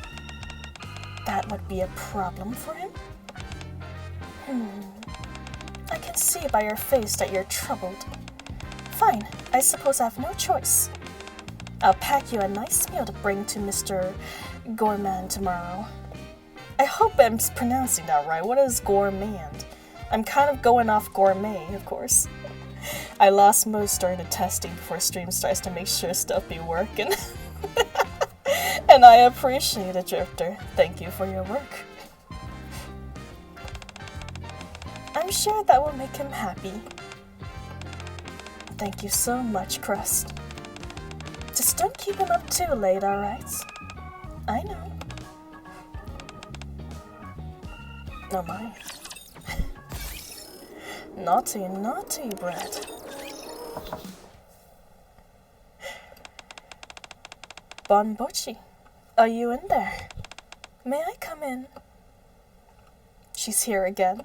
that would be a problem for him? I can see by your face that you're troubled. Fine, I suppose I have no choice. I'll pack you a nice meal to bring to Mr. Gourmand tomorrow. I hope I'm pronouncing that right. What is gourmand? I'm kind of going off gourmet, of course. I lost most during the testing before stream starts to make sure stuff be working. And I appreciate it, Drifter. Thank you for your work. I'm sure that will make him happy. Thank you so much, Crust. Just don't keep him up too late, alright? I know. No mind. Naughty, naughty, Brad. Bonbuchi, are you in there? May I come in? She's here again.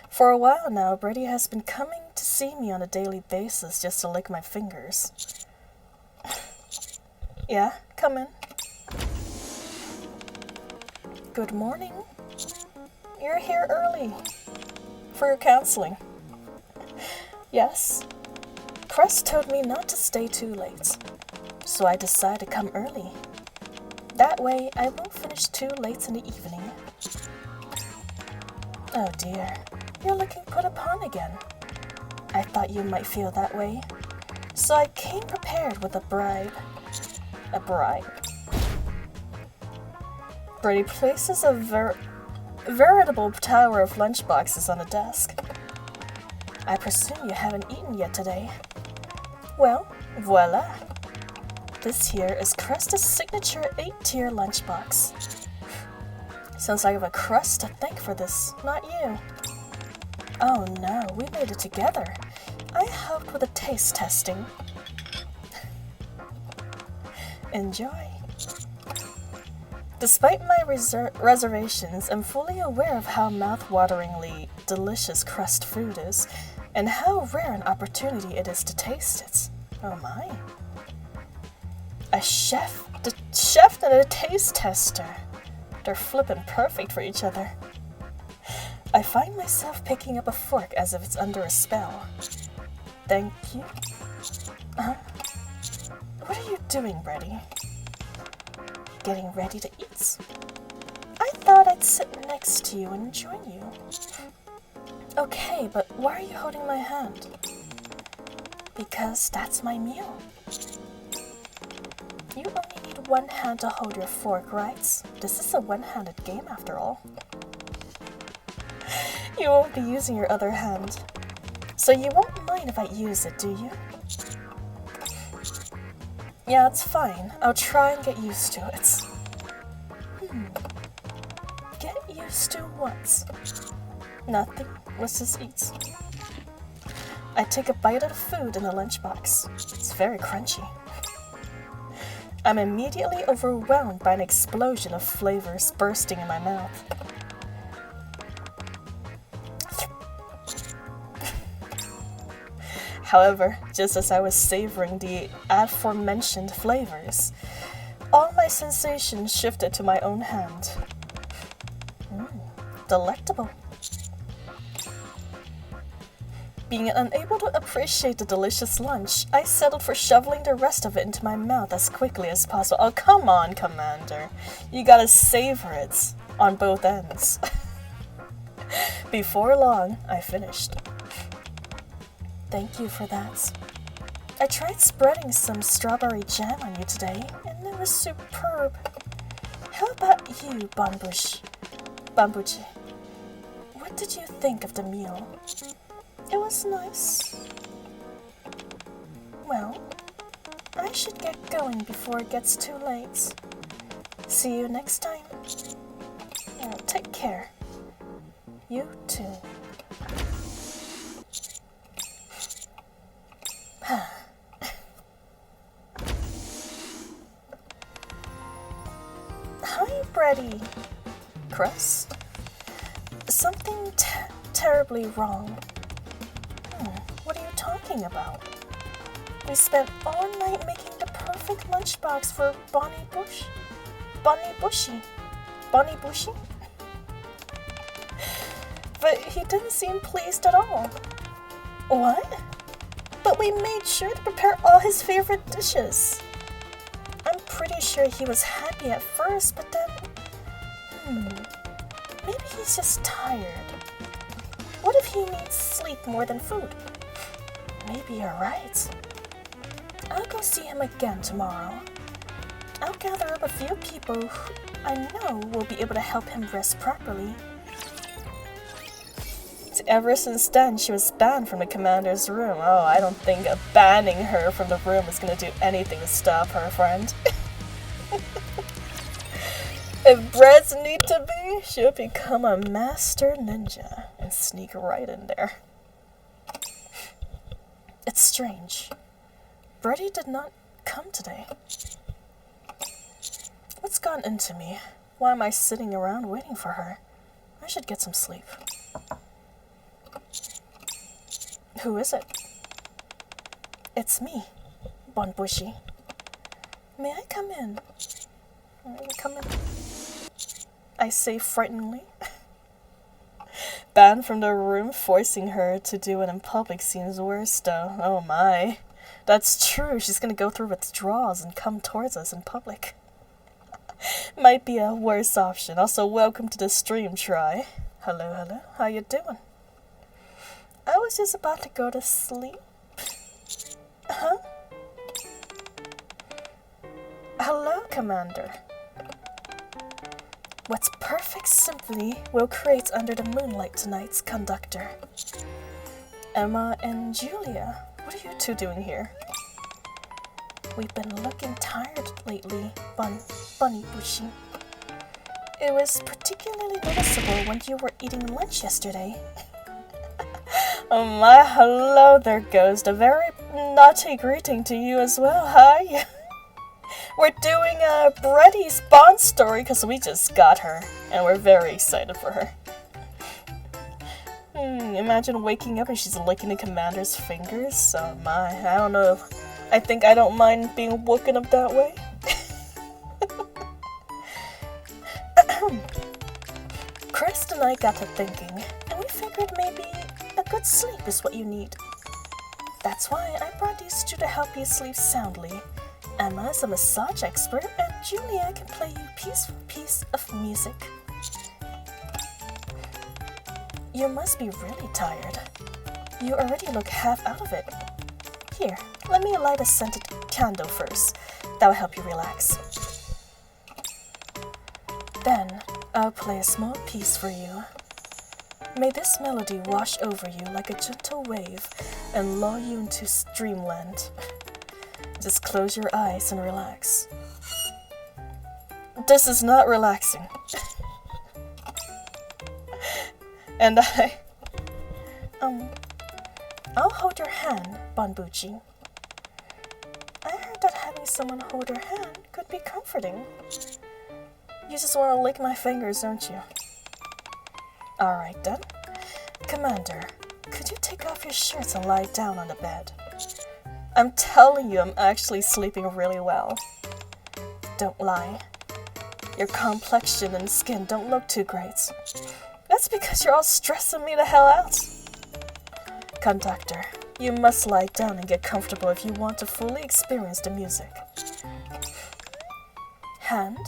For a while now, Brady has been coming to see me on a daily basis just to lick my fingers. Yeah, come in. Good morning. You're here early. For your counseling. Yes. Crest told me not to stay too late, so I decided to come early. That way, I won't finish too late in the evening. Oh dear, you're looking put upon again. I thought you might feel that way, so I came prepared with a bribe. A bribe. Brady places a veritable tower of lunchboxes on the desk. I presume you haven't eaten yet today. Well, voila. This here is Crest's signature 8-tier lunchbox. Sounds like I have a Crest to thank for this, not you. Oh no, we made it together. I helped with the taste testing. Enjoy. Despite my reservations, I'm fully aware of how mouth-wateringly delicious Crest food is, and how rare an opportunity it is to taste it. Oh my. A chef and a taste tester. They're flippin' perfect for each other. I find myself picking up a fork as if it's under a spell. Thank you. What are you doing, Brady? Getting ready to eat? I thought I'd sit next to you and join you. Okay, but why are you holding my hand? Because that's my meal. You only need one hand to hold your fork, right? This is a one-handed game after all. You won't be using your other hand, so you won't mind if I use it, do you? Yeah, it's fine. I'll try and get used to it. Get used to what? Nothing. Let's just eat. I take a bite of the food in the lunchbox. It's very crunchy. I'm immediately overwhelmed by an explosion of flavors bursting in my mouth. However, just as I was savoring the aforementioned flavors, all my sensations shifted to my own hand. Delectable. Being unable to appreciate the delicious lunch, I settled for shoveling the rest of it into my mouth as quickly as possible. Oh, come on, Commander. You gotta savor it on both ends. Before long, I finished. Thank you for that. I tried spreading some strawberry jam on you today, and it was superb. How about you, Bambuchi? What did you think of the meal? It was nice. Well, I should get going before it gets too late. See you next time. Take care. You too. Hi, Brady. Crest? Something terribly wrong. What are you talking about? We spent all night making the perfect lunchbox for Bonnie Bushy. But he didn't seem pleased at all. What? But we made sure to prepare all his favorite dishes. I'm pretty sure he was happy at first, but then... maybe he's just tired. What if he needs sleep more than food? Maybe you're right. I'll go see him again tomorrow. I'll gather up a few people who I know will be able to help him rest properly. Ever since then, she was banned from the commander's room. Oh, I don't think banning her from the room is going to do anything to stop her, friend. If breads need to be, she'll become a master ninja and sneak right in there. It's strange. Brady did not come today. What's gone into me? Why am I sitting around waiting for her? I should get some sleep. Who is it? It's me, Bonbushi. May I come in? Come in. I say frighteningly. banned from the room, forcing her to do it in public seems worse though. Oh my. That's true, she's gonna go through withdrawals and come towards us in public. Might be a worse option. Also, welcome to the stream, Try. Hello, hello. How you doing? I was just about to go to sleep. Huh? Hello, Commander. What's perfect symphony we'll create under the moonlight tonight's conductor. Emma and Julia, what are you two doing here? We've been looking tired lately, Bunny Bushi. It was particularly noticeable when you were eating lunch yesterday. Oh my, hello there, Ghost. A very naughty greeting to you as well. Hi. We're doing Bretty's Bond story because we just got her, and we're very excited for her. Imagine waking up and she's licking the commander's fingers. Oh my, I don't know. I think I don't mind being woken up that way. Crest and I got to thinking, and we figured maybe a good sleep is what you need. That's why I brought these two to help you sleep soundly. Emma is a massage expert, and Julia can play you a peaceful piece of music. You must be really tired. You already look half out of it. Here, let me light a scented candle first. That will help you relax. Then, I'll play a small piece for you. May this melody wash over you like a gentle wave and lull you into dreamland. Just close your eyes and relax. This is not relaxing. And I'll hold your hand, Bonbuchi. I heard that having someone hold your hand could be comforting. You just want to lick my fingers, don't you? Alright then. Commander, could you take off your shirts and lie down on the bed? I'm telling you, I'm actually sleeping really well. Don't lie. Your complexion and skin don't look too great. That's because you're all stressing me the hell out. Conductor, you must lie down and get comfortable if you want to fully experience the music. Hand?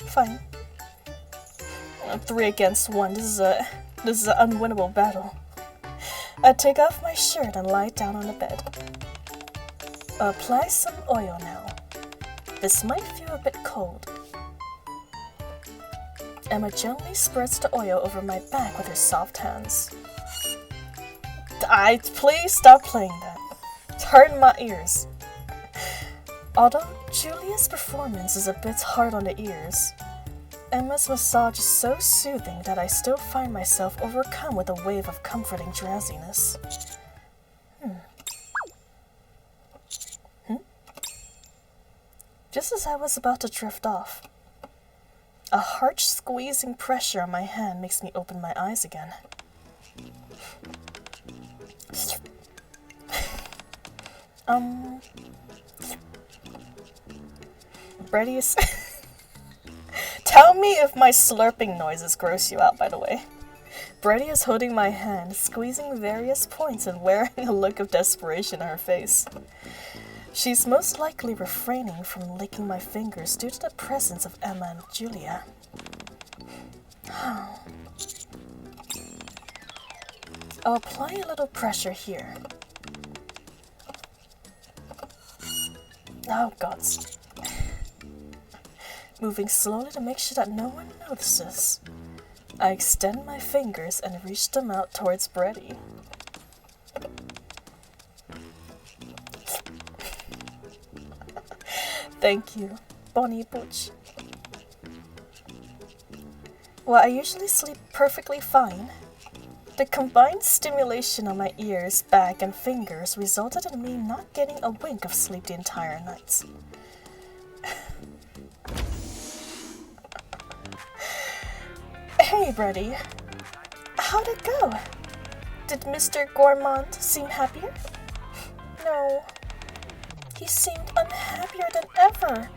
Fine. 3 against 1. This is an unwinnable battle. I take off my shirt and lie down on the bed. Apply some oil now. This might feel a bit cold. Emma gently spreads the oil over my back with her soft hands. Please stop playing that. It's hurting my ears. Although Julia's performance is a bit hard on the ears, Emma's massage is so soothing that I still find myself overcome with a wave of comforting drowsiness. Just as I was about to drift off, a harsh squeezing pressure on my hand makes me open my eyes again. Bretty is... Tell me if my slurping noises gross you out, by the way. Bretty is holding my hand, squeezing various points and wearing a look of desperation on her face. She's most likely refraining from licking my fingers due to the presence of Emma and Julia. I'll apply a little pressure here. Oh, gods. Moving slowly to make sure that no one notices. I extend my fingers and reach them out towards Bretty. Thank you, Bonnie Butch. While I usually sleep perfectly fine, the combined stimulation on my ears, back, and fingers resulted in me not getting a wink of sleep the entire night. Hey, Bretty. How'd it go? Did Mr. Gourmand seem happier? No. He seemed unhappier than ever,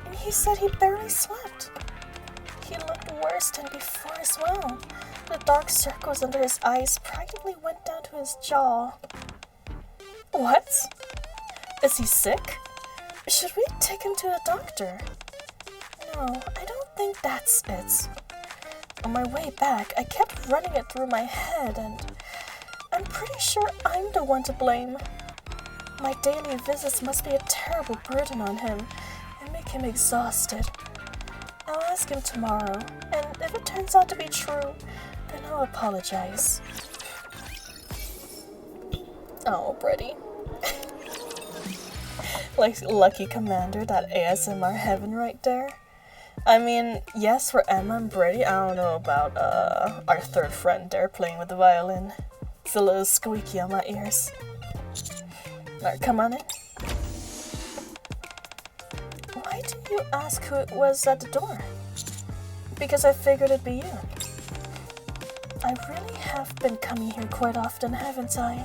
and he said he barely slept. He looked worse than before as well. The dark circles under his eyes practically went down to his jaw. What? Is he sick? Should we take him to the doctor? No, I don't think that's it. On my way back, I kept running it through my head, and I'm pretty sure I'm the one to blame. My daily visits must be a terrible burden on him and make him exhausted. I'll ask him tomorrow, and if it turns out to be true, then I'll apologize. Oh, Brady. Like Lucky Commander, that ASMR heaven right there. I mean, yes, for Emma and Brady, I don't know about our third friend there playing with the violin. It's a little squeaky on my ears. Alright, come on in. Why didn't you ask who it was at the door? Because I figured it'd be you. I really have been coming here quite often, haven't I?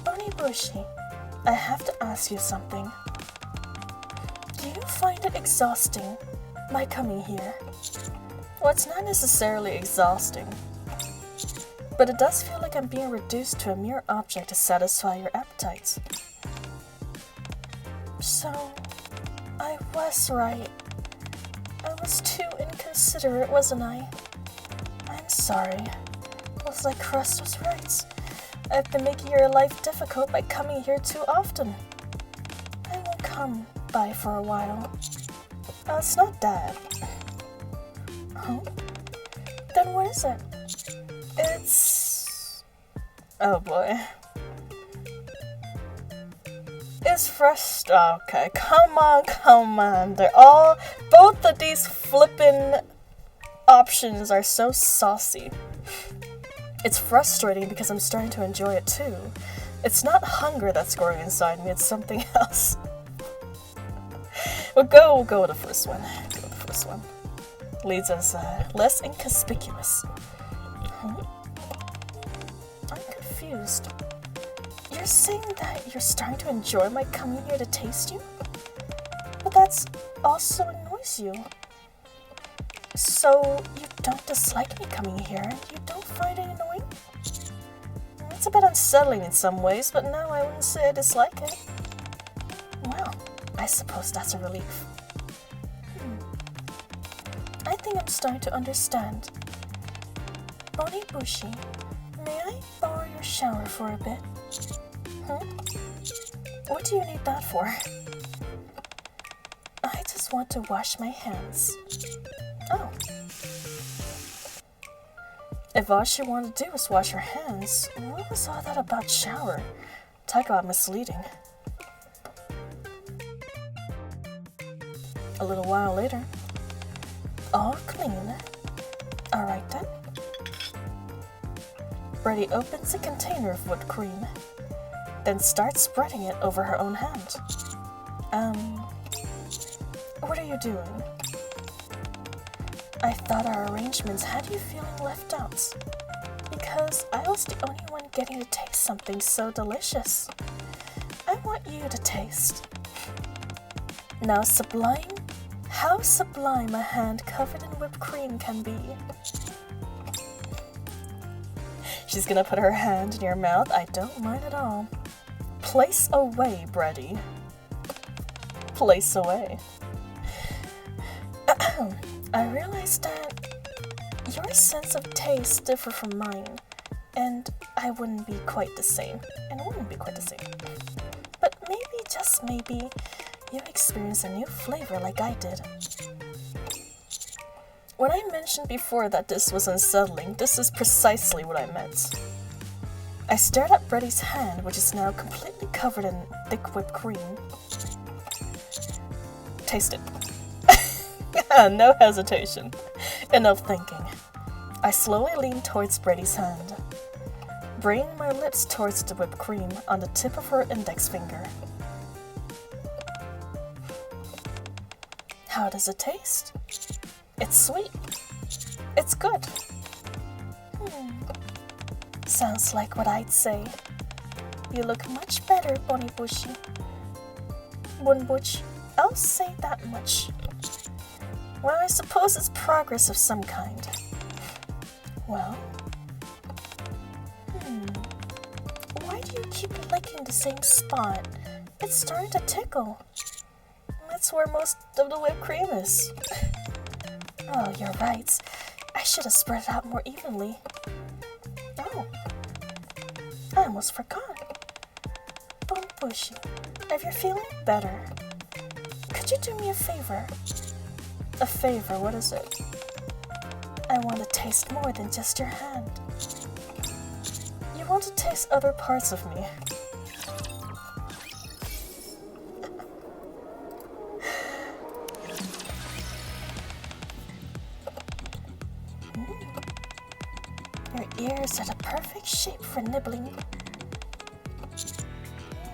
Onibushi, I have to ask you something. Do you find it exhausting, my coming here? Well, it's not necessarily exhausting, but it does feel like I'm being reduced to a mere object to satisfy your appetites. So, I was right. I was too inconsiderate, wasn't I? I'm sorry. Looks like Crust was right. I've been making your life difficult by coming here too often. I won't come by for a while. It's not that. Huh? Then what is it? It's... oh boy. It's okay, come on. They're all... both of these flippin' options are so saucy. It's frustrating because I'm starting to enjoy it too. It's not hunger that's growing inside me, it's something else. We'll go with the first one. Leads us less inconspicuous. Huh? I'm confused. You're saying that you're starting to enjoy my coming here to taste you? But that's also annoys you. So you don't dislike me coming here, and you don't find it annoying? It's a bit unsettling in some ways, but no, I wouldn't say I dislike it. Well, I suppose that's a relief. I think I'm starting to understand. Onibushi, may I borrow your shower for a bit? What do you need that for? I just want to wash my hands. Oh. If all she wanted to do was wash her hands, what was all that about shower? Talk about misleading. A little while later. All clean. Alright then. Brady opens a container of whipped cream, then starts spreading it over her own hand. What are you doing? I thought our arrangements had you feeling left out, because I was the only one getting to taste something so delicious. I want you to taste. Now sublime? How sublime a hand covered in whipped cream can be. She's gonna put her hand in your mouth. I don't mind at all. Place away, Brady. Place away. I realized that your sense of taste differ from mine, and I wouldn't be quite the same. But maybe, just maybe, you experience a new flavor like I did. When I mentioned before that this was unsettling, this is precisely what I meant. I stared at Brady's hand, which is now completely covered in thick whipped cream. Taste it. No hesitation. Enough thinking. I slowly leaned towards Brady's hand, bringing my lips towards the whipped cream on the tip of her index finger. How does it taste? It's sweet. It's good. Sounds like what I'd say. You look much better, Onibushi. Bunbuchi, I'll say that much. Well, I suppose it's progress of some kind. Well, why do you keep licking the same spot? It's starting to tickle. That's where most of the whipped cream is. Oh, you're right. I should have spread it out more evenly. Oh, I almost forgot. Bonbushi, if you're feeling better, could you do me a favor? A favor, what is it? I want to taste more than just your hand. You want to taste other parts of me. Your ears are the perfect shape for nibbling.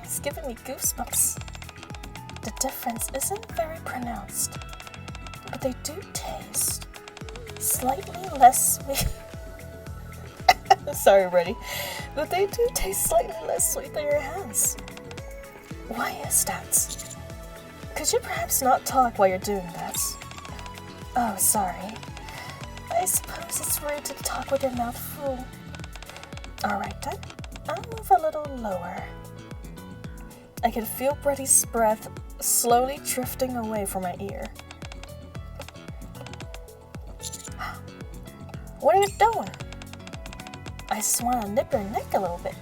It's giving me goosebumps. The difference isn't very pronounced, but they do taste slightly less sweet. Sorry, Reddy. But they do taste slightly less sweet than your hands. Why is that? Could you perhaps not talk while you're doing that? Oh, sorry. I suppose it's rude to talk with your mouth full. Alright then, I'll move a little lower. I can feel Bretty's breath slowly drifting away from my ear. What are you doing? I just want to nip your neck a little bit.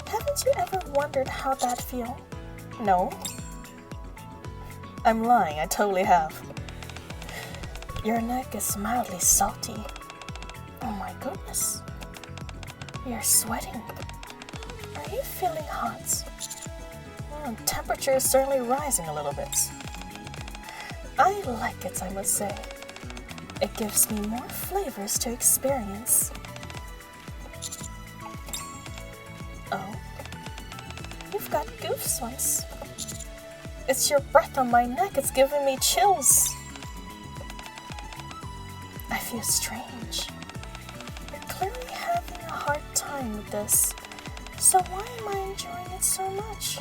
Haven't you ever wondered how that feels? No? I'm lying, I totally have. Your neck is mildly salty. Oh my goodness. You're sweating. Are you feeling hot? Temperature is certainly rising a little bit. I like it, I must say. It gives me more flavors to experience. Oh, you've got goosebumps. It's your breath on my neck, it's giving me chills. I feel strange. You're clearly having a hard time with this, so why am I enjoying it so much?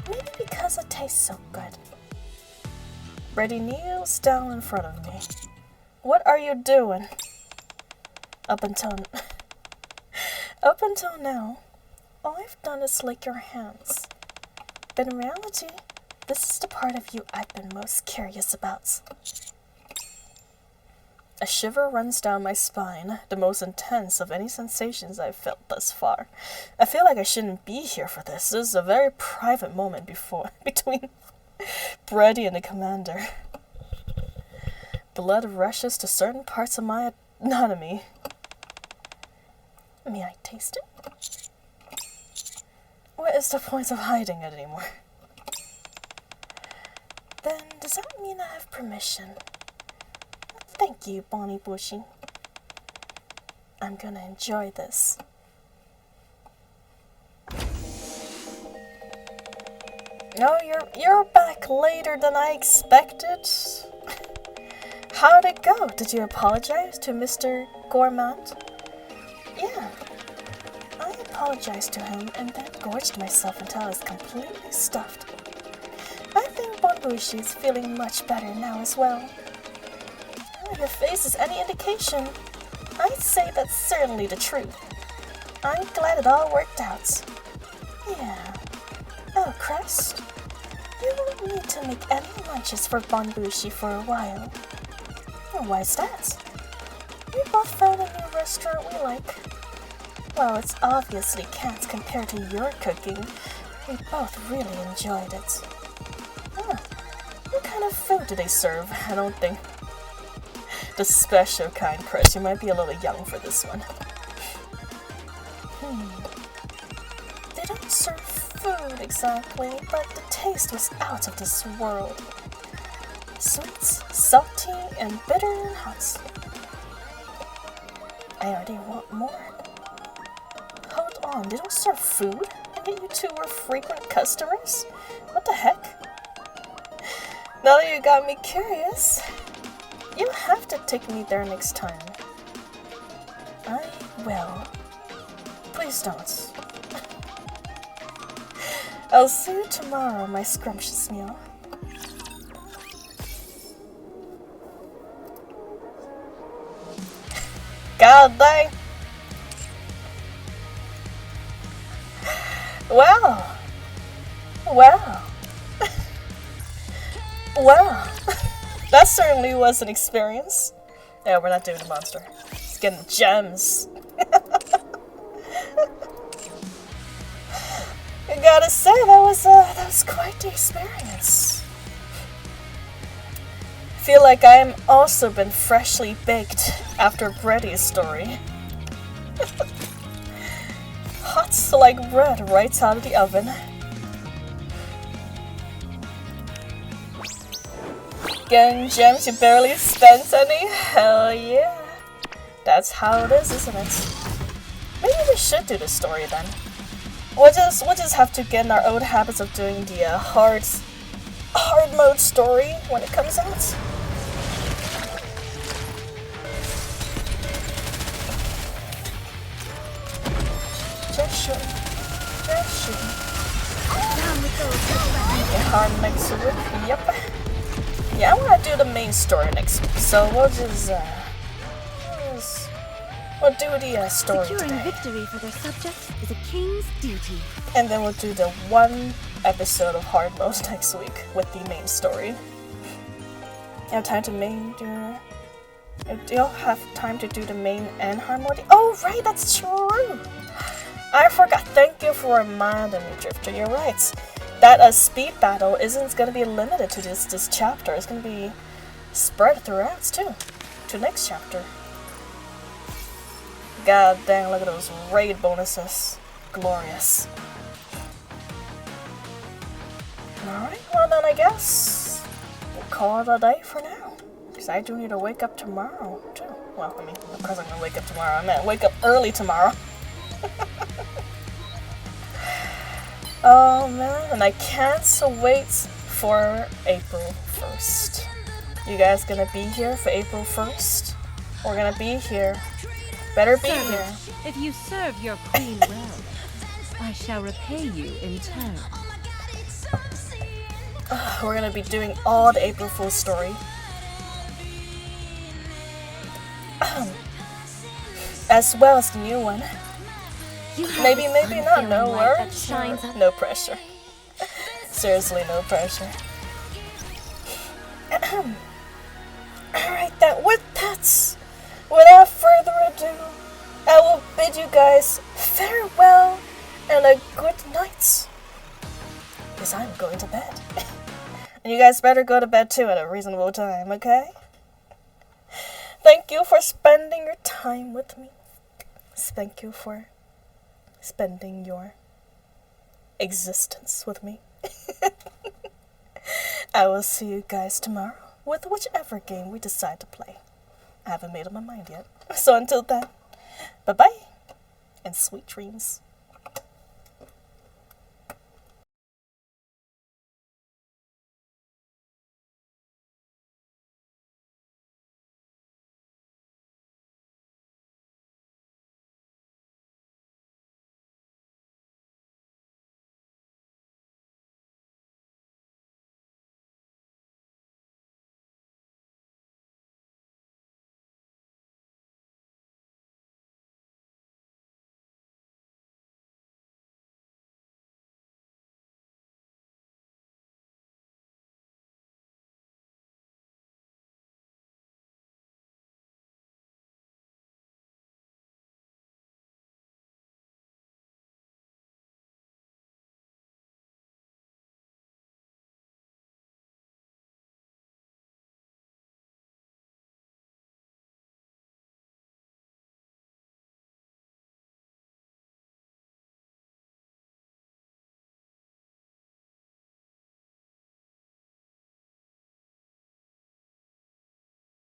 Maybe because it tastes so good. Reddy kneels down in front of me. What are you doing? Up until now, all I've done is lick your hands. But in reality, this is the part of you I've been most curious about. A shiver runs down my spine, the most intense of any sensations I've felt thus far. I feel like I shouldn't be here for this. This is a very private moment between Bretty and the commander. Blood rushes to certain parts of my anatomy. May I taste it? What is the point of hiding it anymore? Then does that mean I have permission? Thank you, Bonbushi. I'm gonna enjoy this. Oh, you're back later than I expected. How'd it go? Did you apologize to Mr. Gourmand? Yeah. I apologized to him and then gorged myself until I was completely stuffed. I think Bonbushi is feeling much better now as well. If your face is any indication, I'd say that's certainly the truth. I'm glad it all worked out. Yeah. Oh, Crest, you won't need to make any lunches for Bonbushi for a while. Oh, why's that? We both found a new restaurant we like. Well, it's obviously can't compare to your cooking. We both really enjoyed it. What kind of food do they serve? I don't think the special kind, Chris. You might be a little young for this one. They don't serve food exactly, but the taste was out of this world. Sweet, salty, and bitter and hot. I already want more. Hold on, they don't serve food? And yet you two were frequent customers? What the heck? Now that you got me curious, you'll have to take me there next time. I will. Please don't. I'll see you tomorrow, my scrumptious meal. God dang. Wow. Wow. Wow. That certainly was an experience. Yeah, we're not doing the monster. Just getting gems. I gotta say, that was quite the experience. I feel like I'm also been freshly baked after Brett's story. Hot like bread right out of the oven. Getting gems you barely spent any? Hell yeah. That's how it is, isn't it? Maybe we should do this story then. We'll just have to get in our old habits of doing the hard mode story when it comes out. Just shooting. Just shooting. Yeah, hard next week. Yep. Yeah, I want to do the main story next week, so we'll just we'll do the story Securing today. victory for their subjects is a king's duty. And then we'll do the one episode of hard mode next week with the main story. You have time to do you have time to do the main and hard mode? Oh right, that's true. I forgot. Thank you for reminding me, Drifter. You're right. That speed battle isn't gonna be limited to this chapter. It's gonna be spread throughout too, to next chapter. God dang! Look at those raid bonuses. Glorious. Alright, well then I guess we'll call it a day for now. Because I do need to wake up tomorrow, too. Well, I mean, of course I'm going to wake up tomorrow. I meant wake up early tomorrow. Oh man, and I can't wait for April 1st. You guys gonna be here for April 1st? We're gonna be here. Better be here. If you serve your queen well, I shall repay you in turn. We're gonna be doing all the April Fool's story. As well as the new one. Maybe not. No worries. No pressure. Seriously, no pressure. Alright then, with that, without further ado, I will bid you guys farewell and a good night. Because I'm going to bed. And you guys better go to bed too at a reasonable time, okay? Thank you for spending your time with me. Thank you for spending your existence with me. I will see you guys tomorrow with whichever game we decide to play. I haven't made up my mind yet. So until then, bye-bye and sweet dreams.